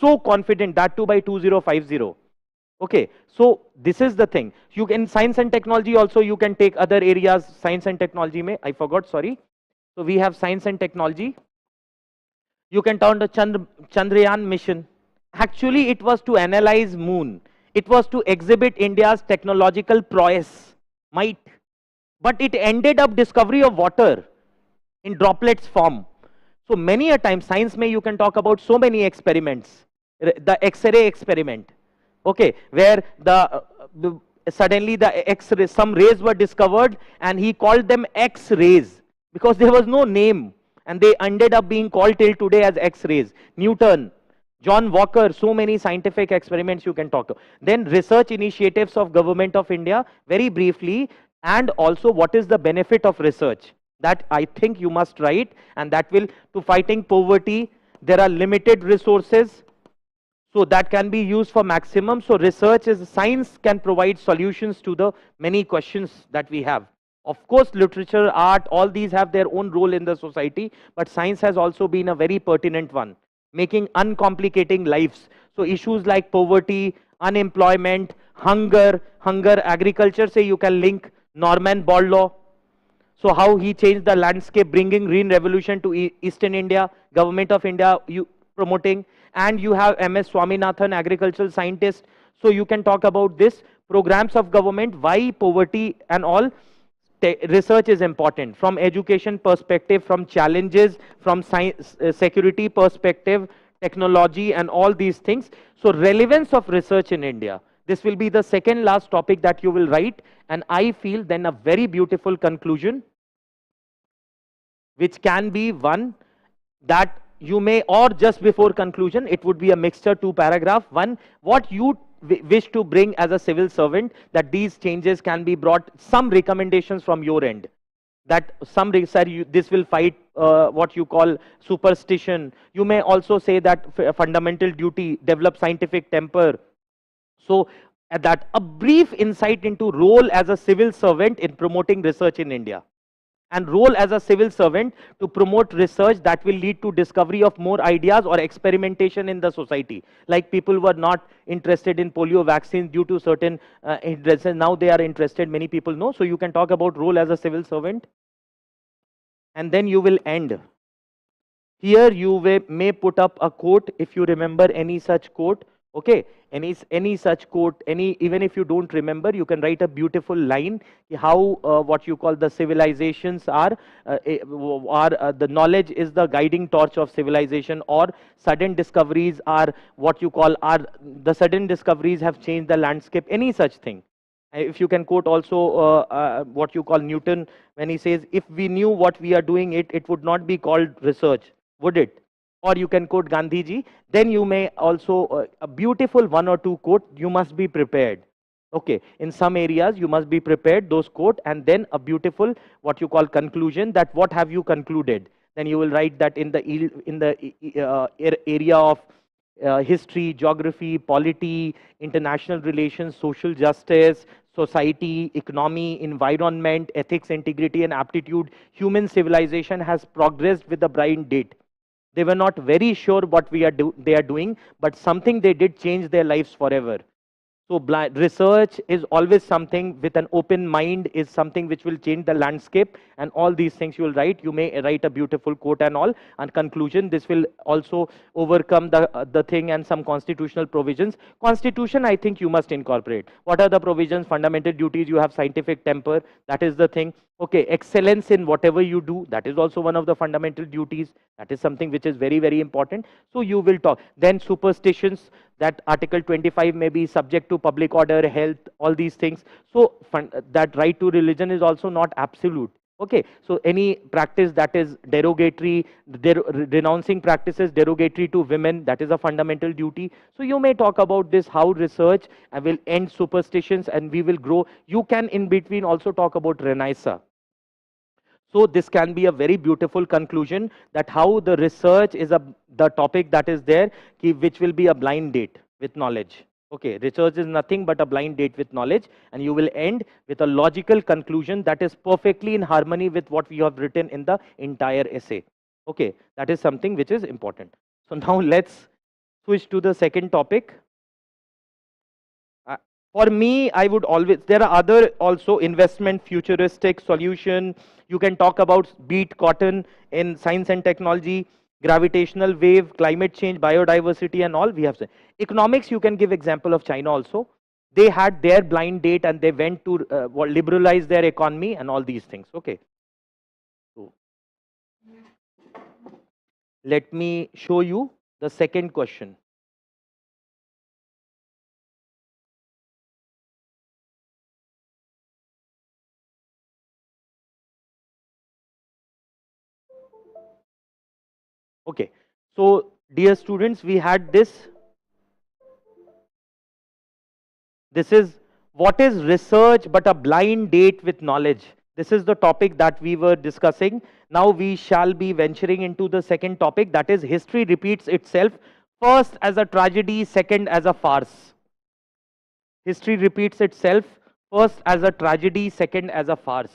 So confident, that too by 2050. Okay, so this is the thing. You can, science and technology also, you can take other areas. Science and technology mein, I forgot, sorry. So we have science and technology. You can turn the Chandrayaan mission. Actually, it was to analyze moon. It was to exhibit India's technological prowess, might. But it ended up discovery of water in droplets form. So many a time, science mein you can talk about so many experiments. The X-ray experiment. Okay, where suddenly the X-rays, some rays were discovered and he called them X-rays because there was no name and they ended up being called till today as X-rays. Newton, John Walker, so many scientific experiments you can talk to. Then research initiatives of Government of India, very briefly, and also what is the benefit of research. That I think you must write, and that will, to fighting poverty, there are limited resources. So that can be used for maximum. So research is, science can provide solutions to the many questions that we have. Of course, literature, art, all these have their own role in the society, but science has also been a very pertinent one, making uncomplicating lives. So issues like poverty, unemployment, hunger, agriculture, say you can link Norman Borlaug. So how he changed the landscape, bringing green revolution to Eastern India, Government of India promoting. And you have MS Swaminathan, agricultural scientist. So you can talk about this, programs of government, why poverty and all. Research is important from education perspective, from challenges, from science, security perspective, technology and all these things. So relevance of research in India. This will be the second last topic that you will write. And I feel then a very beautiful conclusion, which can be one that you may, or just before conclusion, it would be a mixture, 2 paragraph. One, what you wish to bring as a civil servant, that these changes can be brought, some recommendations from your end, that some this will fight what you call superstition. You may also say that fundamental duty, develop scientific temper. So at that, a brief insight into role as a civil servant in promoting research in India. And role as a civil servant to promote research that will lead to discovery of more ideas or experimentation in the society. Like people were not interested in polio vaccines due to certain interests, now they are interested, many people know. So you can talk about role as a civil servant. And then you will end. Here you may put up a quote if you remember any such quote. Okay, Any such quote, even if you don't remember, you can write a beautiful line how what you call the civilizations are the knowledge is the guiding torch of civilization, or sudden discoveries are what you call are the sudden discoveries have changed the landscape, any such thing. If you can quote also what you call Newton when he says, if we knew what we are doing, it would not be called research, would it? Or you can quote Gandhiji. Then you may also, a beautiful one or two quote, you must be prepared. Okay, in some areas you must be prepared, those quote, and then a beautiful, what you call conclusion, that what have you concluded. Then you will write that in the area of history, geography, polity, international relations, social justice, society, economy, environment, ethics, integrity, and aptitude, human civilization has progressed with a blind date. They were not very sure what they are doing, but something they did change their lives forever. So research is always something with an open mind, is something which will change the landscape, and all these things you will write. You may write a beautiful quote and all. And conclusion, this will also overcome the thing and some constitutional provisions. Constitution, I think you must incorporate. What are the provisions? Fundamental duties, you have scientific temper, that is the thing. Okay, excellence in whatever you do, that is also one of the fundamental duties. That is something which is very, very important. So you will talk. Then superstitions, that Article 25 may be subject to public order, health, all these things. So that right to religion is also not absolute. Okay, so any practice that is derogatory, renouncing practices derogatory to women, that is a fundamental duty. So you may talk about this, how research will end superstitions and we will grow. You can in between also talk about Renaissance. So this can be a very beautiful conclusion, that how the research is the topic that is there, which will be a blind date with knowledge. Okay, research is nothing but a blind date with knowledge, and you will end with a logical conclusion that is perfectly in harmony with what we have written in the entire essay. Okay, that is something which is important. So now let's switch to the second topic. For me, I would always, there are other also investment, futuristic solution. You can talk about beat cotton in science and technology, gravitational wave, climate change, biodiversity and all we have said. Economics, you can give example of China also. They had their blind date and they went to liberalize their economy and all these things. Okay. So let me show you the second question. Okay, so dear students, we had this. This is what is research but a blind date with knowledge. This is the topic that we were discussing. Now we shall be venturing into the second topic, that is history repeats itself, first as a tragedy, second as a farce. History repeats itself, first as a tragedy, second as a farce.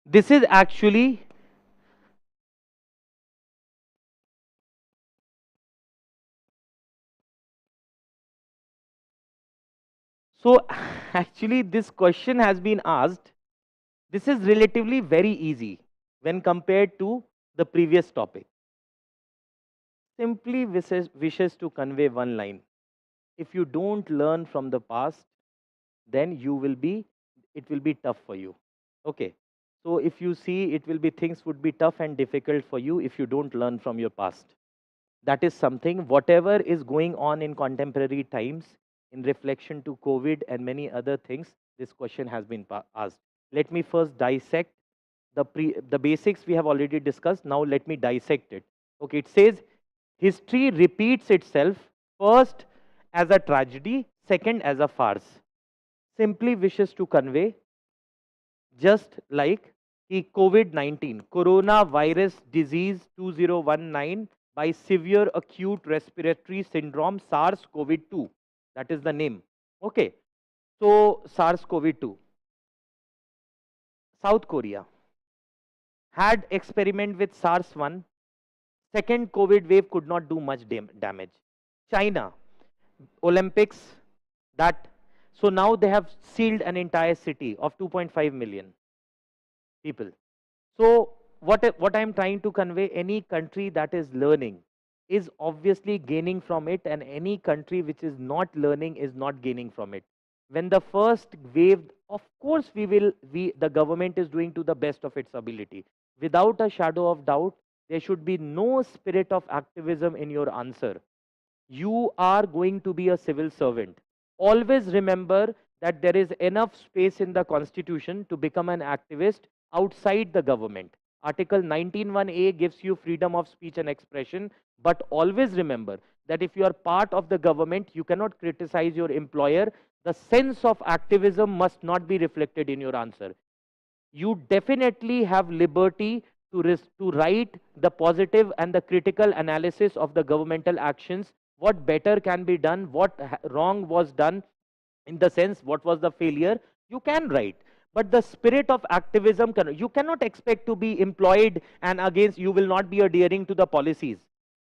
This is actually, so actually this question has been asked. This is relatively very easy when compared to the previous topic. Simply wishes to convey one line. If you don't learn from the past, then it will be tough for you. Okay. So if you see, it will be, things would be tough and difficult for you if you don't learn from your past. That is something, whatever is going on in contemporary times, in reflection to COVID and many other things, this question has been asked. Let me first dissect the basics we have already discussed. Now let me dissect it. Okay, it says history repeats itself, first as a tragedy, second as a farce. Simply wishes to convey, just like the COVID-19, coronavirus disease 2019 by severe acute respiratory syndrome, SARS-CoV-2. That is the name. Okay. So SARS-CoV-2. South Korea had experiment with SARS-1. Second COVID wave could not do much damage. China, Olympics, that. So now they have sealed an entire city of 2.5 million people. So what I'm trying to convey, any country that is learning is obviously gaining from it, and any country which is not learning is not gaining from it. When the first wave, of course the government is doing to the best of its ability. Without a shadow of doubt, there should be no spirit of activism in your answer. You are going to be a civil servant. Always remember that there is enough space in the constitution to become an activist outside the government. Article 19(1)(a) gives you freedom of speech and expression, but always remember that if you are part of the government, you cannot criticize your employer. The sense of activism must not be reflected in your answer. You definitely have liberty to write the positive and the critical analysis of the governmental actions, what better can be done, what wrong was done, in the sense what was the failure, you can write. But the spirit of activism, you cannot expect to be employed and against, you will not be adhering to the policies.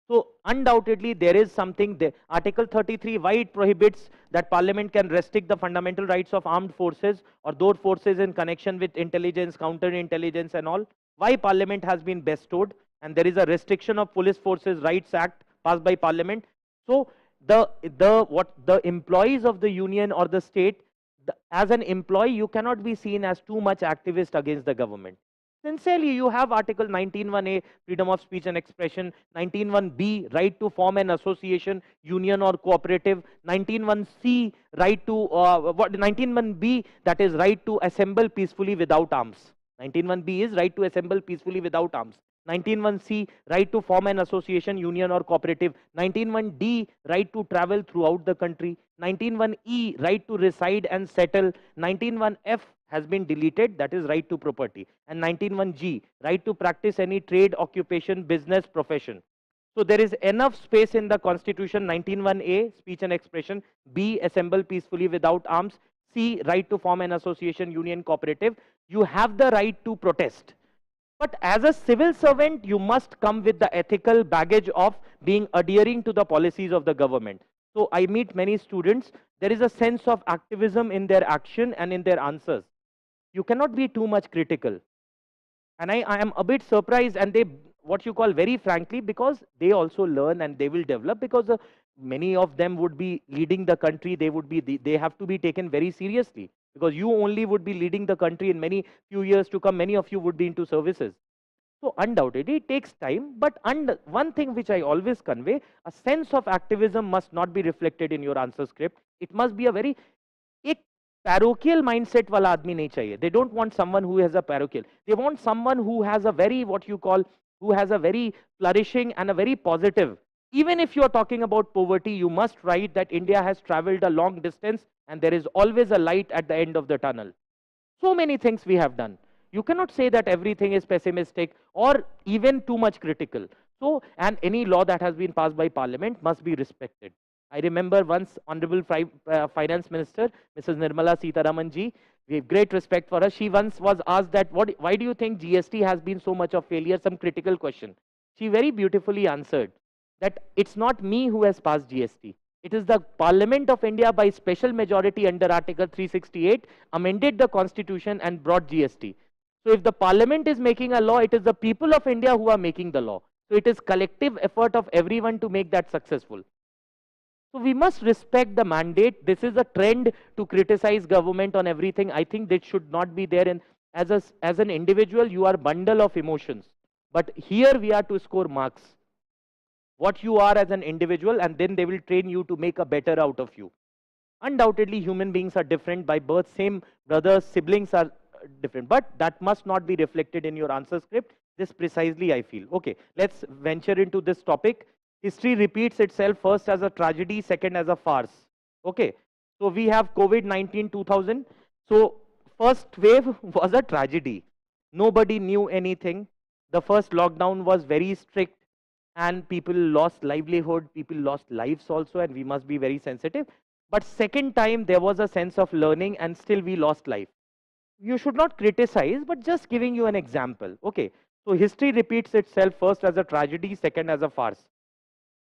So undoubtedly there is something there. Article 33, why it prohibits that Parliament can restrict the fundamental rights of armed forces or those forces in connection with intelligence, counter-intelligence and all. Why Parliament has been bestowed, and there is a restriction of Police Forces Rights Act passed by Parliament. So the employees of the union or the state, as an employee, you cannot be seen as too much activist against the government. Sincerely, you have Article 19(1)(a), freedom of speech and expression, 19(1)(b), right to form an association, union or cooperative, 19(1)(c), right to, 19(1)(b), that is right to assemble peacefully without arms. 19(1)(b) is right to assemble peacefully without arms. 19(1)(c), right to form an association, union or cooperative. 19(1)(d), right to travel throughout the country. 19(1)(e), right to reside and settle. 19(1)(f) has been deleted, that is right to property. And 19(1)(g), right to practice any trade, occupation, business, profession. So there is enough space in the constitution. 19(1)(a), speech and expression. B, assemble peacefully without arms. C, right to form an association, union, cooperative. You have the right to protest. But as a civil servant, you must come with the ethical baggage of being adhering to the policies of the government. So I meet many students, there is a sense of activism in their action and in their answers. You cannot be too much critical. And I am a bit surprised, and they, what you call, very frankly, because they also learn and they will develop, because many of them would be leading the country, they have to be taken very seriously, because you only would be leading the country in many few years to come. Many of you would be into services. So undoubtedly it takes time, but one thing which I always convey, a sense of activism must not be reflected in your answer script. It must be a very, एक parochial mindset वाला आदमी नहीं चाहिए. They don't want someone who has a parochial. They want someone who has a very, what you call, who has a very flourishing and a very positive. Even if you are talking about poverty, you must write that India has traveled a long distance and there is always a light at the end of the tunnel. So many things we have done. You cannot say that everything is pessimistic or even too much critical. So, and any law that has been passed by Parliament must be respected. I remember once Honorable Finance Minister, Mrs. Nirmala Sitharaman ji, we have great respect for her. She once was asked that, why do you think GST has been so much of failure? Some critical question. She very beautifully answered that it's not me who has passed GST. It is the Parliament of India by special majority under Article 368 amended the Constitution and brought GST. So if the Parliament is making a law, it is the people of India who are making the law. So it is collective effort of everyone to make that successful. So we must respect the mandate. This is a trend to criticize government on everything. I think that should not be there. And as an individual, you are a bundle of emotions. But here we are to score marks. What you are as an individual, and then they will train you to make a better out of you. Undoubtedly, human beings are different by birth. Same brothers, siblings are different. But that must not be reflected in your answer script. This precisely I feel. Okay, let's venture into this topic. History repeats itself, first as a tragedy, second as a farce. Okay, so we have COVID-19 2000. So first wave was a tragedy. Nobody knew anything. The first lockdown was very strict and people lost livelihood, people lost lives also, and we must be very sensitive. But second time there was a sense of learning and still we lost life. You should not criticize, but just giving you an example. Okay, so history repeats itself, first as a tragedy, second as a farce.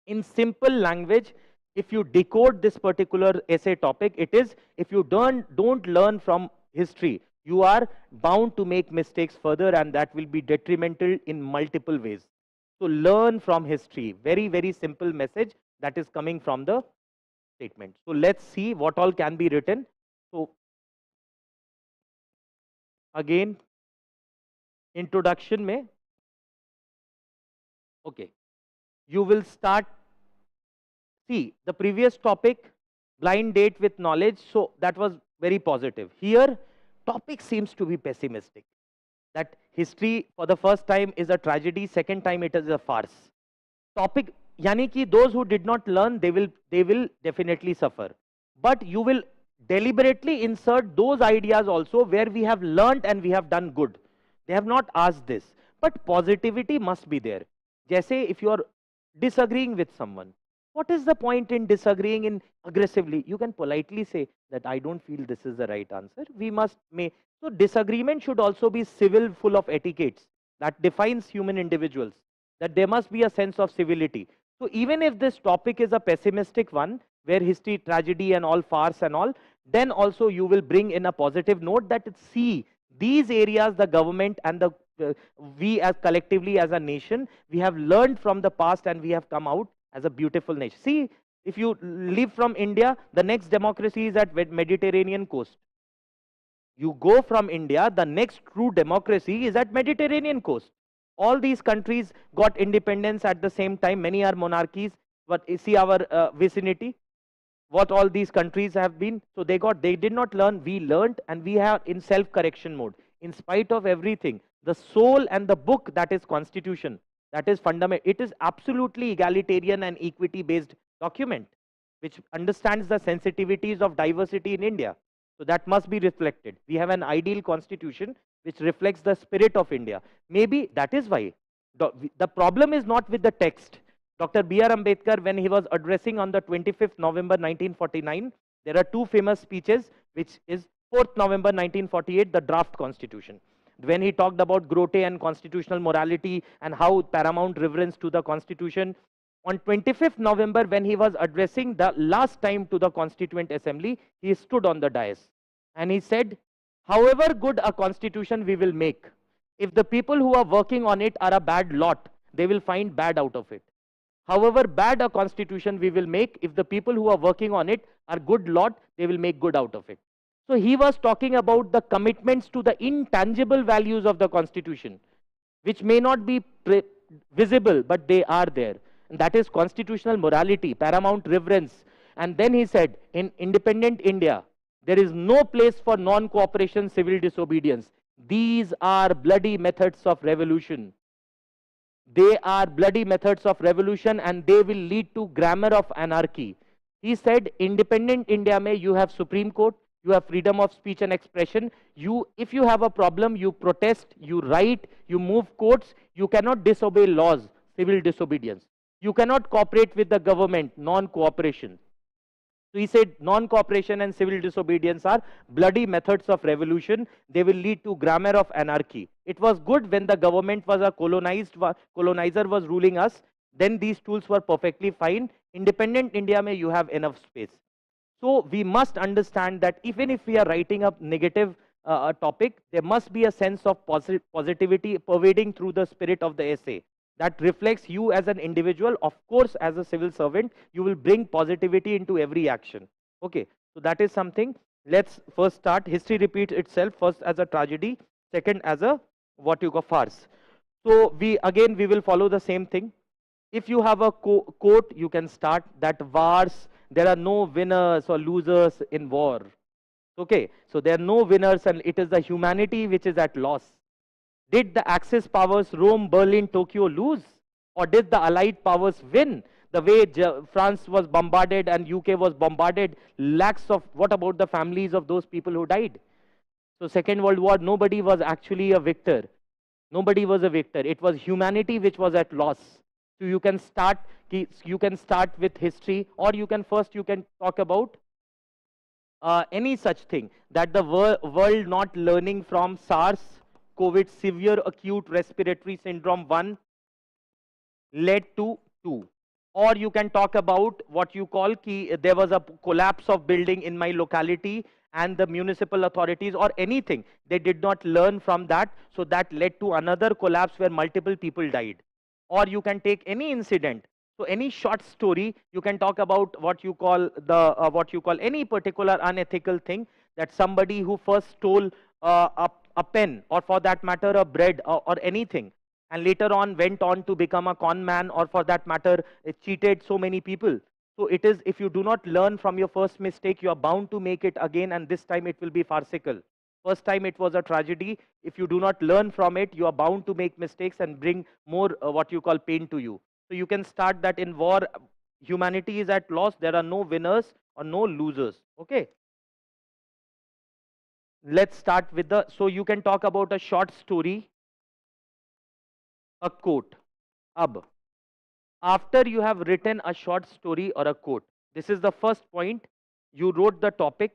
In simple language, if you decode this particular essay topic, it is, if you don't learn from history, you are bound to make mistakes further, and that will be detrimental in multiple ways. So learn from history. Very, very simple message that is coming from the statement. So let's see what all can be written. So again, introduction mein, okay, you will start. See, the previous topic, blind date with knowledge, so that was very positive. Here, topic seems to be pessimistic. That history for the first time is a tragedy, second time it is a farce. Topic, yani ki those who did not learn, they will definitely suffer. But you will deliberately insert those ideas also where we have learnt and we have done good. They have not asked this, but positivity must be there. Jaise if you are disagreeing with someone, what is the point in disagreeing in aggressively? You can politely say that I don't feel this is the right answer. We must make, so disagreement should also be civil, full of etiquettes. That defines human individuals. That there must be a sense of civility. So even if this topic is a pessimistic one, where history, tragedy and all farce and all, then also you will bring in a positive note that see, these areas the government and the we as collectively as a nation, we have learned from the past and we have come out as a beautiful nation. See, if you live from India, the next democracy is at Mediterranean coast. You go from India, the next true democracy is at Mediterranean coast. All these countries got independence at the same time. Many are monarchies, but see our vicinity, what all these countries have been. So they did not learn, we learned, and we are in self-correction mode. In spite of everything, the soul and the book, that is Constitution, that is fundamental. It is absolutely egalitarian and equity-based document, which understands the sensitivities of diversity in India. So that must be reflected. We have an ideal constitution which reflects the spirit of India. Maybe that is why. The problem is not with the text. Dr. B.R. Ambedkar, when he was addressing on the 25th November 1949, there are two famous speeches, which is 4th November 1948, the draft constitution. When he talked about grote and constitutional morality and how paramount reverence to the constitution. On 25th November, when he was addressing the last time to the Constituent Assembly, he stood on the dais and he said, however good a constitution we will make, if the people who are working on it are a bad lot, they will find bad out of it. However bad a constitution we will make, if the people who are working on it are good lot, they will make good out of it. So he was talking about the commitments to the intangible values of the constitution, which may not be visible, but they are there. And that is constitutional morality, paramount reverence. And then he said, in independent India, there is no place for non-cooperation, civil disobedience. These are bloody methods of revolution. They are bloody methods of revolution and they will lead to grammar of anarchy. He said, independent India mein you have Supreme Court, you have freedom of speech and expression. If you have a problem, you protest, you write, you move courts. You cannot disobey laws, civil disobedience. You cannot cooperate with the government, non-cooperation. So he said non-cooperation and civil disobedience are bloody methods of revolution. They will lead to grammar of anarchy. It was good when the government was a colonizer was ruling us. Then these tools were perfectly fine. Independent India mein you have enough space. So we must understand that even if we are writing a negative topic, there must be a sense of positivity pervading through the spirit of the essay. That reflects you as an individual. Of course, as a civil servant, you will bring positivity into every action. Okay, so that is something. Let's first start. History repeats itself, first as a tragedy, second as a what you call farce. So we will follow the same thing. If you have a quote, you can start that wars. There are no winners or losers in war. Okay, so there are no winners and it is the humanity which is at loss. Did the Axis powers, Rome, Berlin, Tokyo lose? Or did the Allied powers win? The way France was bombarded and UK was bombarded, lakhs of, what about the families of those people who died? So Second World War, nobody was actually a victor. Nobody was a victor. It was humanity which was at loss. So you can start with history, or you can talk about any such thing, that the world not learning from SARS, COVID, severe acute respiratory syndrome 1 led to 2. Or you can talk about what you call ki there was a collapse of building in my locality and the municipal authorities or anything, they did not learn from that, so that led to another collapse where multiple people died. Or you can take any incident, so any short story, you can talk about what you call any particular unethical thing, that somebody who first stole a pen, or for that matter a bread, or anything, and later on went on to become a con man, or for that matter cheated so many people. So it is, if you do not learn from your first mistake, you are bound to make it again, and this time it will be farcical. First time it was a tragedy. If you do not learn from it, you are bound to make mistakes and bring more what you call pain to you. So you can start that in war, humanity is at loss. There are no winners or no losers. Okay. Let's start with the, so you can talk about a short story, a quote. After you have written a short story or a quote, this is the first point. You wrote the topic,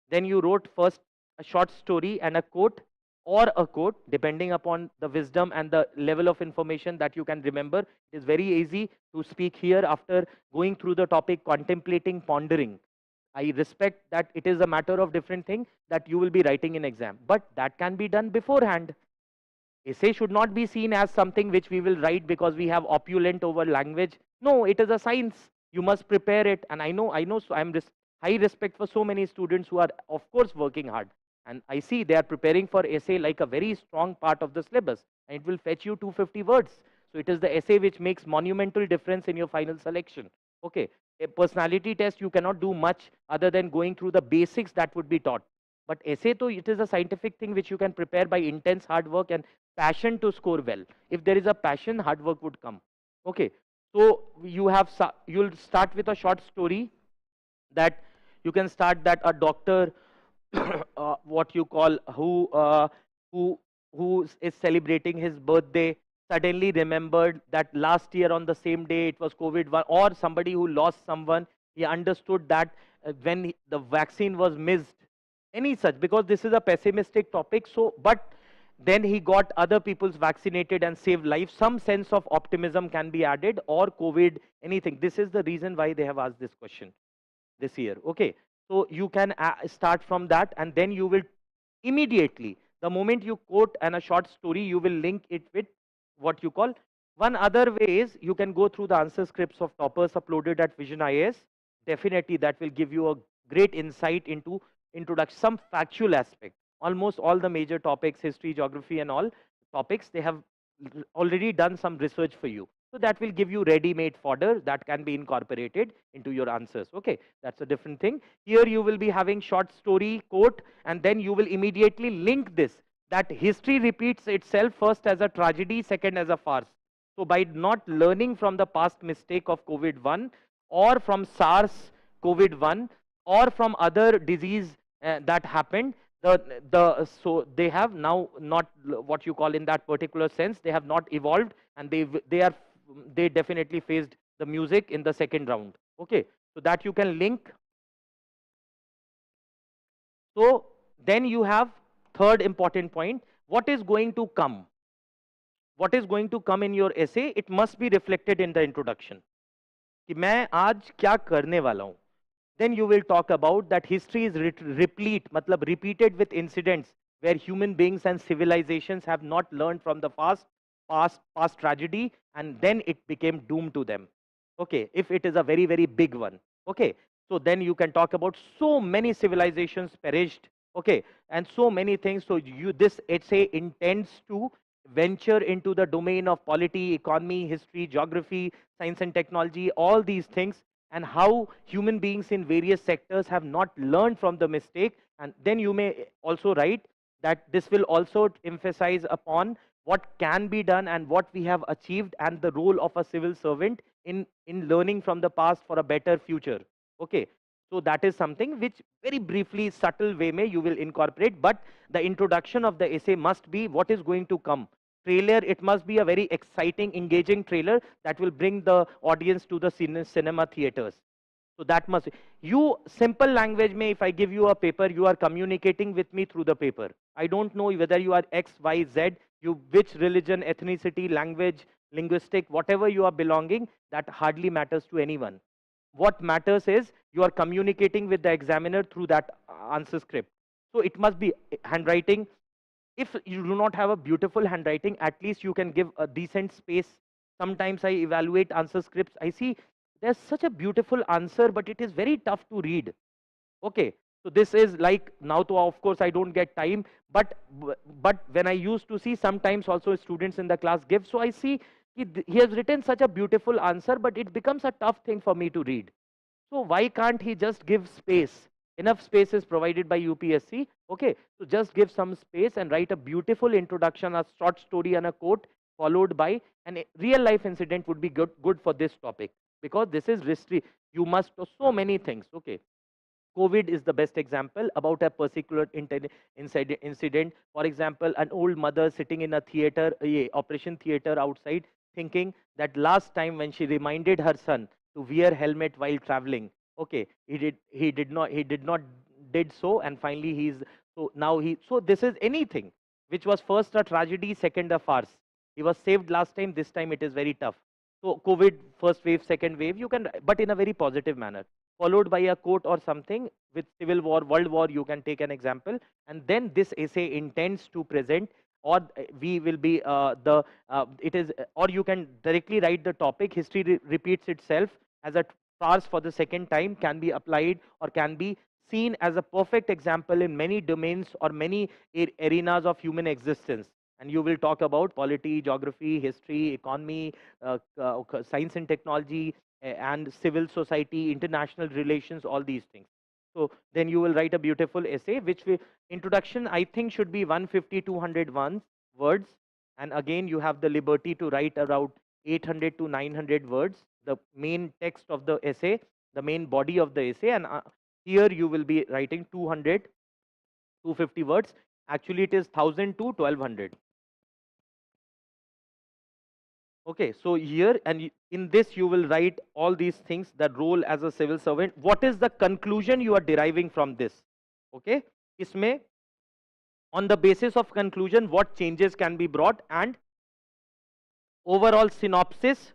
then you wrote first a short story and a quote, or a quote, depending upon the wisdom and the level of information that you can remember. It is very easy to speak here after going through the topic, contemplating, pondering. I respect that it is a matter of different thing that you will be writing in exam, but that can be done beforehand. Essay should not be seen as something which we will write because we have opulent over language. No, it is a science. You must prepare it. And I know, so I'm high respect for so many students who are, of course, working hard. And I see they are preparing for essay like a very strong part of the syllabus. And it will fetch you 250 words. So it is the essay which makes monumental difference in your final selection. Okay. A personality test, you cannot do much other than going through the basics that would be taught. But essay, though, it is a scientific thing which you can prepare by intense hard work and passion to score well. If there is a passion, hard work would come. Okay. So you'll start with a short story that you can start that a doctor, what you call, who is celebrating his birthday, suddenly remembered that last year on the same day it was COVID-1, or somebody who lost someone, he understood that when the vaccine was missed, any such, because this is a pessimistic topic. So, but then he got other people's vaccinated and saved lives. Some sense of optimism can be added, or COVID, anything. This is the reason why they have asked this question this year. Okay. So you can start from that, and then you will immediately, the moment you quote and a short story, you will link it with what you call. One other way is you can go through the answer scripts of toppers uploaded at Vision IAS. Definitely that will give you a great insight into introduction, some factual aspect. Almost all the major topics, history, geography and all topics, they have already done some research for you. So that will give you ready-made fodder that can be incorporated into your answers. Okay, that's a different thing. Here you will be having short story, quote, and then you will immediately link this, that history repeats itself, first as a tragedy, second as a farce. So by not learning from the past mistake of COVID-1, or from SARS COVID-1, or from other disease that happened, so they have now not what you call in that particular sense, they have not evolved, and they definitely faced the music in the second round. Okay, so that you can link. So then you have third important point, what is going to come? What is going to come in your essay? It must be reflected in the introduction. कि मैं आज क्या करने वाला हूं. Then you will talk about that history is replete, matlab repeated with incidents where human beings and civilizations have not learned from the past tragedy, and then it became doomed to them. Okay, if it is a very, very big one. Okay, so then you can talk about so many civilizations perished. Okay, and so many things. So this essay intends to venture into the domain of polity, economy, history, geography, science and technology, all these things, and how human beings in various sectors have not learned from the mistake. And then you may also write that this will also emphasize upon what can be done and what we have achieved, and the role of a civil servant in learning from the past for a better future. Okay, so that is something which very briefly, subtle way may you will incorporate, but the introduction of the essay must be what is going to come. Trailer, it must be a very exciting, engaging trailer that will bring the audience to the cinema theaters. So that must, you simple language may, if I give you a paper, you are communicating with me through the paper. I don't know whether you are X, Y, Z, you which religion, ethnicity, language, linguistic, whatever you are belonging, that hardly matters to anyone. What matters is you are communicating with the examiner through that answer script. So it must be handwriting. If you do not have a beautiful handwriting, at least you can give a decent space. Sometimes I evaluate answer scripts. I see there's such a beautiful answer, but it is very tough to read. Okay, so this is like now, to of course I don't get time, but when I used to see, sometimes also students in the class give, so I see he has written such a beautiful answer, but it becomes a tough thing for me to read. So why can't he just give space? Enough space is provided by UPSC. Okay, so just give some space and write a beautiful introduction, a short story and a quote, followed by a real life incident would be good for this topic, because this is history. You must know so many things. Okay, COVID is the best example about a particular incident. For example, an old mother sitting in a theater, a operation theater outside, thinking that last time when she reminded her son to wear helmet while traveling, okay, he did not did so, and finally so this is anything which was first a tragedy, second a farce. He was saved last time, this time it is very tough. So COVID, first wave, second wave, you can, but in a very positive manner, followed by a quote or something. With civil war, world war, you can take an example, and then this essay intends to present, or we will be the it is or you can directly write the topic, history repeats itself as a farce for the second time, can be applied or can be seen as a perfect example in many domains or many arenas of human existence. And you will talk about polity, geography, history, economy, science and technology, and civil society, international relations, all these things. So then you will write a beautiful essay, which introduction I think should be 150, 200 words. And again, you have the liberty to write around 800 to 900 words, the main text of the essay, the main body of the essay. And here you will be writing 200, 250 words. Actually, it is 1000 to 1200. Okay, so here and in this you will write all these things, that role as a civil servant. What is the conclusion you are deriving from this? Okay, isme on the basis of conclusion what changes can be brought, and overall synopsis,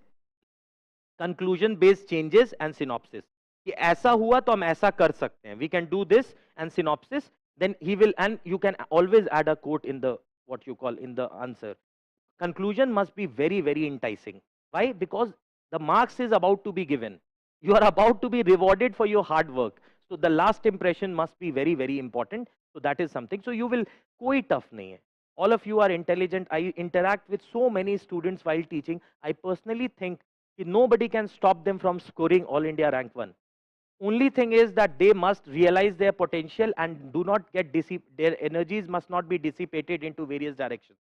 conclusion based changes and synopsis. कि ऐसा हुआ तो हम ऐसा कर सकते हैं. We can do this and synopsis. Then he will, and you can always add a quote in the what you call in the answer. Conclusion must be very, very enticing. Why? Because the marks is about to be given. You are about to be rewarded for your hard work. So the last impression must be very, very important. So that is something. So you will, koi tough nahi hai. All of you are intelligent. I interact with so many students while teaching. I personally think that nobody can stop them from scoring All India Rank 1. Only thing is that they must realize their potential and do not get their energies must not be dissipated into various directions.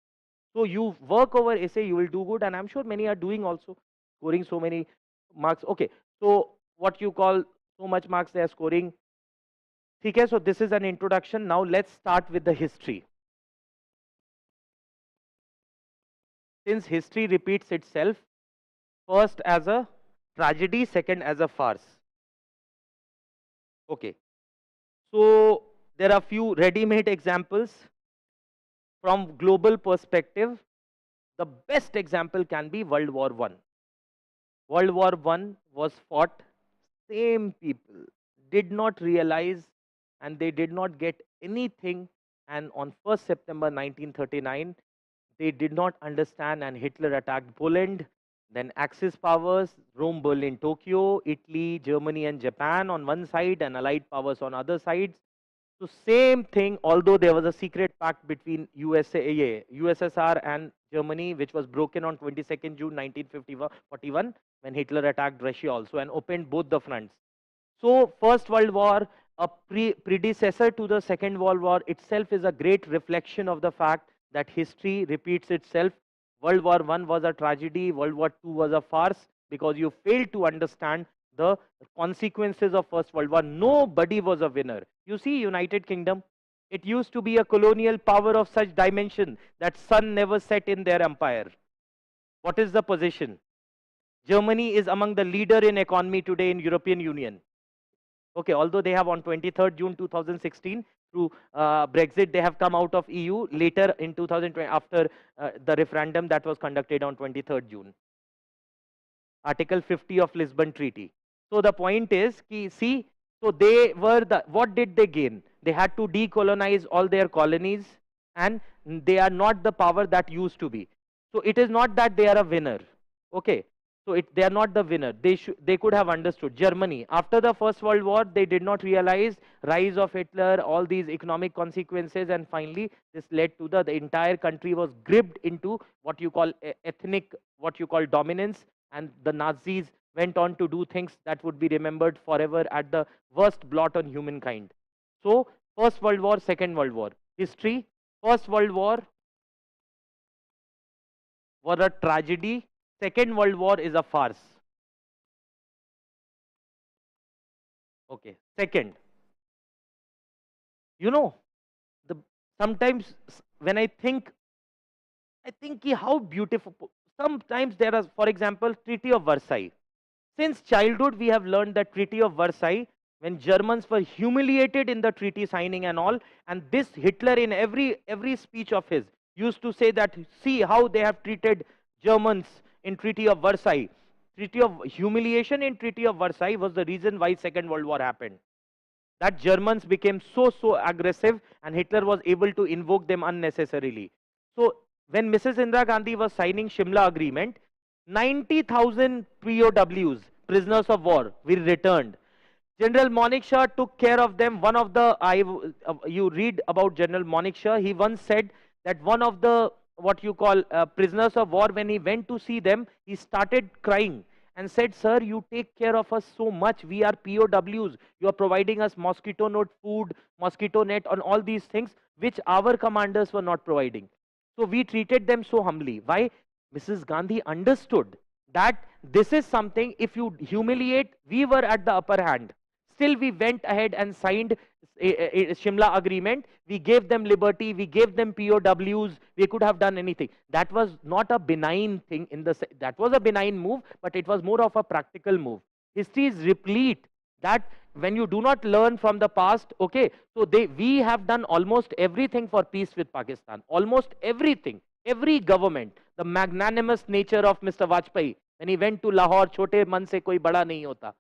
So you work over essay, you will do good, and I'm sure many are doing also, scoring so many marks. Okay, so what you call so much marks they are scoring. Okay, so this is an introduction. Now let's start with the history. Since history repeats itself, first as a tragedy, second as a farce. Okay, so there are few ready-made examples. From global perspective, the best example can be World War I. World War I was fought, same people did not realize and they did not get anything, and on 1st September 1939, they did not understand and Hitler attacked Poland, then Axis powers, Rome, Berlin, Tokyo, Italy, Germany and Japan on one side and Allied powers on other sides. So same thing, although there was a secret pact between USSR and Germany, which was broken on 22nd June 1941 when Hitler attacked Russia also and opened both the fronts. So First World War, a predecessor to the Second World War itself, is a great reflection of the fact that history repeats itself. World War I was a tragedy, World War II was a farce, because you failed to understand the consequences of First World War. Nobody was a winner. You see, United Kingdom, it used to be a colonial power of such dimension that sun never set in their empire. What is the position? Germany is among the leader in economy today in European Union. Okay, although they have on 23rd June 2016 through Brexit, they have come out of EU later in 2020 after the referendum that was conducted on 23rd June. Article 50 of Lisbon Treaty. So the point is, ki, see, so they were what did they gain? They had to decolonize all their colonies, and they are not the power that used to be. So it is not that they are a winner. Okay. So they are not the winner. They could have understood. Germany, after the First World War, they did not realize rise of Hitler, all these economic consequences, and finally this led to the entire country was gripped into what you call ethnic, what you call dominance, and the Nazis went on to do things that would be remembered forever at the worst blot on humankind. So First World War, Second World War. History, First World War was a tragedy. Second World War is a farce. Okay. Second, you know, the sometimes when I think how beautiful. Sometimes there are, for example, Treaty of Versailles. Since childhood, we have learned that Treaty of Versailles, when Germans were humiliated in the treaty signing and all, and this Hitler in every speech of his used to say that, see how they have treated Germans in Treaty of Versailles. Treaty of humiliation in Treaty of Versailles was the reason why Second World War happened. That Germans became so aggressive, and Hitler was able to invoke them unnecessarily. So when Mrs. Indira Gandhi was signing Shimla Agreement, 90,000 POWs, prisoners of war, were returned. General Manekshaw took care of them. One of the, you read about General Manekshaw, he once said that one of the, what you call prisoners of war, when he went to see them, he started crying and said, sir, you take care of us so much. We are POWs. You are providing us mosquito net food, mosquito net, and all these things, which our commanders were not providing. So we treated them so humbly. Why? Mrs. Gandhi understood that this is something, if you humiliate, we were at the upper hand. Still, we went ahead and signed a Shimla Agreement. We gave them liberty. We gave them POWs. We could have done anything. That was not a benign thing. That was a benign move, but it was more of a practical move. History is replete that when you do not learn from the past, okay, so we have done almost everything for peace with Pakistan. Almost everything. Every government. The magnanimous nature of Mr. Vajpayee, when he went to Lahore, chote man se koi bada nahi hota.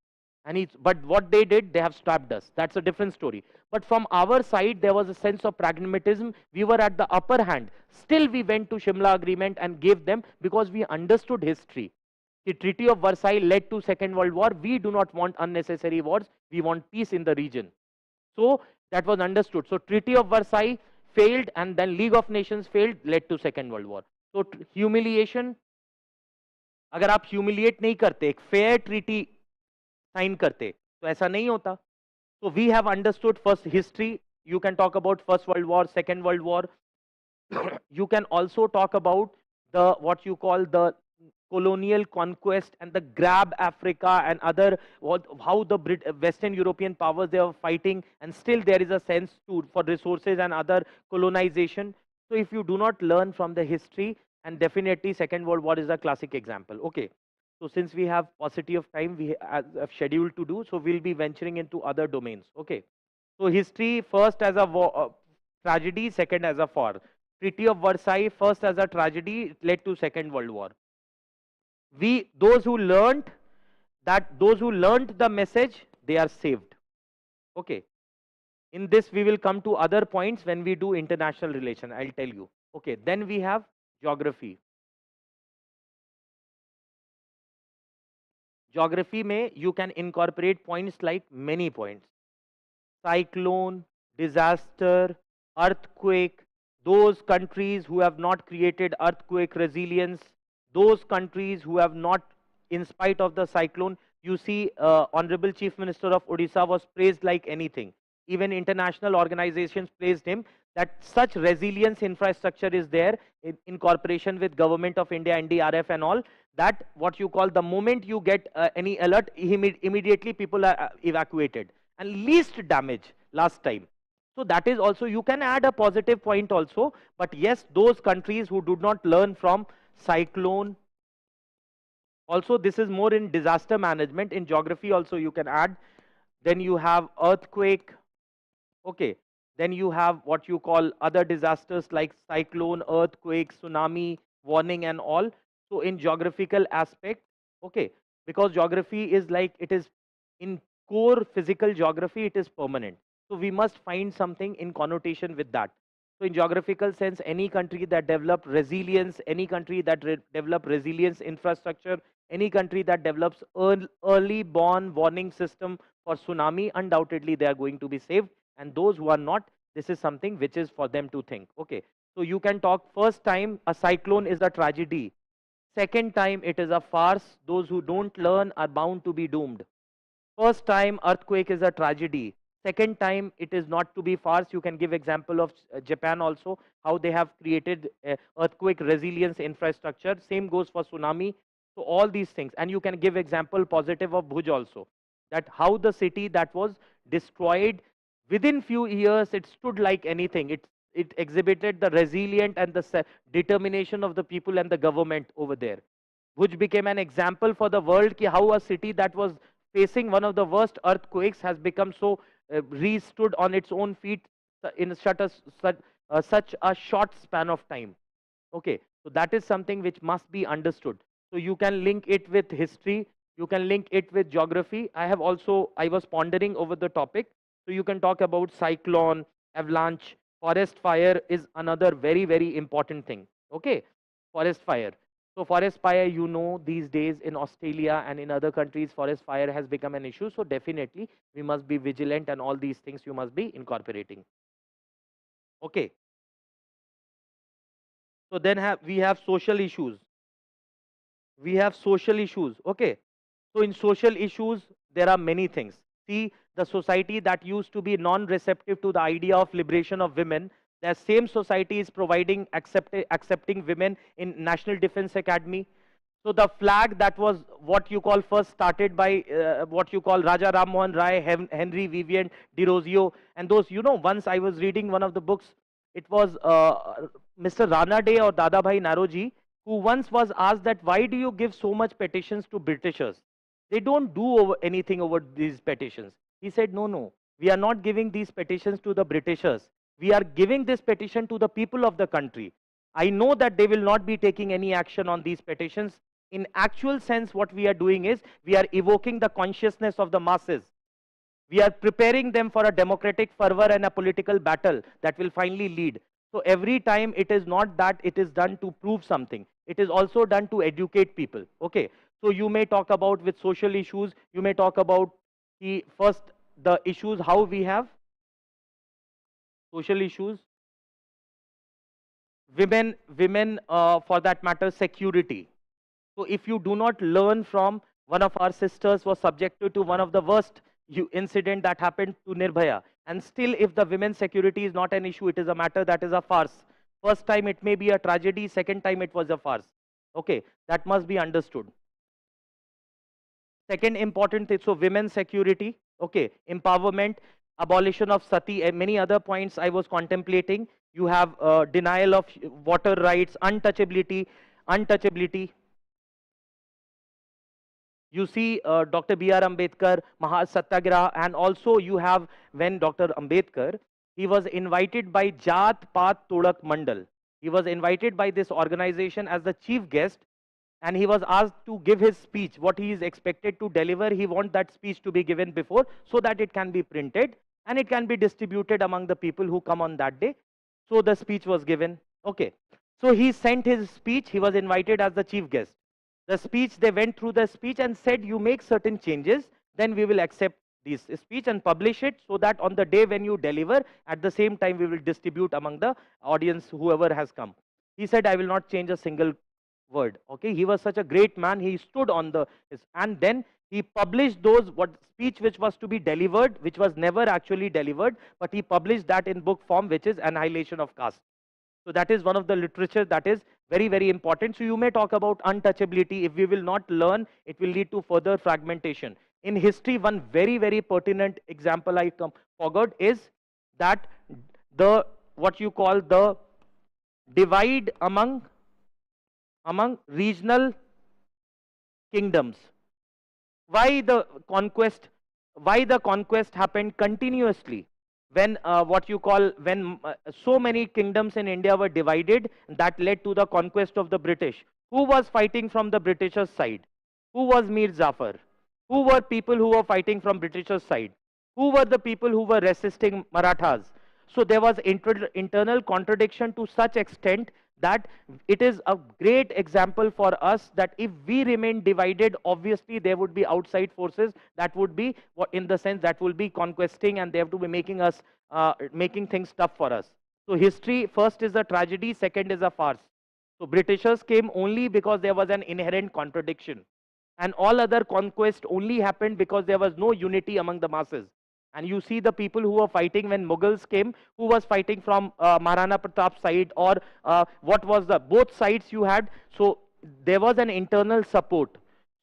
But what they did, they have stabbed us. That's a different story. But from our side, there was a sense of pragmatism. We were at the upper hand. Still, we went to Shimla Agreement and gave them, because we understood history. The Treaty of Versailles led to Second World War. We do not want unnecessary wars. We want peace in the region. So that was understood. So Treaty of Versailles failed, and then League of Nations failed, led to Second World War. So humiliation, अगर आप humiliate नहीं करते, एक fair treaty sign करते, तो ऐसा नहीं होता. So we have understood first history. You can talk about First World War, Second World War. You can also talk about the what you call the colonial conquest and the grab Africa and other, how the Western European powers, they were fighting, and still there is a sense for resources and other colonization. So if you do not learn from the history, and definitely Second World War is a classic example. Okay. So since we have paucity of time, we have scheduled to do, so we'll be venturing into other domains. Okay. So history first as a tragedy, second as a war. Treaty of Versailles first as a tragedy, it led to Second World War. Those who learned the message, they are saved. Okay. In this, we will come to other points when we do international relation. I'll tell you. Okay. Then we have geography. Geography में you can incorporate points like many points. Cyclone, disaster, earthquake, those countries who have not created earthquake resilience, those countries who have not, in spite of the cyclone, you see Honorable Chief Minister of Odisha was praised like anything. Even international organizations praised him that such resilience infrastructure is there in cooperation with Government of India, NDRF and all, that what you call the moment you get any alert, immediately people are evacuated and least damage last time. So that is also, you can add a positive point also, but yes, those countries who do not learn from cyclone, also this is more in disaster management. In geography also you can add. Then you have earthquake. Okay. Then you have what you call other disasters like cyclone, earthquake, tsunami, warning and all. So in geographical aspect, okay. because geography is like, it is in core physical geography, it is permanent. So we must find something in connotation with that. So in geographical sense, any country that develop resilience, any country that develop resilience infrastructure, any country that develops early born warning system for tsunami, undoubtedly they are going to be saved. And those who are not, this is something which is for them to think. Okay, so you can talk, first time a cyclone is a tragedy, second time it is a farce, those who don't learn are bound to be doomed. First time earthquake is a tragedy, second time it is not to be farce. You can give example of Japan also, how they have created earthquake resilience infrastructure, same goes for tsunami. So all these things, and you can give example positive of Bhuj also, that how the city that was destroyed, within few years it stood like anything. It exhibited the resilient and the determination of the people and the government over there. Bhuj became an example for the world ki how a city that was facing one of the worst earthquakes has become so re-stood on its own feet in such a short span of time. Okay, so that is something which must be understood. So you can link it with history, you can link it with geography. I was pondering over the topic. So you can talk about cyclone, avalanche, forest fire is another very, very important thing. Okay, forest fire. So forest fire, you know, these days in Australia and in other countries, forest fire has become an issue. So definitely we must be vigilant, and all these things you must be incorporating. Okay. So then we have social issues. We have social issues. Okay. So in social issues, there are many things. See, the society that used to be non-receptive to the idea of liberation of women, that same society is providing accepting women in National Defense Academy. So the flag that was what you call first started by what you call Raja Ram Mohan Rai, Henry Vivian de Rosio, and those, you know, once I was reading one of the books, it was Mr. Rana Day or Dadabhai Naroji, who once was asked that why do you give so much petitions to Britishers? They don't do anything over these petitions. He said, no, no, we are not giving these petitions to the Britishers. We are giving this petition to the people of the country. I know that they will not be taking any action on these petitions. In actual sense, what we are doing is we are evoking the consciousness of the masses. We are preparing them for a democratic fervor and a political battle that will finally lead. So every time it is not that it is done to prove something. It is also done to educate people. Okay. So you may talk about with social issues, you may talk about the issues, how we have social issues, women, for that matter, security. So if you do not learn from, one of our sisters was subjected to one of the worst incident that happened to Nirbhaya, and still if the women's security is not an issue, it is a matter that is a farce. First time it may be a tragedy, second time it was a farce. Okay, that must be understood. Second important thing, so women's security, okay, empowerment, abolition of sati, and many other points I was contemplating. You have denial of water rights, untouchability. You see Dr. B.R. Ambedkar, Maha Satyagraha, and also you have when Dr. Ambedkar, he was invited by Jat Paat Todak Mandal. He was invited by this organization as the chief guest, and he was asked to give his speech, what he is expected to deliver. He wants that speech to be given before so that it can be printed and it can be distributed among the people who come on that day. So the speech was given. Okay. So he sent his speech. He was invited as the chief guest. The speech, they went through the speech and said, you make certain changes, then we will accept this speech and publish it so that on the day when you deliver, at the same time we will distribute among the audience, whoever has come. He said, I will not change a single word. Okay, he was such a great man. He stood on and then he published those speech which was to be delivered, which was never actually delivered, but he published that in book form, which is Annihilation of Caste. So that is one of the literature that is very, very important. So you may talk about untouchability. If we will not learn, it will lead to further fragmentation. In history, one very, very pertinent example I forgot is that what you call the divide among regional kingdoms. Why the conquest happened continuously? When when so many kingdoms in India were divided, that led to the conquest of the British. Who was fighting from the Britishers' side? Who was Mir Jafar? Who were people who were fighting from Britishers' side? Who were the people who were resisting Marathas? So there was internal contradiction to such extent that it is a great example for us that if we remain divided, obviously there would be outside forces that would be, in the sense that will be conquesting, and they have to be making us, making things tough for us. So history, first is a tragedy, second is a farce. So Britishers came only because there was an inherent contradiction. And all other conquest only happened because there was no unity among the masses. And you see the people who were fighting when Mughals came, who was fighting from Maharana Pratap's side, or what was the, both sides you had. So there was an internal support.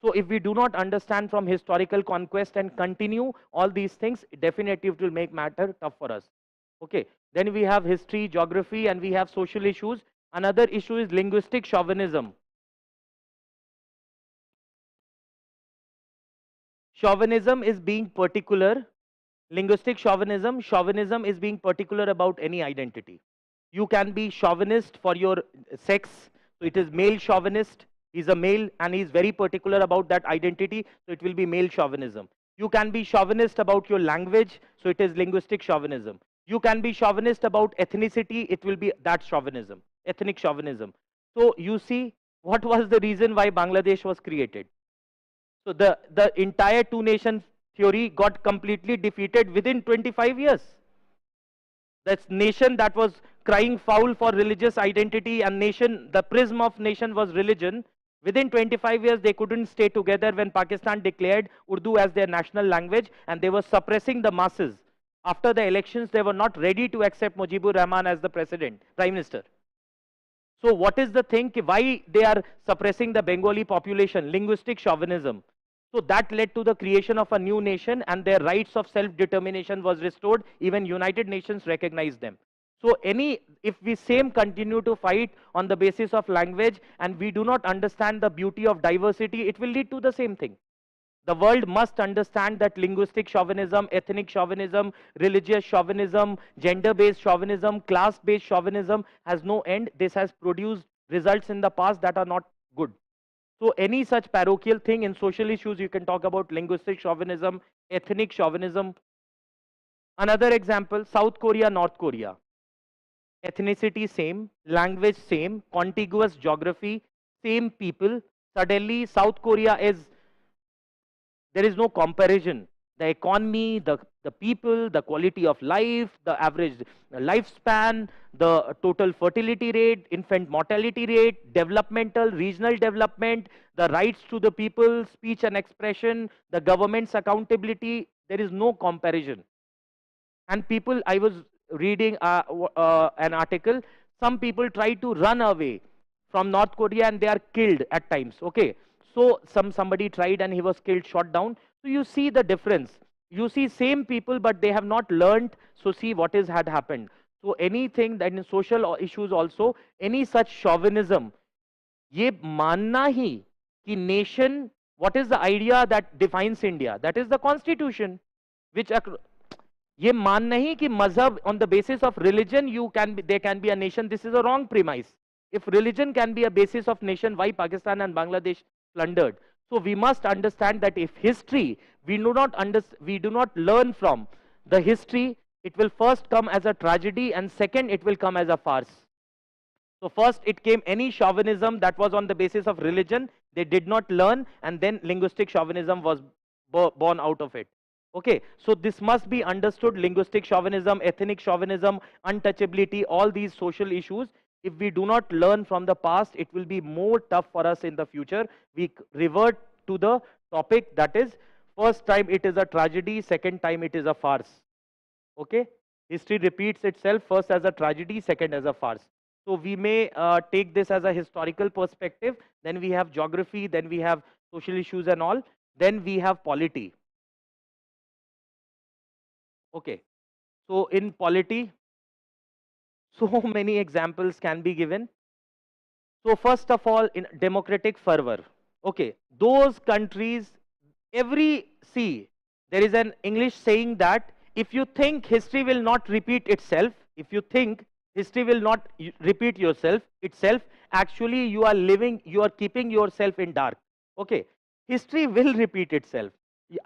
So if we do not understand from historical conquest and continue all these things, definitely it will make matter tough for us. Okay. Then we have history, geography, and we have social issues. Another issue is linguistic chauvinism. Chauvinism is being particular. Linguistic chauvinism is being particular about any identity. You can be chauvinist for your sex, so it is male chauvinist. He's a male and he's very particular about that identity, so it will be male chauvinism. You can be chauvinist about your language, so it is linguistic chauvinism. You can be chauvinist about ethnicity, it will be that chauvinism, ethnic chauvinism. So you see, what was the reason why Bangladesh was created? So the entire two-nation theory got completely defeated within 25 years. That nation that was crying foul for religious identity, and nation, the prism of nation was religion. Within 25 years, they couldn't stay together when Pakistan declared Urdu as their national language, and they were suppressing the masses. After the elections, they were not ready to accept Mujibur Rahman as the president, prime minister. So what is the thing, why they are suppressing the Bengali population? Linguistic chauvinism. So that led to the creation of a new nation, and their rights of self-determination was restored. Even United Nations recognized them. So if we continue to fight on the basis of language, and we do not understand the beauty of diversity, it will lead to the same thing. The world must understand that linguistic chauvinism, ethnic chauvinism, religious chauvinism, gender-based chauvinism, class-based chauvinism has no end. This has produced results in the past that are not good. So any such parochial thing in social issues, you can talk about linguistic chauvinism, ethnic chauvinism. Another example, South Korea, North Korea. Ethnicity same, language same, contiguous geography, same people. Suddenly South Korea there is no comparison. The economy, the people, the quality of life, the average lifespan, the total fertility rate, infant mortality rate, developmental, regional development, the rights to the people, speech and expression, the government's accountability, there is no comparison. And people, I was reading an article, some people try to run away from North Korea and they are killed at times. Okay. So somebody tried and he was killed, shot down. So you see the difference. You see same people, but they have not learned. So see what had happened. So anything that in social issues also, any such chauvinism, ye manna hi ki nation, what is the idea that defines India? That is the constitution, which ye manna hi ki mazhab on the basis of religion there can be a nation. This is a wrong premise. If religion can be a basis of nation, why Pakistan and Bangladesh plundered? So we must understand that if history, we do not learn from the history, it will first come as a tragedy, and second, it will come as a farce. So first it came any chauvinism that was on the basis of religion, they did not learn, and then linguistic chauvinism was born out of it. Okay, so this must be understood, linguistic chauvinism, ethnic chauvinism, untouchability, all these social issues. If we do not learn from the past, it will be more tough for us in the future. We revert to the topic, that is, first time it is a tragedy, second time it is a farce. Okay, history repeats itself, first as a tragedy, second as a farce. So we may take this as a historical perspective, then we have geography, then we have social issues and all, then we have polity. Okay, so in polity, so many examples can be given. So first of all, in democratic fervor, okay, those countries, there is an English saying that if you think history will not repeat itself, if you think history will not repeat itself, actually you are keeping yourself in dark. Okay, history will repeat itself.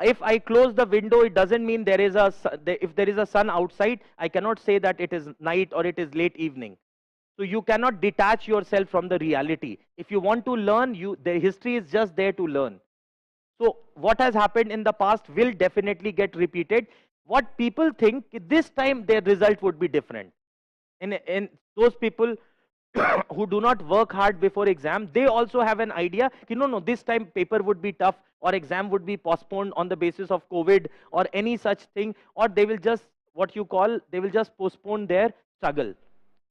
If I close the window, it doesn't mean there is a if there is a sun outside, I cannot say that it is night or it is late evening. So you cannot detach yourself from the reality. If you want to learn, the history is just there to learn. So what has happened in the past will definitely get repeated. What people think, this time their result would be different. And those people who do not work hard before exam, they also have an idea, no, this time paper would be tough, or exam would be postponed on the basis of COVID or any such thing, or they will just, they will just postpone their struggle,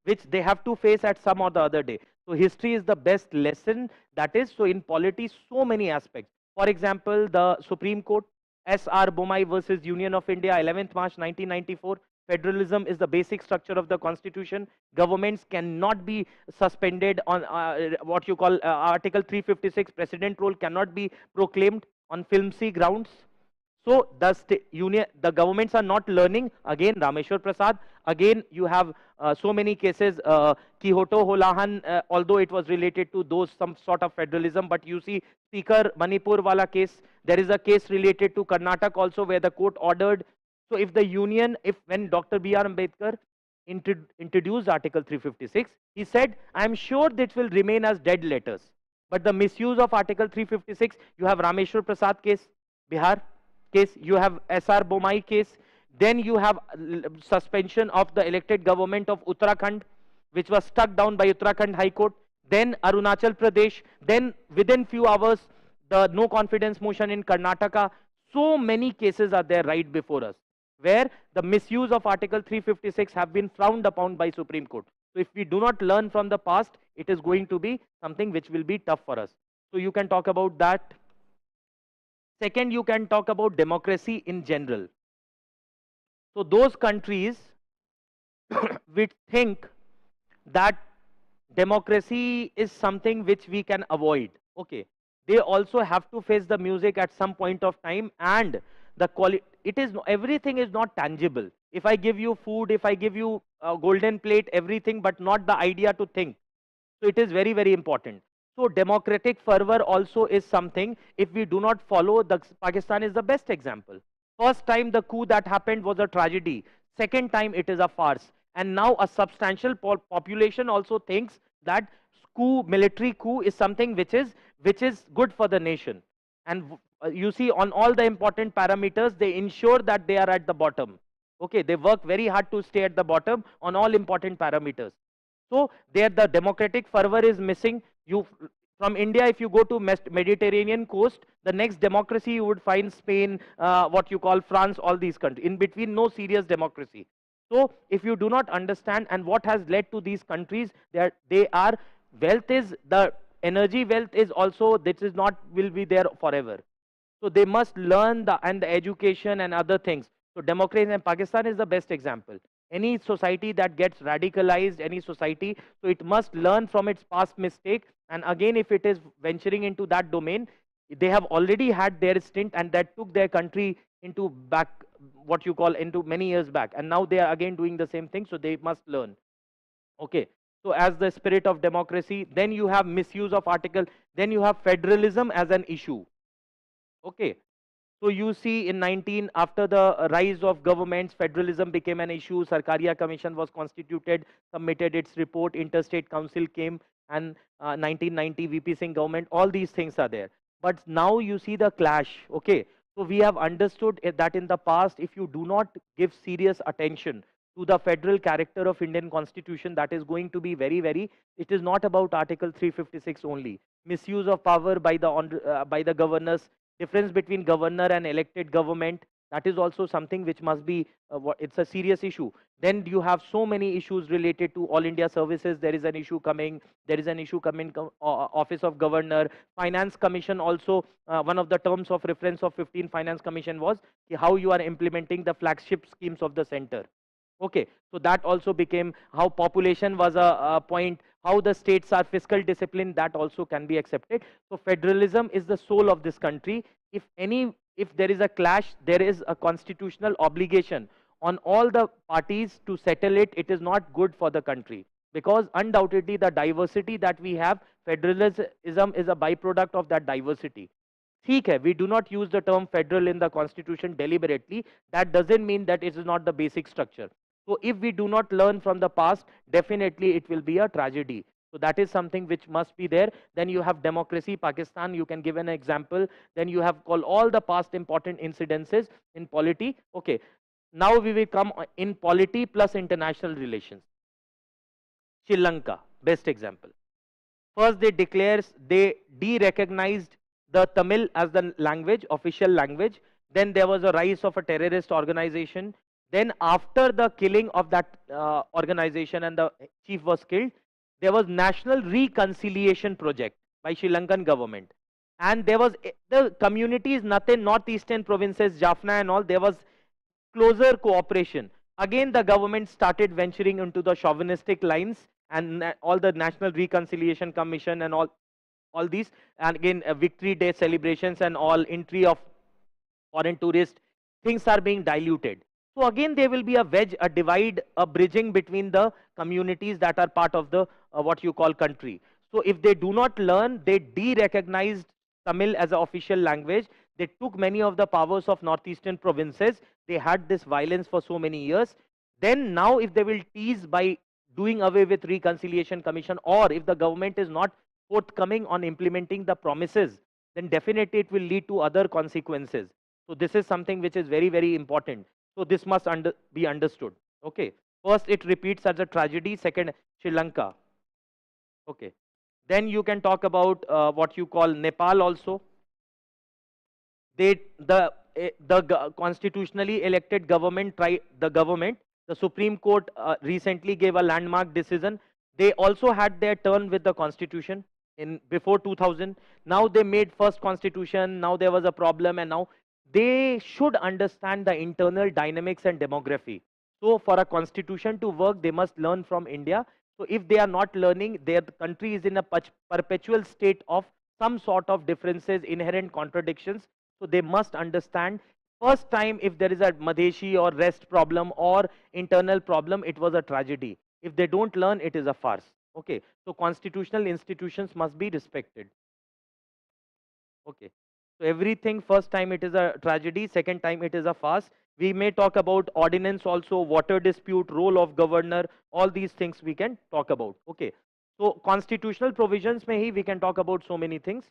which they have to face at some or the other day. So history is the best lesson, that is. So in polity, so many aspects. For example, the Supreme Court, S.R. Bomai versus Union of India, 11th March 1994. Federalism is the basic structure of the constitution. Governments cannot be suspended on Article 356. President role cannot be proclaimed on flimsy grounds. So the governments are not learning. Again, Rameshwar Prasad. Again, you have so many cases. Kihoto Holahan, although it was related to some sort of federalism, but you see Speaker Manipur wala case. There is a case related to Karnataka also, where the court ordered. So if the union, when Dr. B.R. Ambedkar introduced Article 356, he said, I am sure that will remain as dead letters. But the misuse of Article 356, you have Rameshwar Prasad case, Bihar case, you have S.R. Bomai case, then you have suspension of the elected government of Uttarakhand, which was struck down by Uttarakhand High Court, then Arunachal Pradesh, then within few hours, the no confidence motion in Karnataka. So many cases are there right before us, where the misuse of Article 356 have been frowned upon by Supreme Court. So if we do not learn from the past, it is going to be something which will be tough for us. So you can talk about that. Second, you can talk about democracy in general. So those countries which think that democracy is something which we can avoid, okay, they also have to face the music at some point of time, and the quality, everything is not tangible. If I give you food, if I give you a golden plate, everything, but not the idea to think. So it is very, very important. So democratic fervor also is something, if we do not follow, Pakistan is the best example. First time the coup that happened was a tragedy. Second time it is a farce. And now a substantial population also thinks that military coup is something which is good for the nation. And you see, on all the important parameters, they ensure that they are at the bottom. Okay, they work very hard to stay at the bottom on all important parameters. So there the democratic fervor is missing. From India, if you go to Mediterranean coast, the next democracy you would find Spain, France, all these countries. In between, no serious democracy. So if you do not understand, and what has led to these countries, wealth is, the energy wealth is also, will be there forever. So they must learn the education and other things. So democracy in Pakistan is the best example. Any society that gets radicalized, any society, so it must learn from its past mistake. And again, if it is venturing into that domain, they have already had their stint, and that took their country into into many years back. And now they are again doing the same thing, so they must learn. Okay. So as the spirit of democracy, then you have misuse of article, then you have federalism as an issue. Okay. So you see after the rise of governments, federalism became an issue. Sarkaria Commission was constituted, submitted its report, Interstate Council came, and 1990 VP Singh government, all these things are there. But now you see the clash, okay. So we have understood that in the past, if you do not give serious attention to the federal character of Indian Constitution, that is going to be very, very, it is not about Article 356 only. Misuse of power by the governors, difference between governor and elected government, that is also something which must be, it's a serious issue. Then you have so many issues related to All India Services. There is an issue coming. There is an issue coming, Office of Governor, Finance Commission also. One of the terms of reference of 15 Finance Commission was how you are implementing the flagship schemes of the center. Okay, so that also became, how population was a point, how the states are fiscal discipline, that also can be accepted. So federalism is the soul of this country. If there is a clash, there is a constitutional obligation on all the parties to settle it. It is not good for the country, because undoubtedly the diversity that we have, federalism is a byproduct of that diversity. ठीक है, we do not use the term federal in the constitution deliberately. That doesn't mean that it is not the basic structure. So if we do not learn from the past, definitely it will be a tragedy. So that is something which must be there. Then you have democracy, Pakistan, you can give an example. Then you have called all the past important incidences in polity. Okay, now we will come in polity plus international relations. Sri Lanka, best example. First, they de-recognized the Tamil as the language, official language. Then there was a rise of a terrorist organization. Then after the killing of that organization and the chief was killed, there was National Reconciliation Project by Sri Lankan government. And there was the communities, nothing, northeastern provinces, Jaffna and all, there was closer cooperation. Again, the government started venturing into the chauvinistic lines, and all the National Reconciliation Commission and all these, and again Victory Day celebrations and all, entry of foreign tourists, things are being diluted. So again there will be a wedge, a divide, a bridging between the communities that are part of the what you call country. So if they do not learn, they de-recognized Tamil as an official language. They took many of the powers of northeastern provinces. They had this violence for so many years. Then now if they will tease by doing away with Reconciliation Commission, or if the government is not forthcoming on implementing the promises, then definitely it will lead to other consequences. So this is something which is very, very important. So this must be understood. Okay. First, it repeats as a tragedy. Second, Sri Lanka. Okay. Then you can talk about what you call Nepal also. The constitutionally elected government, the Supreme Court recently gave a landmark decision. They also had their turn with the constitution in before 2000. Now they made first constitution. Now there was a problem, and now they should understand the internal dynamics and demography. So for a constitution to work, they must learn from India. So if they are not learning, their country is in a perpetual state of some sort of differences, inherent contradictions. So they must understand. First time, if there is a Madheshi or rest problem or internal problem, it was a tragedy. If they don't learn, it is a farce. Okay. So constitutional institutions must be respected. Okay. So everything, first time it is a tragedy, second time it is a farce. We may talk about ordinance also, water dispute, role of governor, all these things we can talk about. Okay. So constitutional provisions mein hi we can talk about so many things.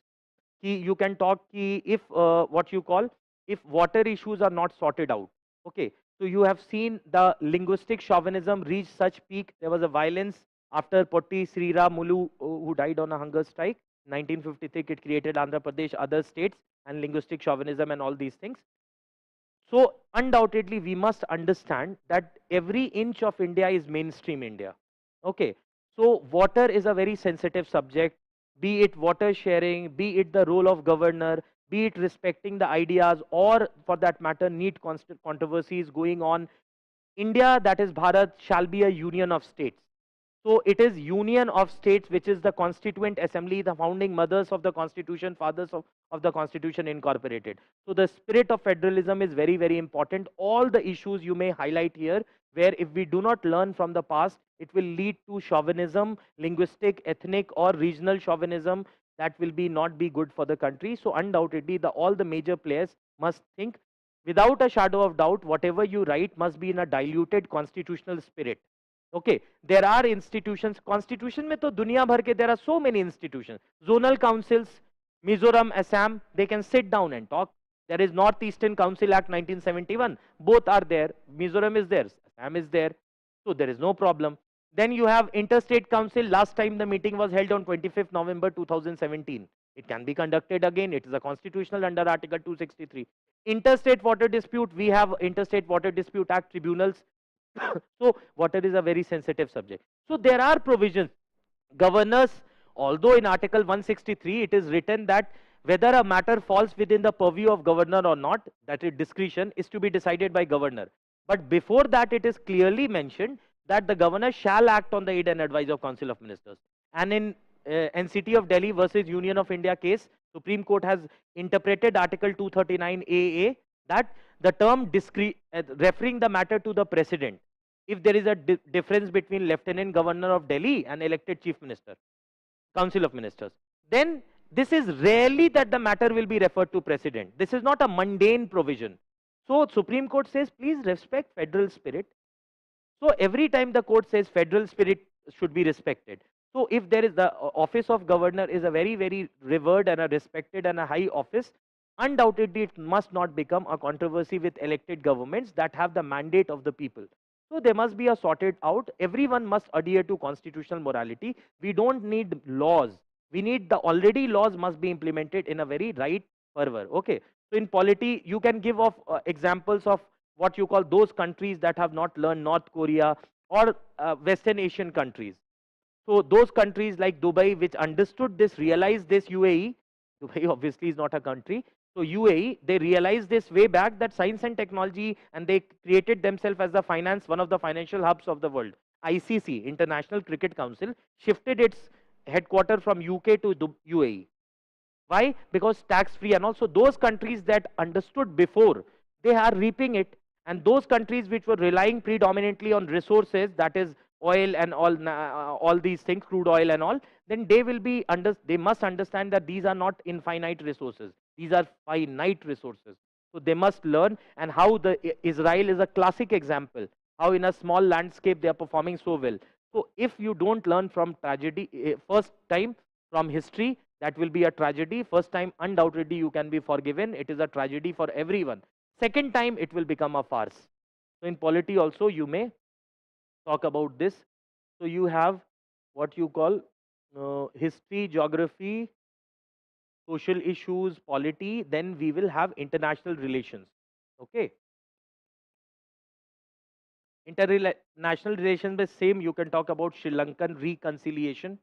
You can talk if what you call, if water issues are not sorted out. Okay. So you have seen the linguistic chauvinism reach such peak. There was a violence after Potti Srira Mulu, who died on a hunger strike. 1953, it created Andhra Pradesh, other states, and linguistic chauvinism and all these things. So undoubtedly, we must understand that every inch of India is mainstream India. Okay. So water is a very sensitive subject, be it water sharing, be it the role of governor, be it respecting the ideas, or for that matter, neat controversies going on. India, that is Bharat, shall be a union of states. So it is union of states, which is the constituent assembly, the founding mothers of the constitution, fathers of the constitution incorporated. So the spirit of federalism is very, very important. All the issues you may highlight here, where if we do not learn from the past, it will lead to chauvinism, linguistic, ethnic or regional chauvinism, that will not be good for the country. So undoubtedly all the major players must think, without a shadow of doubt, whatever you write must be in a diluted constitutional spirit. Okay, there are institutions, constitution mein to duniya bhar ke, there are so many institutions, zonal councils, Mizoram, Assam, they can sit down and talk. There is Northeastern Council Act 1971, both are there, Mizoram is there, Assam is there, so there is no problem. Then you have Interstate Council, last time the meeting was held on 25th November 2017. It can be conducted again, it is a constitutional under Article 263. Interstate Water Dispute, we have Interstate Water Dispute Act tribunals. So water is a very sensitive subject. So there are provisions. Governors, although in Article 163 it is written that whether a matter falls within the purview of governor or not, that is discretion, is to be decided by governor. But before that it is clearly mentioned that the governor shall act on the aid and advice of Council of Ministers. And in NCT of Delhi versus Union of India case, Supreme Court has interpreted Article 239 AA that the term referring the matter to the president, if there is a difference between Lieutenant Governor of Delhi and elected Chief Minister, Council of Ministers, then this is rarely that the matter will be referred to President. This is not a mundane provision. So Supreme Court says, please respect federal spirit. So every time the court says federal spirit should be respected. So if there is the office of governor is a very, very revered and a respected and a high office, undoubtedly it must not become a controversy with elected governments that have the mandate of the people. So there must be a sorted out. Everyone must adhere to constitutional morality. We don't need laws. We need the already laws must be implemented in a very right fervor. Okay. So in polity, you can give of examples of what you call those countries that have not learned, North Korea or Western Asian countries. So those countries like Dubai, which understood this, realized this. UAE, Dubai obviously is not a country. So UAE, they realized this way back that science and technology, and they created themselves as the finance, one of the financial hubs of the world. ICC, International Cricket Council, shifted its headquarters from UK to UAE. Why? Because tax-free, and also those countries that understood before, they are reaping it. And those countries which were relying predominantly on resources, that is oil and all these things, crude oil and all, then they will be they must understand that these are not infinite resources. These are finite resources. So they must learn, and how the Israel is a classic example, how in a small landscape they are performing so well. So if you don't learn from tragedy, first time from history, that will be a tragedy. First time, undoubtedly you can be forgiven. It is a tragedy for everyone. Second time, it will become a farce. So in polity also, you may talk about this. So you have what you call history, geography, social issues, polity. Then we will have international relations. Okay. International relations, the same. You can talk about Sri Lankan reconciliation.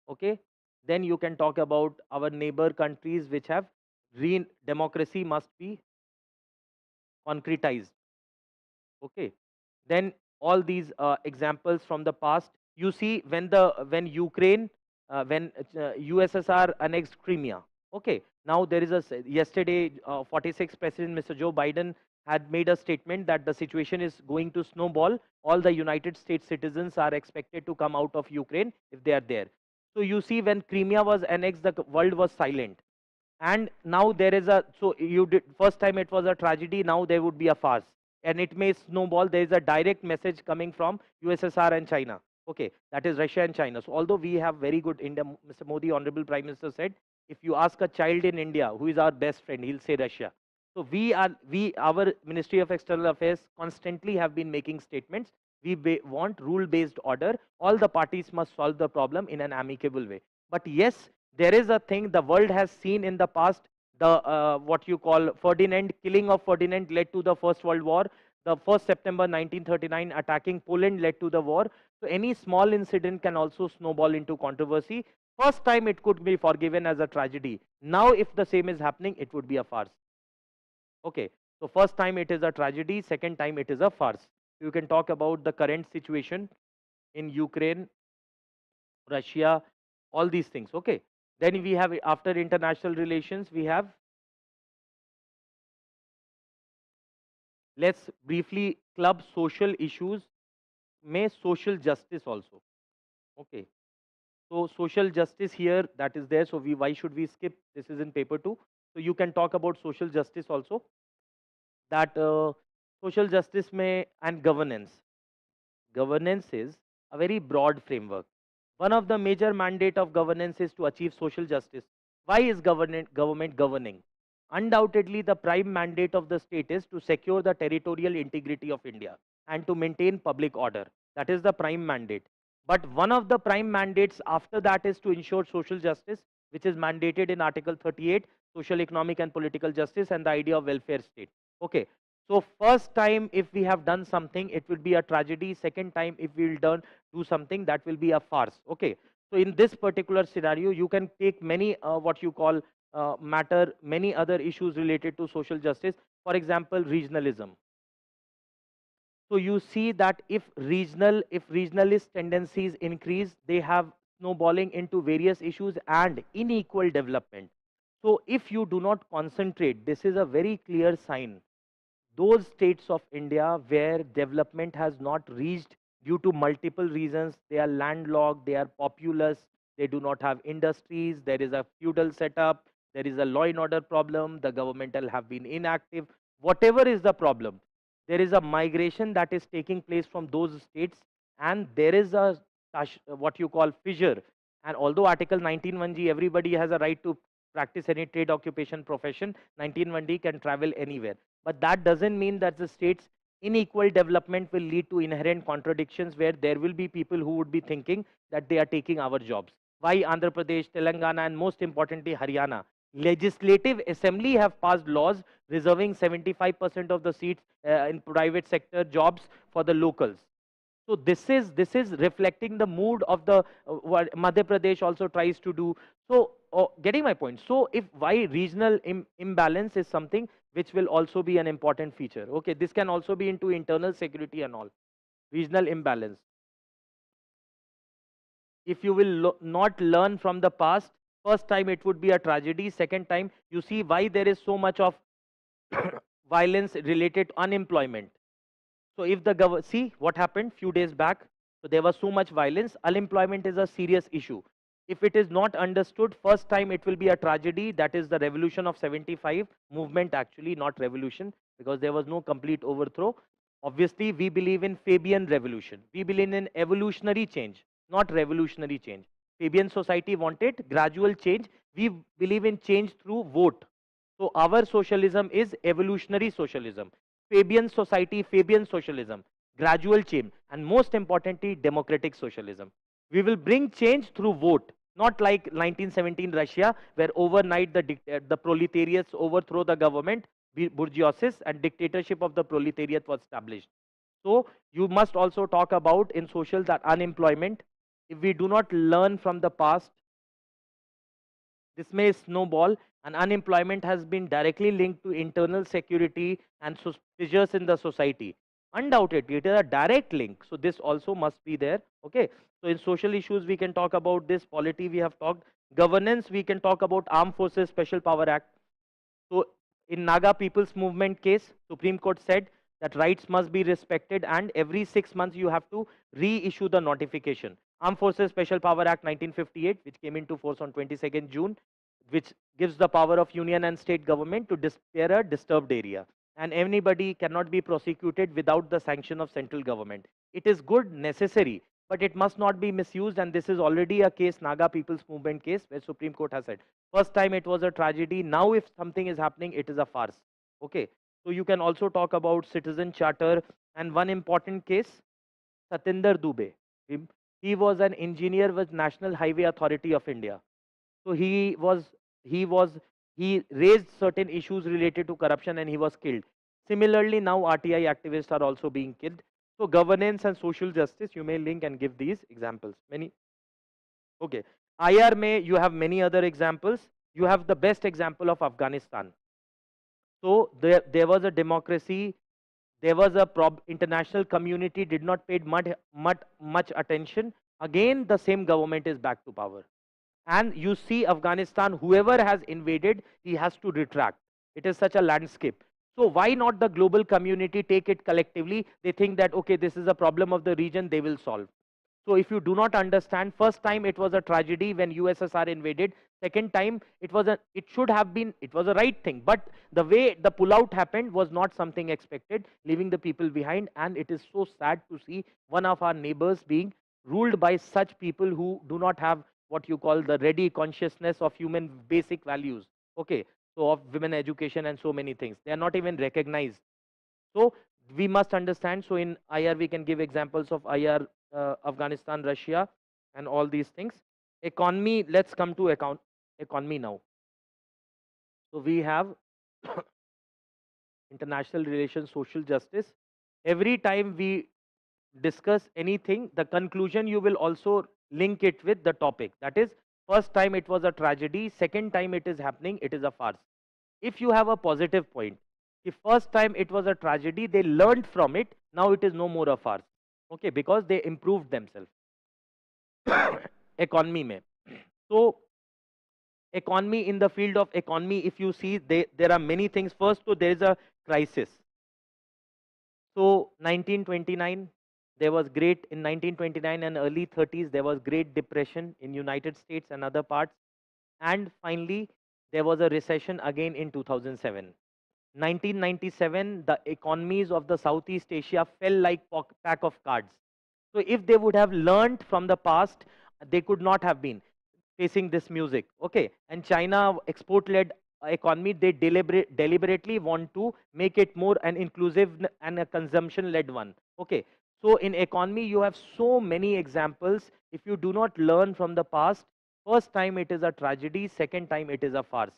Okay. Then you can talk about our neighbor countries which have democracy must be concretized. Okay. Then all these examples from the past, you see when Ukraine, when USSR annexed Crimea. Okay. Now there is yesterday 46 President Mr. Joe Biden had made a statement that the situation is going to snowball. All the United States citizens are expected to come out of Ukraine if they are there. So you see when Crimea was annexed, the world was silent. And now there is so you did, first time it was a tragedy, now there would be a farce. And it may snowball. There is a direct message coming from USSR and China. Okay, that is Russia and China. So although we have very good India, Mr. Modi, Honorable Prime Minister said, if you ask a child in India who is our best friend, he'll say Russia. So our Ministry of External Affairs constantly have been making statements. We want rule-based order. All the parties must solve the problem in an amicable way. But yes, there is a thing the world has seen in the past. The what you call Ferdinand, killing of Ferdinand led to the First World War. The 1st September 1939 attacking Poland led to the war. So any small incident can also snowball into controversy. First time it could be forgiven as a tragedy. Now if the same is happening, it would be a farce. Okay, so first time it is a tragedy, second time it is a farce. You can talk about the current situation in Ukraine, Russia, all these things. Okay, then we have, after international relations, we have, let's briefly club social issues, may social justice also. Okay, so social justice here, that is there. So why should we skip? This is in paper 2. So you can talk about social justice also. That social justice may, and governance. Governance is a very broad framework. One of the major mandate of governance is to achieve social justice. Why is government governing? Undoubtedly, the prime mandate of the state is to secure the territorial integrity of India and to maintain public order. That is the prime mandate. But one of the prime mandates after that is to ensure social justice, which is mandated in Article 38, social, economic and political justice, and the idea of welfare state. Okay. So first time if we have done something, it will be a tragedy. Second time if we will do something, that will be a farce. Okay. So in this particular scenario, you can take many what you call many other issues related to social justice. For example, regionalism. So you see that if regionalist tendencies increase, they have snowballing into various issues and unequal development. So if you do not concentrate, this is a very clear sign. Those states of India where development has not reached due to multiple reasons, they are landlocked, they are populous, they do not have industries, there is a feudal setup, there is a law and order problem, the governmental have been inactive, whatever is the problem, there is a migration that is taking place from those states, and there is a what you call fissure. And although Article 19(1)(g), everybody has a right to practice any trade, occupation, profession, 19(1)(d) can travel anywhere. But that doesn't mean that the states unequal development will lead to inherent contradictions where there will be people who would be thinking that they are taking our jobs. Why Andhra Pradesh, Telangana, and most importantly Haryana legislative assembly have passed laws reserving 75% of the seats in private sector jobs for the locals. So this is reflecting the mood of the what Madhya Pradesh also tries to do. So getting my point. So if why regional imbalance is something which will also be an important feature. Okay, this can also be into internal security and all. Regional imbalance. If you will not learn from the past, first time it would be a tragedy. Second time, you see why there is so much of violence related to unemployment. So if the see what happened few days back. So there was so much violence. Unemployment is a serious issue. If it is not understood, first time it will be a tragedy. That is the revolution of 75 movement, actually not revolution, because there was no complete overthrow. Obviously, we believe in Fabian revolution. We believe in evolutionary change, not revolutionary change. Fabian society wanted gradual change. We believe in change through vote. So our socialism is evolutionary socialism. Fabian society, Fabian socialism, gradual change, and most importantly, democratic socialism. We will bring change through vote, not like 1917 Russia, where overnight the proletariats overthrow the government, bourgeoisie, and dictatorship of the proletariat was established. So you must also talk about in social that unemployment. If we do not learn from the past, this may snowball, and unemployment has been directly linked to internal security and fissures in the society. Undoubtedly, it is a direct link. So this also must be there. Okay. So in social issues, we can talk about this. Polity, we have talked. Governance, we can talk about Armed Forces Special Power Act. So in Naga People's Movement case, Supreme Court said that rights must be respected, and every 6 months you have to reissue the notification. Armed Forces Special Power Act 1958, which came into force on 22nd June, which gives the power of union and state government to declare a disturbed area. And anybody cannot be prosecuted without the sanction of central government. It is good, necessary, but it must not be misused. And this is already a case, Naga People's Movement case, where Supreme Court has said, first time it was a tragedy. Now if something is happening, it is a farce. Okay. So you can also talk about Citizen Charter. And one important case, Satinder Dubey. He was an engineer with National Highway Authority of India. So he raised certain issues related to corruption and he was killed. Similarly, now RTI activists are also being killed. So governance and social justice, you may link and give these examples. Many. Okay. IR may, you have many other examples. You have the best example of Afghanistan. So there was a democracy. There was a international community did not pay much attention. Again, the same government is back to power. And you see Afghanistan, whoever has invaded, he has to retract. It is such a landscape. So why not the global community take it collectively? They think that, okay, this is a problem of the region, they will solve. So if you do not understand, first time it was a tragedy when USSR invaded. Second time, it was a right thing. But the way the pullout happened was not something expected, leaving the people behind. And it is so sad to see one of our neighbors being ruled by such people who do not have what you call the ready consciousness of human basic values. Okay. So of women education and so many things. They are not even recognized. So we must understand. So in IR, we can give examples of IR, Afghanistan, Russia, and all these things. Economy, let's come to economy now. So we have international relations, social justice. Every time we discuss anything, the conclusion you will also link it with the topic. That is, first time it was a tragedy, second time it is happening, it is a farce. If you have a positive point, the first time it was a tragedy, they learned from it, now it is no more a farce. Okay, because they improved themselves. Economy mein. So economy, in the field of economy, if you see, there are many things. First, so there is a crisis. So 1929, There was great in 1929 and early 30s. There was Great Depression in United States and other parts. And finally, there was a recession again in 2007. 1997, the economies of the Southeast Asia fell like pack of cards. So if they would have learned from the past, they could not have been facing this music. Okay, and China export-led economy, they deliberately want to make it more an inclusive and a consumption-led one. Okay, so in economy, you have so many examples. If you do not learn from the past, first time it is a tragedy, second time it is a farce.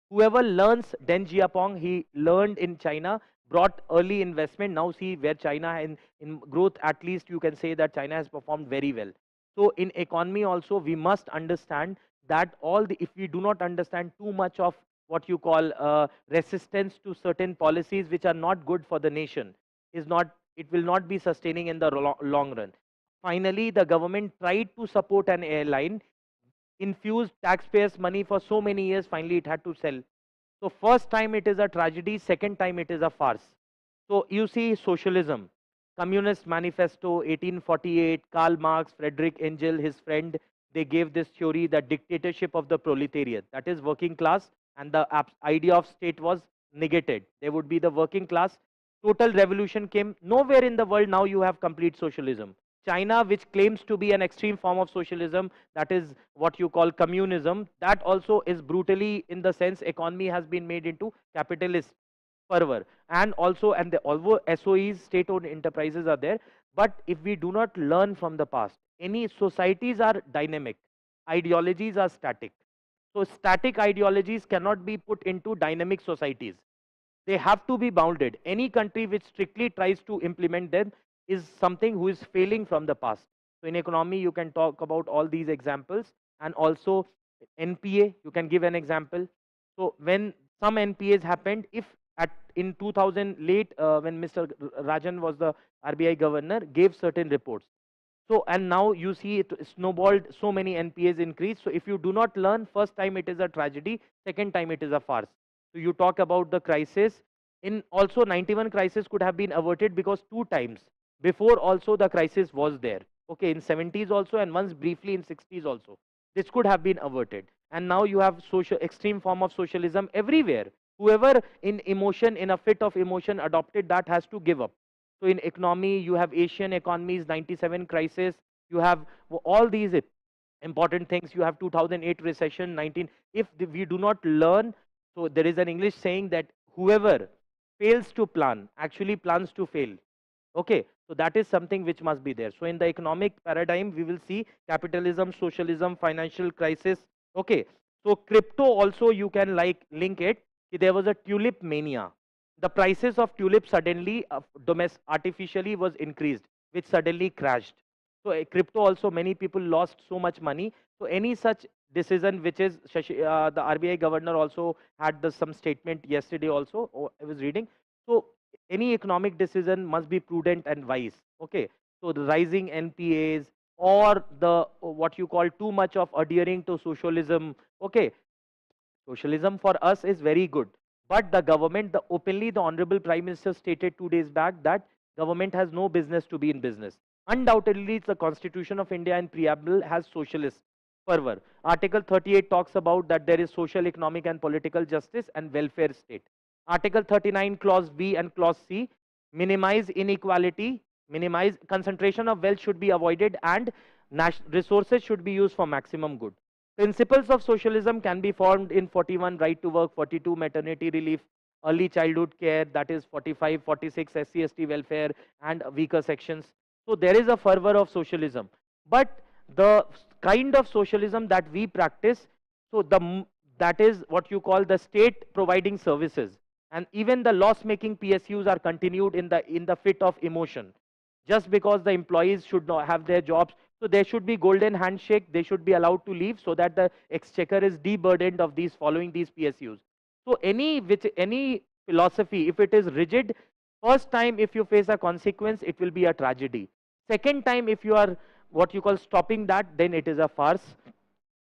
Whoever learns Deng Xiaoping, he learned in China, brought early investment. Now see where China in growth, at least you can say that China has performed very well. So in economy also, we must understand that if we do not understand too much of what you call resistance to certain policies which are not good for the nation, it will not be sustaining in the long run. Finally, the government tried to support an airline, infused taxpayers' money for so many years, finally it had to sell. So first time it is a tragedy, second time it is a farce. So you see socialism, Communist Manifesto 1848, Karl Marx, Friedrich Engel, his friend, they gave this theory, the dictatorship of the proletariat, that is working class, and the idea of state was negated. There would be the working class. Total revolution came. Nowhere in the world now you have complete socialism. China, which claims to be an extreme form of socialism, that is what you call communism, that also is brutally, in the sense economy has been made into capitalist fervor. And also, although SOEs, state-owned enterprises are there, but if we do not learn from the past, any societies are dynamic, ideologies are static. So static ideologies cannot be put into dynamic societies. They have to be bounded. Any country which strictly tries to implement them is something who is failing from the past. So in economy, you can talk about all these examples, and also NPA, you can give an example. So when some NPAs happened, if in 2000 late, when Mr. Rajan was the RBI governor, gave certain reports. So, and now you see it snowballed, so many NPAs increased. So if you do not learn, first time it is a tragedy, second time it is a farce. So you talk about the crisis. In also 91 crisis could have been averted because two times before also the crisis was there. Okay, in 70s also, and once briefly in 60s also. This could have been averted. And now you have extreme form of socialism everywhere. Whoever in emotion, in a fit of emotion adopted that, has to give up. So in economy, you have Asian economies, 97 crisis. You have all these important things. You have 2008 recession, 19. If we do not learn, so there is an English saying that whoever fails to plan actually plans to fail. Okay, so that is something which must be there. So in the economic paradigm, we will see capitalism, socialism, financial crisis. Okay, so crypto also you can like link it. There was a tulip mania. The prices of tulips suddenly artificially was increased, which suddenly crashed. So crypto also, many people lost so much money. So any such decision which is the RBI governor also had some statement yesterday also, I was reading. So any economic decision must be prudent and wise. Okay, so the rising NPAs, or the what you call too much of adhering to socialism. Okay, socialism for us is very good, but the government, the Honorable Prime Minister stated 2 days back that government has no business to be in business. Undoubtedly, the Constitution of India and preamble has socialist fervor. Article 38 talks about that there is social, economic and political justice and welfare state. Article 39 clause B and clause C minimize inequality, minimize concentration of wealth should be avoided, and resources should be used for maximum good. Principles of socialism can be formed in 41 right to work, 42 maternity relief, early childhood care, that is 45, 46 SC/ST welfare and weaker sections. So there is a fervor of socialism, but the kind of socialism that we practice, so that is what you call the state providing services, and even the loss making PSUs are continued in the fit of emotion, just because the employees should not have their jobs. So there should be golden handshake, they should be allowed to leave so that the exchequer is deburdened of these following these PSUs. So any philosophy, if it is rigid, first time if you face a consequence, it will be a tragedy. Second time, if you are what you call stopping that, then it is a farce.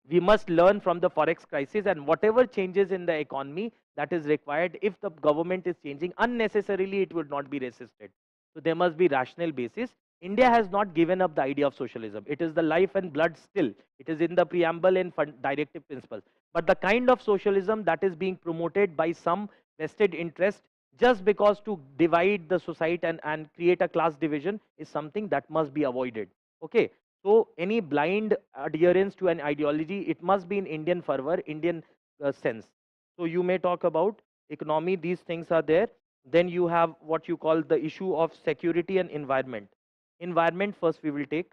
We must learn from the forex crisis, and whatever changes in the economy that is required, if the government is changing unnecessarily, it would not be resisted. So there must be rational basis. India has not given up the idea of socialism. It is the life and blood still. It is in the preamble and directive principles. But the kind of socialism that is being promoted by some vested interest just because to divide the society and create a class division is something that must be avoided. Okay. So any blind adherence to an ideology, it must be in Indian fervor, Indian sense. So you may talk about economy, these things are there. Then you have what you call the issue of security and environment. Environment first we will take.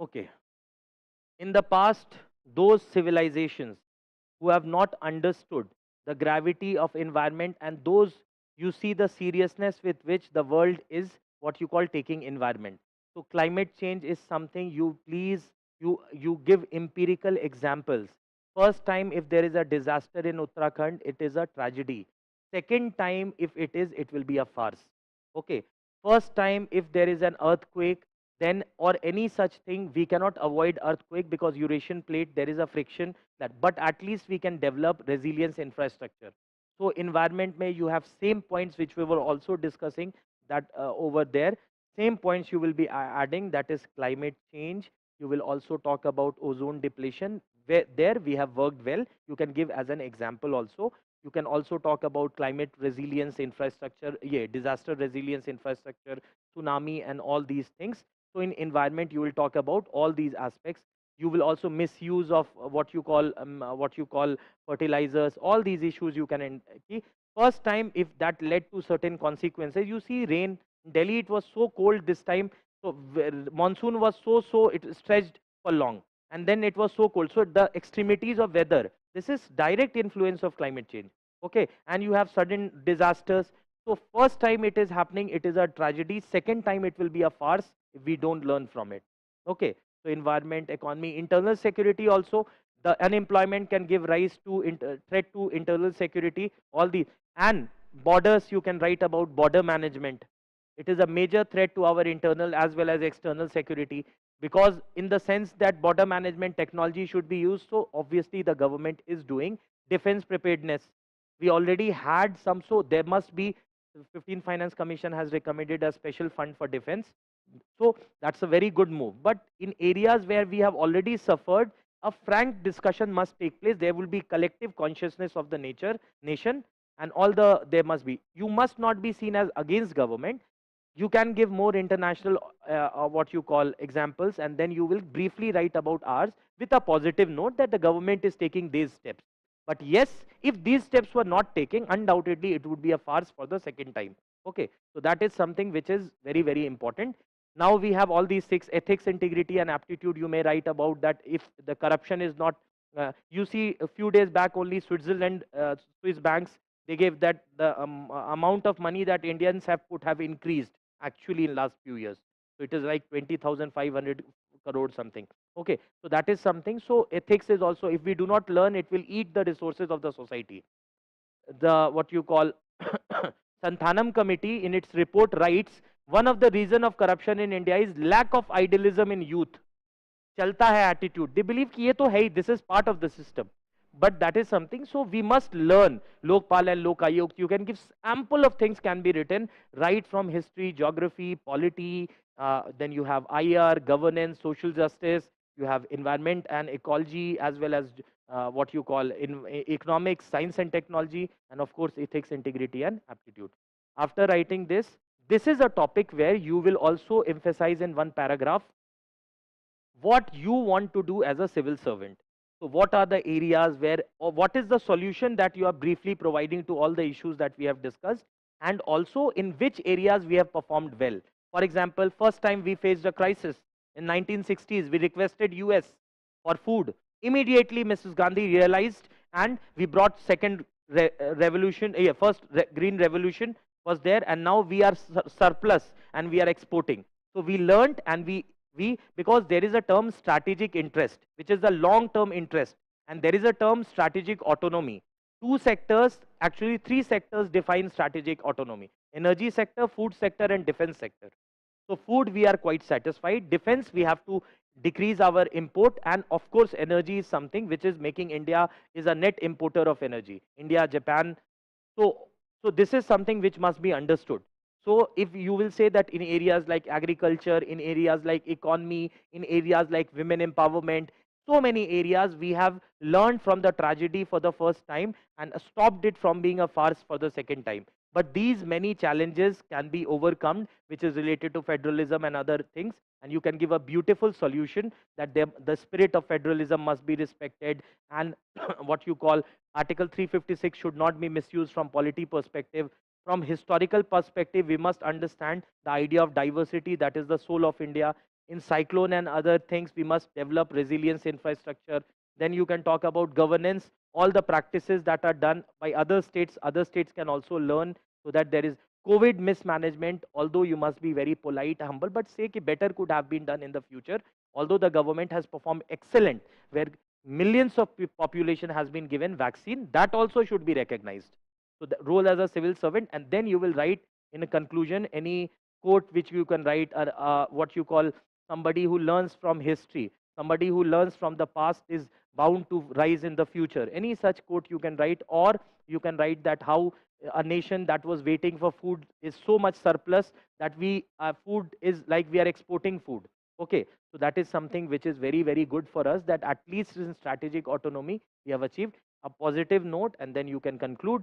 Okay. In the past, those civilizations who have not understood the gravity of environment, and those, you see the seriousness with which the world is what you call taking environment. So climate change is something, you please, you give empirical examples. First time if there is a disaster in Uttarakhand, it is a tragedy. Second time if it is, it will be a farce. Okay. First time if there is an earthquake, then or any such thing, we cannot avoid earthquake because Eurasian plate, there is a friction, that, but at least we can develop resilience infrastructure. So environment may, you have same points which we were also discussing, that over there same points you will be adding, that is climate change. You will also talk about ozone depletion, where there we have worked well, you can give as an example also. You can also talk about climate resilience infrastructure, yeah, disaster resilience infrastructure, tsunami and all these things. So in environment, you will talk about all these aspects. You will also misuse of what you call fertilizers. All these issues you can see. First time, if that led to certain consequences, you see rain. In Delhi, it was so cold this time. So monsoon was so it stretched for long, and then it was so cold. So the extremities of weather. This is direct influence of climate change. Okay, and you have sudden disasters. So first time it is happening, it is a tragedy. Second time it will be a farce if we don't learn from it. Okay, so environment, economy, internal security also. The unemployment can give rise to threat to internal security. All the, and borders, you can write about border management. It is a major threat to our internal as well as external security, because in the sense that border management technology should be used. So obviously the government is doing defense preparedness. We already had some, so there must be, 15 Finance Commission has recommended a special fund for defense. So that's a very good move. But in areas where we have already suffered, a frank discussion must take place. There will be collective consciousness of the nation, and all the, there must be. You must not be seen as against government. You can give more international what you call examples, and then you will briefly write about ours with a positive note that the government is taking these steps. But yes, if these steps were not taken, undoubtedly it would be a farce for the second time. Okay, so that is something which is very, very important. Now we have all these 6: ethics, integrity, and aptitude. You may write about that. If the corruption is not, you see, a few days back only Switzerland, Swiss banks, they gave that the amount of money that Indians have put have increased actually in last few years. So it is like 20,500 crore something. Okay, so that is something. So ethics is also, if we do not learn, it will eat the resources of the society. The what you call Santhanam committee in its report writes, one of the reason of corruption in India is lack of idealism in youth. चलता है attitude. They believe कि ये तो है ही, this is part of the system. But that is something, so we must learn. Lokpal and Lokayuk, you can give ample of things can be written, right from history, geography, polity, then you have IR, governance, social justice, you have environment and ecology, as well as what you call in economics, science and technology, and of course ethics, integrity and aptitude. After writing this, this is a topic where you will also emphasize in one paragraph what you want to do as a civil servant. So what are the areas where, or what is the solution that you are briefly providing to all the issues that we have discussed, and also in which areas we have performed well. For example, first time we faced a crisis in 1960s, we requested US for food. Immediately Mrs. Gandhi realized, and we brought second revolution, first green revolution was there, and now we are surplus and we are exporting. So we learned, and we, because there is a term strategic interest, which is the long term interest, and there is a term strategic autonomy. Two sectors, actually three sectors define strategic autonomy: energy sector, food sector, and defense sector. So food we are quite satisfied. Defense we have to decrease our import. And of course, energy is something which is making India is a net importer of energy. India, Japan. So, so this is something which must be understood. So if you will say that in areas like agriculture, in areas like economy, in areas like women empowerment, so many areas we have learned from the tragedy for the first time and stopped it from being a farce for the second time. But these many challenges can be overcome, which is related to federalism and other things. And you can give a beautiful solution that the spirit of federalism must be respected, and what you call Article 356 should not be misused from polity perspective. From historical perspective, we must understand the idea of diversity, that is the soul of India. In cyclone and other things, we must develop resilience infrastructure. Then you can talk about governance, all the practices that are done by other states can also learn, so that there is COVID mismanagement, although you must be very polite, humble, but say कि better could have been done in the future. Although the government has performed excellent, where millions of population has been given vaccine, that also should be recognized. So the role as a civil servant, and then you will write in a conclusion any quote which you can write, or what you call somebody who learns from history, somebody who learns from the past is bound to rise in the future. Any such quote you can write, or you can write that how a nation that was waiting for food is so much surplus that we food is like we are exporting food. Okay, so that is something which is very, very good for us, that at least in strategic autonomy we have achieved a positive note. And then you can conclude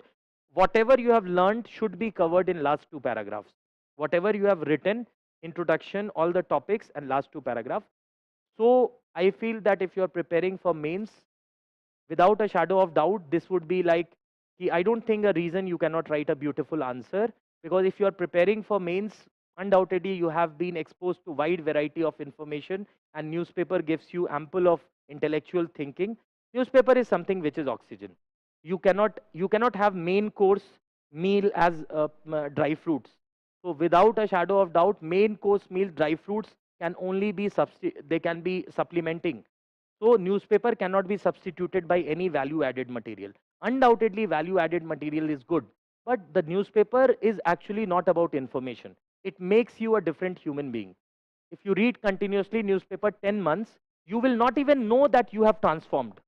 whatever you have learned should be covered in last two paragraphs. Whatever you have written, introduction, all the topics, and last two paragraphs. So I feel that if you are preparing for mains, without a shadow of doubt, this would be like, I don't think a reason you cannot write a beautiful answer, because if you are preparing for mains, undoubtedly you have been exposed to wide variety of information, and newspaper gives you ample of intellectual thinking. Newspaper is something which is oxygen. You cannot have main course meal as dry fruits. So without a shadow of doubt, main course meal dry fruits can only be they can be supplementing. So newspaper cannot be substituted by any value added material. Undoubtedly, value added material is good, but the newspaper is actually not about information. It makes you a different human being. If you read continuously newspaper 10 months, you will not even know that you have transformed.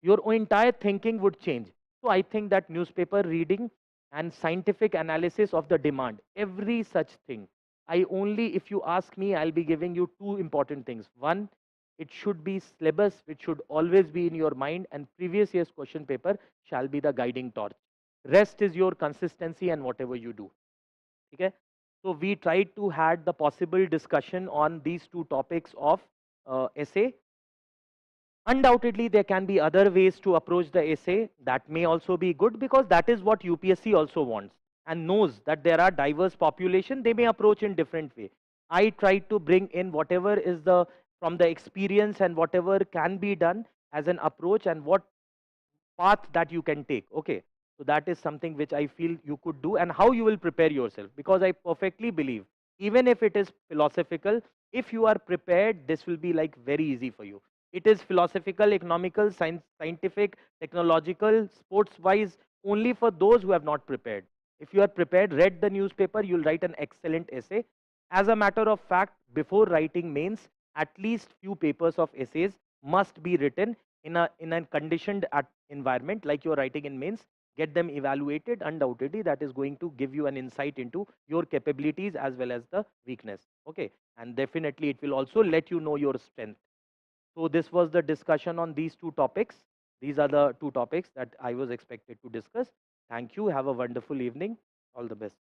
Your entire thinking would change. So I think that newspaper reading and scientific analysis of the demand, every such thing. I only, if you ask me, I'll be giving you two important things. One, it should be syllabus, which should always be in your mind, and previous year's question paper shall be the guiding torch. Rest is your consistency and whatever you do. Okay? So we tried to had the possible discussion on these two topics of essay. Undoubtedly, there can be other ways to approach the essay that may also be good, because that is what UPSC also wants and knows that there are diverse population. They may approach in different way. I try to bring in whatever is the from the experience and whatever can be done as an approach, and what path that you can take. Okay, so that is something which I feel you could do, and how you will prepare yourself, because I perfectly believe even if it is philosophical, if you are prepared, this will be like very easy for you. It is philosophical, economical, scientific, technological, sports wise, only for those who have not prepared. If you are prepared, read the newspaper, you'll write an excellent essay. As a matter of fact, before writing mains, at least few papers of essays must be written in a conditioned environment like you're writing in mains. Get them evaluated. Undoubtedly that is going to give you an insight into your capabilities as well as the weakness. Okay, and definitely it will also let you know your strength. So this was the discussion on these two topics. These are the two topics that I was expected to discuss. Thank you. Have a wonderful evening. All the best.